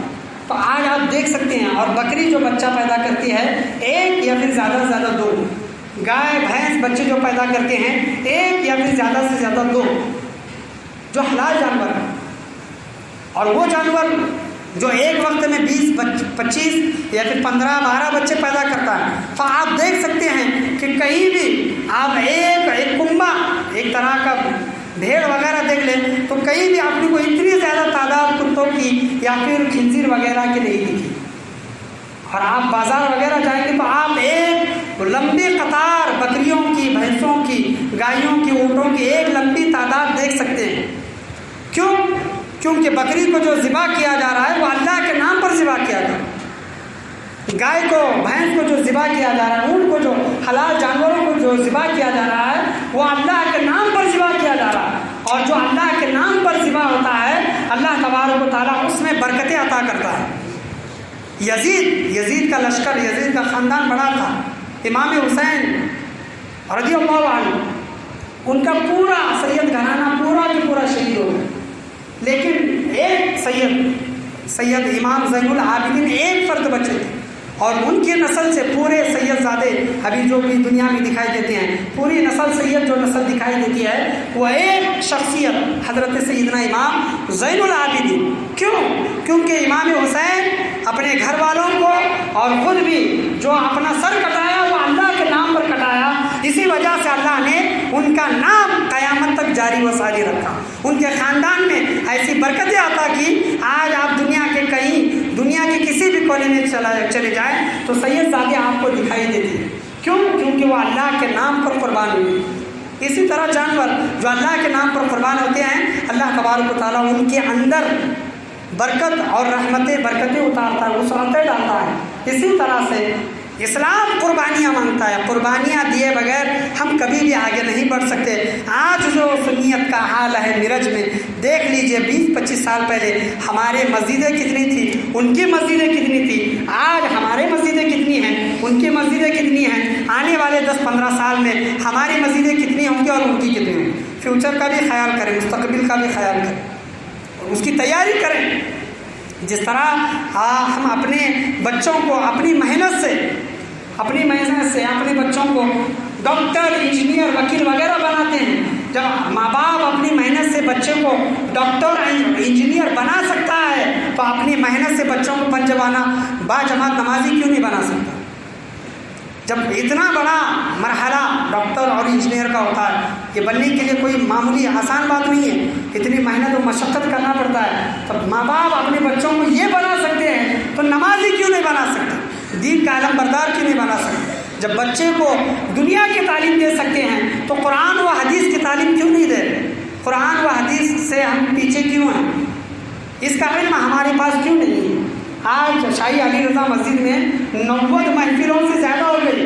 تو آج آپ دیکھ سکتے ہیں. اور بکری جو بچہ پیدا کرتی ہے ایک یا پھر زیادہ سے زیادہ 2. گائے بھینس بچے جو پیدا کرتے ہیں ایک یا پھر زیادہ سے زیادہ 2، جو حلال جانور ہیں. اور وہ جانور جو ایک وقت میں 20 25 یا پھر 15 12 بچے پیدا کرتا ہے. تو آپ دیکھ سکتے ہیں کہ کہیں بھی آپ ایک کنبہ ایک طرح کا بھیڑ وغیرہ دیکھ لیں تو کہیں بھی آپ کو اتنی زیادہ تعداد کتوں کی یا پھر خنزیر وغیرہ کی نہیں دکھی. اور آپ بازار وغیرہ جائیں گے تو آپ ایک لمبی قطار بکریوں کی، بھینسوں کی، گائیوں کی، اونٹوں کی ایک لمبی تعداد دیکھ سکتے ہیں. کیوں؟ کیونکہ بکری کو جو ذبح کیا جا رہا ہے وہ اللہ کے نام پر ذبح کیا جا رہا ہے. گائے کو، بھینس کو جو ذبح کیا جا رہا ہے، اونٹ کو جو حلال جانوروں کو جو ذبح کیا جا رہا ہے وہ اللہ کے نام پر ذبح کیا جا رہا ہے. اور جو اللہ کے نام پر ذبح ہوتا ہے اللہ تبارک و تعالیٰ اس میں برکتیں عطا کرتا ہے. یزید کا لشکر، یزید کا خاندان بڑا تھا. امام حسین رضی اللہ عنہ ان کا پورا سید گھرانہ پورا کی پورا شہید ہو گیا. لیکن ایک سید امام زین العابدین ایک فرد بچے تھے اور ان کی نسل سے پورے سید زادے ابھی جو بھی دنیا میں دکھائی دیتے ہیں، پوری نسل سید جو نسل دکھائی دیتی ہے وہ ایک شخصیت حضرت سیدنا امام زین العابدین. کیوں؟ کیونکہ امام حسین اپنے گھر والوں کو اور خود بھی جو اپنا سر کٹایا وہ اللہ کے نام پر کٹایا. اسی وجہ سے اللہ نے ان کا نام قیامت تک جاری و ساری رکھا. ان کے خاندان میں ایسی برکتیں عطا کی. آج آپ دنیا کے کہیں، دنیا کے کسی بھی کونے میں چلے جائیں تو سید زادے آپ کو دکھائی دیتی ہے. کیوں؟ کیونکہ وہ اللہ کے نام پر قربان ہوئی. اسی طرح جانور جو اللہ کے نام پر قربان ہوتے ہیں اللہ تبارک و تعالیٰ ان کے اندر برکت اور برکتیں اتارتا ہے، وسعتیں ڈالتا ہے. اسی طرح سے اسلام قربانیاں مانگتا ہے. قربانیاں دیے بغیر ہم کبھی بھی آگے نہیں بڑھ سکتے. آج جو سنیت کا حال ہے مرج میں دیکھ لیجئے، 20-25 سال پہلے ہمارے مسجدیں کتنی تھی، ان کی مسجدیں کتنی تھی. آج ہمارے مسجدیں کتنی ہیں، ان کی مسجدیں کتنی ہیں. آنے والے 10-15 سال میں ہماری مسجدیں کتنی ہوں گی اور ان کی کتنی ہوں گی. فیوچر کا بھی خیال کریں، مستقبل کا بھی خیال کریں اور اس کی تیاری کریں. جس طرح ہم اپنے بچوں کو اپنی محنت سے اپنے بچوں کو ڈاکٹر، انجینئر، وکیل وغیرہ بناتے ہیں. جب ماں باپ اپنی محنت سے بچے کو ڈاکٹر، انجینئر بنا سکتا ہے تو اپنی محنت سے بچوں کو باجماعت نمازی کیوں نہیں بنا سکتا؟ جب اتنا بڑا مرحلہ ڈاکٹر اور انجینئر کا ہوتا ہے، یہ بننے کے لیے کوئی معمولی آسان بات نہیں ہے، اتنی محنت و مشقت کرنا پڑتا ہے. تو ماں باپ اپنے بچوں کو یہ بنا سکتے ہیں تو نمازی کیوں نہیں بنا سکتے؟ دین کا علم بردار کیوں نہیں بنا سکتے؟ جب بچے کو دنیا کی تعلیم دے سکتے ہیں تو قرآن و حدیث کی تعلیم کیوں نہیں دے رہے؟ قرآن و حدیث سے ہم پیچھے کیوں ہیں؟ اس کا علم ہمارے پاس کیوں نہیں ہے؟ آج شاہی علی رضا مسجد میں 90 محفلوں سے زیادہ ہو گئی.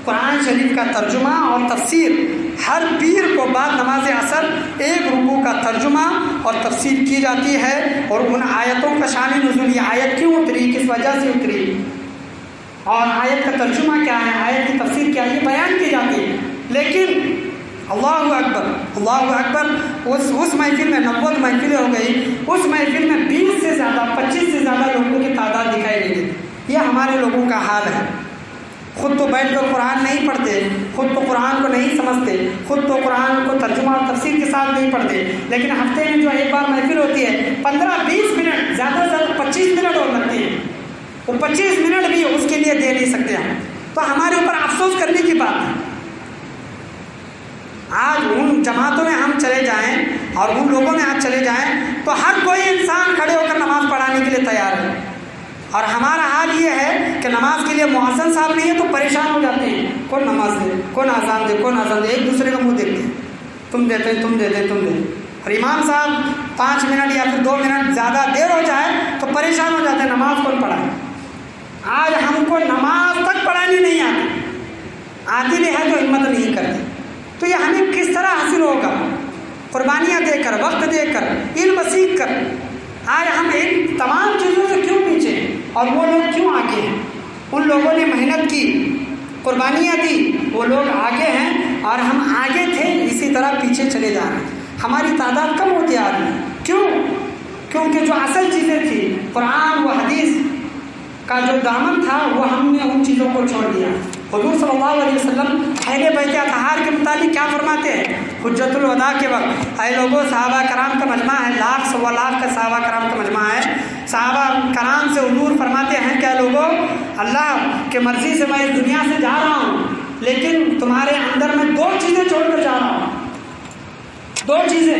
قرآن شریف کا ترجمہ اور تفسیر ہر پیر کو بعد نماز عصر 1 رکوع کا ترجمہ اور تفسیر کی جاتی ہے. اور ان آیتوں کا شان نزول، یہ آیت کیوں اتری، کس وجہ سے اتری اور آیت کا ترجمہ کیا ہے، آیت کی تفسیر کیا ہے، یہ بیان کی جاتی ہے. لیکن اللہ اکبر، اس محفل میں 90 محفلیں ہو گئی، اس محفل میں 20 سے زیادہ 25 سے زیادہ لوگوں کی تعداد دکھائی نہیں دیتی. یہ ہمارے لوگوں کا حال ہے. خود تو بیٹھ کر قرآن نہیں پڑھتے، خود تو قرآن کو نہیں سمجھتے، خود تو قرآن کو ترجمہ اور تفسیر کے ساتھ نہیں پڑھتے. لیکن ہفتے میں جو ایک بار محفل ہوتی ہے 15-20 منٹ، زیادہ سے زیادہ 25 منٹ اور لگتے ہیں. وہ 25 منٹ بھی اس کے لیے دے نہیں سکتے ہم. تو ہمارے اوپر افسوس کرنے کی بات ہے. آج ان جماعتوں میں ہم چلے جائیں اور ان لوگوں میں آج چلے جائیں تو ہر کوئی انسان کھڑے ہو کر نماز پڑھانے کے لیے تیار ہے. اور ہمارا حال یہ ہے کہ نماز کے لیے مؤذن صاحب نہیں ہے تو پریشان ہو جاتے ہیں، کون نماز دے، کون اذان دے، کون اذان دے. ایک دوسرے کا منہ دیکھتے ہیں، تم دیتے، تم دیتے، تم دیتے. اور امام صاحب 5 منٹ یا پھر 2 منٹ زیادہ دیر ہو جائے تو پریشان ہو جاتے ہیں، نماز کون پڑھائے. آج ہم کو نماز تک پڑھانی نہیں آتی بھی ہے تو ہمت نہیں کرتی. تو یہ ہمیں کس طرح حاصل ہوگا؟ قربانیاں دے کر، وقت دے کر، علم سیکھ کر. آج ہم ان تمام چیزوں سے کیوں پیچھے ہیں اور وہ لوگ کیوں آگے ہیں؟ ان لوگوں نے محنت کی، قربانیاں دی، وہ لوگ آگے ہیں اور ہم آگے تھے، اسی طرح پیچھے چلے جا رہے ہیں، ہماری تعداد کم ہوتی آ رہی ہے۔ کیوں؟ کیونکہ جو اصل چیزیں تھیں، قرآن و حدیث کا جو دامن تھا، وہ ہم نے ان چیزوں کو چھوڑ دیا۔ حضور صلی اللہ علیہ وسلم اہل بیت اطہار کے متعلق کیا فرماتے ہیں؟ حجت الوداع کے وقت، اے لوگوں، صحابہ کرام کا مجمع ہے، لاکھ سوا لاکھ کا صحابہ کرام کا مجمع ہے، صحابہ کرام سے حضور فرماتے ہیں کہ اے لوگوں، اللہ کے مرضی سے میں اس دنیا سے جا رہا ہوں، لیکن تمہارے اندر میں دو چیزیں چھوڑ کر جا رہا ہوں، دو چیزیں،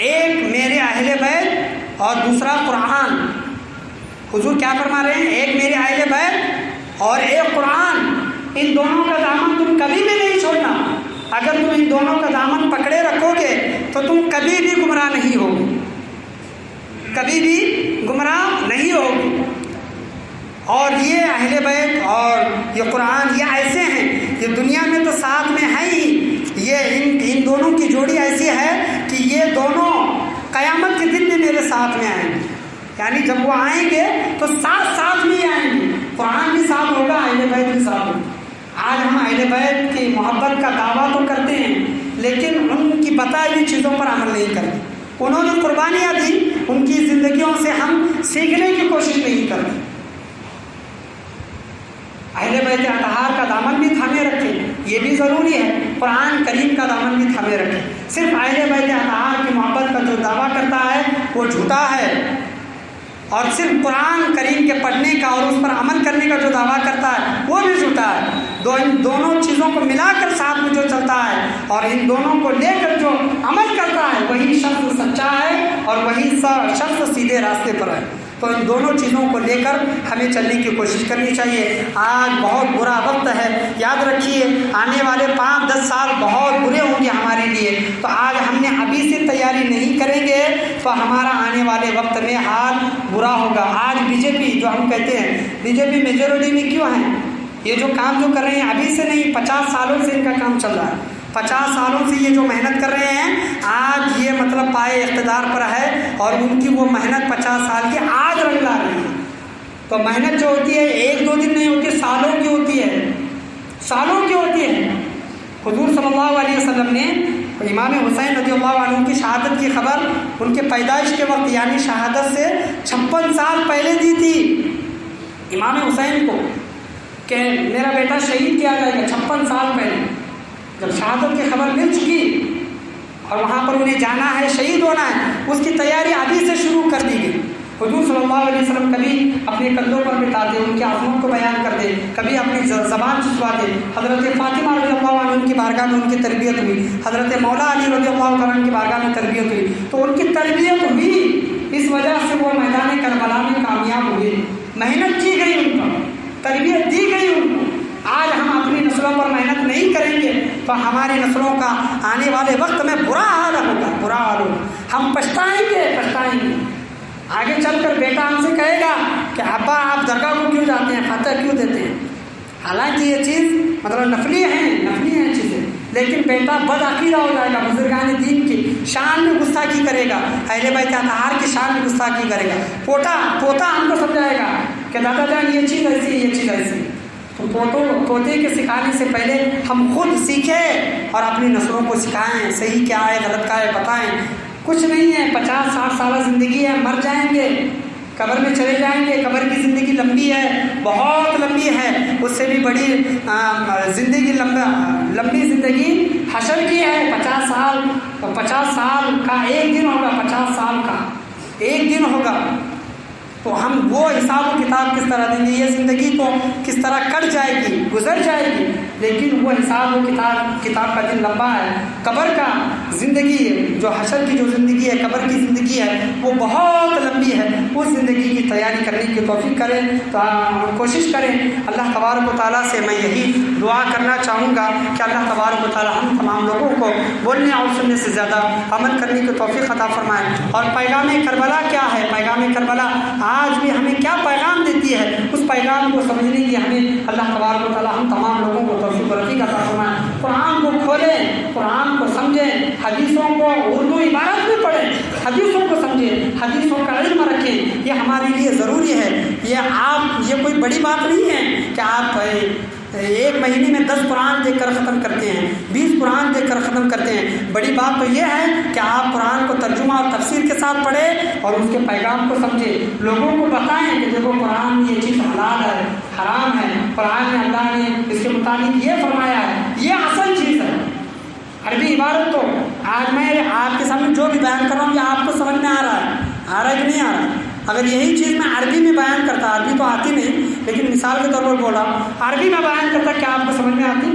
ایک میرے اہل بیت اور دوسرا قرآن۔ حضور کیا فرما رہے ہیں؟ ایک میرے اہل بیت اور ایک قرآن، ان دونوں کا دامن تم کبھی بھی نہیں چھوڑنا۔ اگر تم ان دونوں کا دامن پکڑے رکھو گے تو تم کبھی بھی گمراہ نہیں ہوگے، کبھی بھی گمراہ نہیں ہوگے۔ اور یہ اہل بیت اور یہ قرآن یہ ایسے ہیں، یہ دنیا میں تو ساتھ میں ہیں ہی، یہ ان دونوں کی جوڑی ایسی ہے کہ یہ دونوں قیامت کے دن میں میرے ساتھ میں آئیں گے، یعنی جب وہ آئیں گے تو ساتھ میں آئیں گے، قرآن بھی ساتھ ہوگا، اہل بیت بھی ساتھ ہوگا۔ آج ہم اہل بیت کی محبت کا دعویٰ تو کرتے ہیں، لیکن ان کی بتائی ہوئی چیزوں پر عمل نہیں کرتے۔ انہوں نے قربانیاں دی، ان کی زندگیوں سے ہم سیکھنے کی کوشش نہیں کرتے۔ اہل بیت اطہار کا دامن بھی تھامے رکھیں، یہ بھی ضروری ہے، قرآن کریم کا دامن بھی تھامے رکھیں۔ صرف اہل بیت اطہار کی محبت کا جو دعویٰ کرتا ہے وہ جھوٹا ہے، اور صرف قرآن کریم کے پڑھنے کا اور اس پر عمل کرنے کا جو دعویٰ کرتا ہے وہ بھی جھوٹا ہے۔ ان دونوں چیزوں کو ملا کر ساتھ میں جو چلتا ہے اور ان دونوں کو لے کر جو عمل کرتا ہے وہی شخص سچا ہے اور وہی شخص سیدھے راستے پر ہے۔ تو ان دونوں چیزوں کو لے کر ہمیں چلنے کی کوشش کرنی چاہیے۔ آج بہت برا وقت ہے، یاد رکھیے آنے والے 5-10 سال بہت برے ہوں گے ہمارے لیے، تو آج ہم نے ابھی سے تیاری نہیں کریں گے تو ہمارا آنے والے وقت میں حال برا ہوگا۔ آج بی جے پی جو ہم کہتے ہیں، بی جے پی میجورٹی میں کیوں ہیں؟ یہ جو کام جو کر رہے ہیں ابھی سے نہیں، 50 سالوں سے ان کا کام چل رہا ہے، 50 سالوں سے یہ جو محنت کر رہے ہیں، آج یہ مطلب پائے اقتدار پر ہے اور ان کی وہ محنت 50 سال کی آج رنگ لا رہی ہے۔ تو محنت جو ہوتی ہے 1-2 دن نہیں ہوتی، سالوں کی ہوتی ہے، سالوں کی ہوتی ہے۔ حضور صلی اللہ علیہ وسلم نے امام حسین رضی اللہ عنہ کی شہادت کی خبر ان کے پیدائش کے وقت یعنی شہادت سے 56 سال پہلے دی تھی امام حسین کو کہ میرا بیٹا شہید کیا جائے گا، 56 سال پہلے جب شہادت کی خبر مل چکی اور وہاں پر انہیں جانا ہے، شہید ہونا ہے، اس کی تیاری ابھی سے شروع کر دی گئی۔ حضور صلی اللہ علیہ وسلم کبھی اپنے کندھوں پر بٹھاتے، ان کی عظمت کو بیان کرتے، کبھی اپنی زبان چسواتے۔ حضرت فاطمہ رضی اللہ عنہ کی بارگاہ میں ان کی تربیت ہوئی، حضرت مولا علی رضی اللہ عنہ کی بارگاہ میں تربیت ہوئی، تو ان کی تربیت ہوئی، اس وجہ سے وہ میدان کربلا میں کامیاب ہوئے۔ محنت کی گئی ان پر، تربیت دی گئی ان کو۔ آج ہم اپنی نسلوں پر محنت نہیں کریں گے تو ہماری نسلوں کا آنے والے وقت میں برا حال ہوگا، برا حال ہوگا، ہم پچھتائیں گے۔ آگے چل کر بیٹا ہم سے کہے گا کہ ابا آپ درگاہ کو کیوں جاتے ہیں، فتح کیوں دیتے ہیں؟ حالانکہ یہ چیز مطلب نفلی ہیں چیزیں، لیکن بیٹا بد عقیدہ ہو جائے گا، بزرگان دین کی شان میں گستاخی کرے گا، اہل بیت اطہار کی شان میں گستاخی کرے گا۔ پوتا ہم کو سمجھائے گا کہ دادا جان یہ چیز ایسی ہے، یہ چیز ایسی ہے۔ تو پوتے کے سکھانے سے پہلے ہم خود سیکھیں اور اپنی نسلوں کو سکھائیں، صحیح کیا ہے غلط کیا ہے بتائیں۔ کچھ نہیں ہے، 50-60 سالہ زندگی ہے، مر جائیں گے، قبر میں چلے جائیں گے۔ قبر کی زندگی لمبی ہے، بہت لمبی ہے، اس سے بھی بڑی زندگی لمبی زندگی حشر کی ہے۔ 50 سال کا ایک دن ہوگا، 50 سال کا ایک دن ہوگا، تو ہم وہ حساب و کتاب کس طرح دیں گے؟ یہ زندگی تو کس طرح کٹ جائے گی، گزر جائے گی، لیکن وہ حساب و کتاب کا دن لمبا ہے۔ قبر کا زندگی جو حشر کی جو زندگی ہے، قبر کی زندگی ہے، وہ بہت لمبی ہے۔ اس زندگی کی تیاری کرنے کی توفیق کریں، تو کوشش کریں۔ اللہ تبارک و تعالیٰ سے میں یہی دعا کرنا چاہوں گا کہ اللہ تبارک و تعالیٰ ہم تمام لوگوں کو بولنے اور سننے سے زیادہ عمل کرنے کی توفیق عطا فرمائے۔ اور پیغام کربلا کیا ہے؟ پیغام کربلا آج بھی ہمیں کیا پیغام دیتی ہے، اس پیغام کو سمجھنے کی ہمیں اللہ تبارک و تعالیٰ ہم تمام لوگوں کو توفیق و رفیق عطا فرمائے۔ قرآن کو کھولیں، قرآن کو سمجھیں، حدیثوں کو اردو عبارت میں پڑھیں۔ حدیثوں کو سمجھیں، حدیثوں کا علم رکھیں، یہ ہمارے لیے ضروری ہے۔ یہ کوئی بڑی بات نہیں ہے کہ آپ ایک مہینے میں 10 قرآن دیکھ کر ختم کرتے ہیں، 20 قرآن دیکھ کر ختم کرتے ہیں۔ بڑی بات تو یہ ہے کہ آپ قرآن کو ترجمہ اور تفسیر کے ساتھ پڑھیں اور اس کے پیغام کو سمجھیں، لوگوں کو بتائیں کہ دیکھو قرآن میں یہ چیز حلال ہے، حرام ہے، قرآن میں اللہ نے اس کے مطابق یہ فرمایا ہے، یہ اصل چیز ہے۔ عربی عبارت تو آج میں آپ کے سامنے جو بھی بیان کر رہا ہوں یہ آپ کو سمجھ میں آ رہا ہے کہ نہیں آ رہا ہے؟ اگر یہی چیز میں عربی میں بیان کرتا، عربی تو آتی نہیں لیکن مثال کے طور پر بولا، عربی میں بیان کرتا کیا آپ کو سمجھ میں آتی؟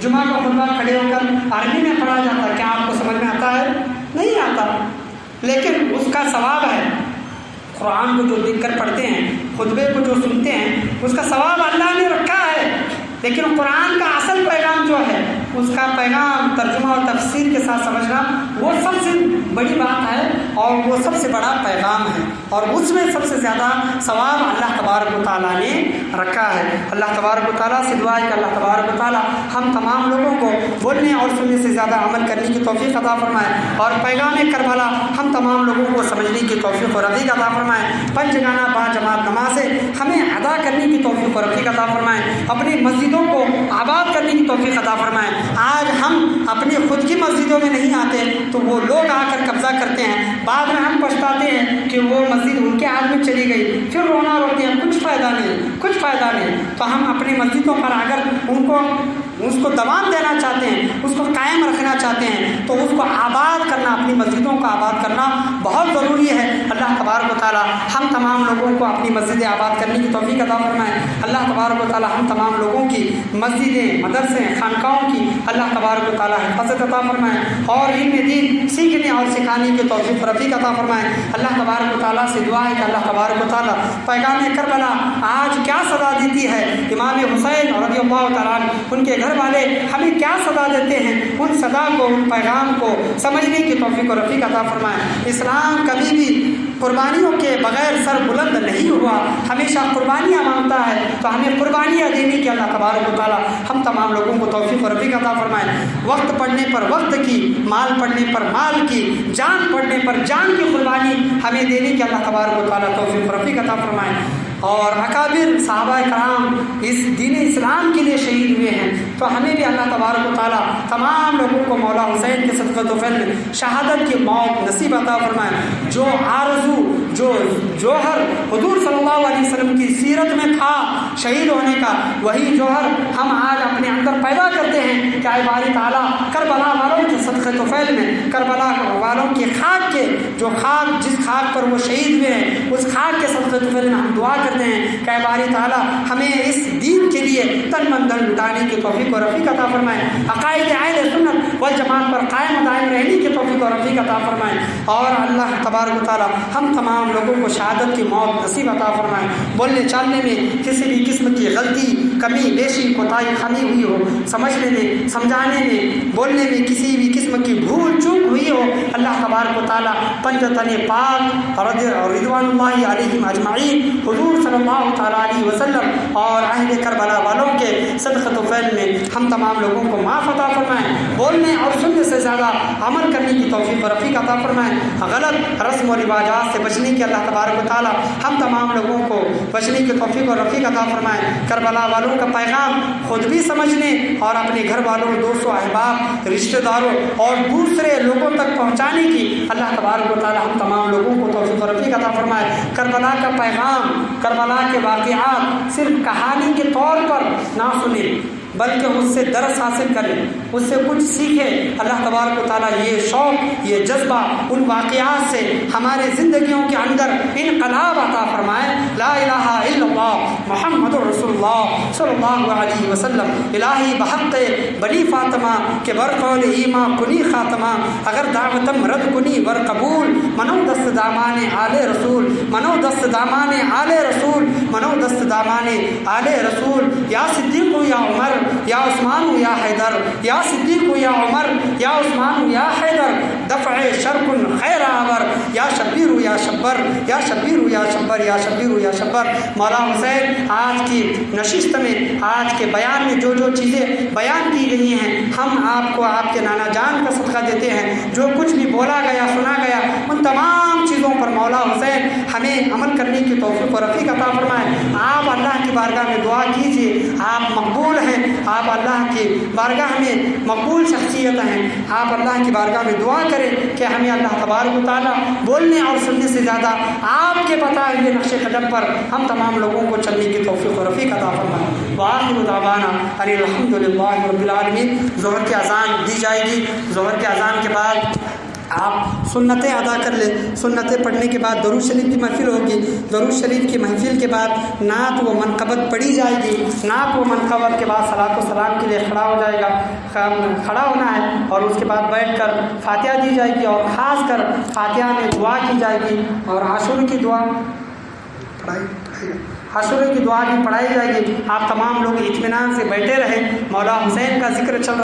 جمعہ کا خطبہ کھڑے ہو کر عربی میں پڑھا جاتا، کیا آپ کو سمجھ میں آتا ہے؟ نہیں آتا، لیکن اس کا ثواب ہے۔ قرآن کو جو دیکھ کر پڑھتے ہیں، خطبے کو جو سنتے ہیں، اس کا ثواب اللہ نے رکھا ہے، لیکن قرآن کا اصل پیغام جو ہے اس کا پیغام ترجمہ اور تفسیر کے ساتھ سمجھنا وہ سب سے بڑی بات ہے اور وہ سب سے بڑا پیغام ہے، اور اس میں سب سے زیادہ ثواب اللہ تبارک و تعالیٰ نے رکھا ہے۔ اللہ تبارک و تعالیٰ سے دعا ہے کہ اللہ تبارک و تعالیٰ ہم تمام لوگوں کو بولنے اور سننے سے زیادہ عمل کرنے کی توفیق عطا فرمائے، اور پیغام کربلا ہم تمام لوگوں کو سمجھنے کی توفیق و رفیق عطا فرمائے۔ پنجگانہ با جماعت نمازیں ہمیں ادا کرنے کی توفیق و رفیق عطا فرمائے، اپنی مسجدوں کو آباد کرنے کی توفیق عطا فرمائے۔ آج ہم اپنی خود کی مسجدوں میں نہیں آتے تو وہ لوگ آ کر قبضہ کرتے ہیں، بعد میں ہم پچھتاتے ہیں کہ وہ مسجد ان کے ہاتھ میں چلی گئی، پھر رونا روتے ہیں، کچھ فائدہ نہیں۔ تو ہم اپنی مسجدوں پر اگر اس کو دوام دینا چاہتے ہیں، اس کو قائم رکھنا چاہتے ہیں، تو اس کو آباد کرنا، اپنی مسجدوں کو آباد کرنا بہت ضروری ہے۔ اللہ تبارک و تعالیٰ ہم تمام لوگوں کو اپنی مسجدیں آباد کرنے کی توفیق عطا فرمائے۔ اللہ تبارک و تعالیٰ ہم تمام لوگوں کی مسجدیں، مدرسے، خانقاہوں کی اللہ تبارک و تعالیٰ حفاظت عطا فرمائے، اور علم دین سیکھنے اور سکھانے کی توفیق رفیق عطا فرمائے۔ اللہ تبارک و تعالیٰ سے دعا ہے کہ اللہ تبارک و تعالیٰ پیغام کربلا آج کیا صدا دیتی ہے، امام حسین رضی اللہ تعالیٰ ان کے گھر والے ہمیں کیا صدا دیتے ہیں، ان صدا کو، ان پیغام کو سمجھنے کی توفیق و رفیق عطا فرمائے۔ اسلام کبھی بھی قربانیوں کے بغیر سر بلند نہیں ہوا، ہمیشہ قربانیاں مانگتا ہے، تو ہمیں قربانیاں دینے کی اللہ تبارک و تعالیٰ ہم تمام لوگوں کو توفیق و رفیق عطا فرمائے۔ وقت پڑنے پر وقت کی، مال پڑنے پر مال کی، جان پڑنے پر جان کی قربانی ہمیں دینے کی اللہ تبارک و تعالیٰ توفیق و رفیق عطا فرمائے۔ اور اکابر صحابہ کرام اس دین اسلام کے لیے شہید ہوئے ہیں، تو ہمیں بھی اللہ تبارک و تعالیٰ تمام لوگوں کو مولا حسین کے صدقہ و فضل میں شہادت کی موت نصیب عطا فرمائے۔ جو آرزو، جو جوہر حضور صلی اللہ علیہ وسلم کی سیرت میں تھا شہید ہونے کا، وہی جوہر ہم آج اپنے اندر پیدا کرتے ہیں کہ اے باری تعالیٰ کربلا والوں کے صدقہ و فضل میں، کربلا والوں کی خاک کے، جو خاک جس خاک پر وہ شہید ہوئے ہیں، اس خاک کے صدقہ و فضل میں ہم دعا کرتے ہیں کہ اے باری تعالیٰ ہمیں اس دین کے لیے تن من دھن لٹانے کی توفیق و رفیق عطا فرمائے، عقائد اہل سنت والجماعت پر قائم و دائم رہنے کی توفیق و رفیق عطا فرمائے، اور اللہ تبارک و تعالیٰ ہم تمام لوگوں کو شہادت کی موت نصیب عطا فرمائے۔ بولنے چالنے میں کسی بھی قسم کی غلطی، کمی بیشی، کوتاہی خامی ہوئی ہو، سمجھنے میں، سمجھانے میں، بولنے میں کسی بھی قسم کی بھول چوک ہوئی ہو، اللہ تبارک و تعالیٰ پنجتن پاک اور رضوان اللہ علیہم اجمعین، حضور صلی اللہ تعالیٰ علیہ وسلم اور اہل کربلا والوں کے صدقۃ و فضل میں ہم تمام لوگوں کو معاف عطا فرمائیں، بولنے اور سننے سے زیادہ عمل کرنے کی توفیق و رفیق عطا فرمائیں، غلط رسم و رواجات سے بچنے کی اللہ تبارک و تعالیٰ ہم تمام لوگوں کو بچنے کی توفیق و رفیق عطا فرمائیں، کربلا والوں کا پیغام خود بھی سمجھنے اور اپنے گھر والوں، دوستوں، احباب، رشتہ داروں اور دوسرے لوگوں تک پہنچانے کی اللہ تبارک و تعالیٰ ہم تمام لوگوں کو توفیق و رفیق عطا فرمائے۔ کربلا کا پیغام، کربلا کے واقعات صرف کہانی کے طور پر نہ سنیں بلکہ اس سے درس حاصل کریں، اس سے کچھ سیکھیں۔ اللہ تبارک و تعالیٰ یہ شوق، یہ جذبہ ان واقعات سے ہمارے زندگیوں کے اندر انقلاب عطا فرمائے۔ لا الہ الا اللہ محمد رسول اللہ صلی اللہ علیہ وسلم۔ الہی بحق بنی فاطمہ کے برقول ایما کنی خاتمہ، اگر دعوتم رد کنی ور قبول، منو دست دامان آل رسول، منو دست دامان آل رسول، منو دست دامان آل رسول، یا صدیق یا عمر یا عثمان یا حیدر یا صدیق یا عمر یا عثمان یا حیدر دفع شرک خیر آور یا شبیر یا شبر یا شبیر یا شبر یا شبیر یا شبر۔ مولا حسین آج کی نشست میں، آج کے بیان میں جو جو چیزیں بیان کی گئی ہیں، ہم آپ کو آپ کے نانا جان کا صدقہ دیتے ہیں۔ جو کچھ بھی بولا گیا سنا گیا ان تمام چیزوں پر مولا حسین ہمیں عمل کرنے کی توفیق و رفیق عطا فرمائے۔ آپ اللہ کی بارگاہ میں دعا کیجیے، آپ مقبول ہیں، آپ اللہ کی بارگاہ میں مقبول شخصیت ہیں۔ آپ اللہ کی بارگاہ میں دعا کریں کہ ہمیں اللہ تبارک و تعالیٰ بولنے اور سننے سے زیادہ آپ کے بتائے ہوئے نقش قدم پر ہم تمام لوگوں کو چلنے کی توفیق و رفیق عطا فرمائے۔ وآخر دعوانا ان الحمد للہ رب العالمین۔ ظہر کی اذان دی جائے گی، ظہر کے اذان کے بعد آپ سنتیں ادا کر لیں۔ سنتیں پڑھنے کے بعد درود شریف کی محفل ہوگی، درود شریف کی محفل کے بعد نعت و منقبت پڑھی جائے گی، نعت و منقبت کے بعد صلاۃ و سلام کے لیے کھڑا ہو جائے گا، کھڑا ہونا ہے، اور اس کے بعد بیٹھ کر فاتحہ دی جائے گی، اور خاص کر فاتحہ میں دعا کی جائے گی، اور عاشور کی دعا عاشور کی دعا بھی پڑھائی جائے گی۔ آپ تمام لوگ اطمینان سے بیٹھے رہیں۔ مولا حسین کا ذکر چل رہا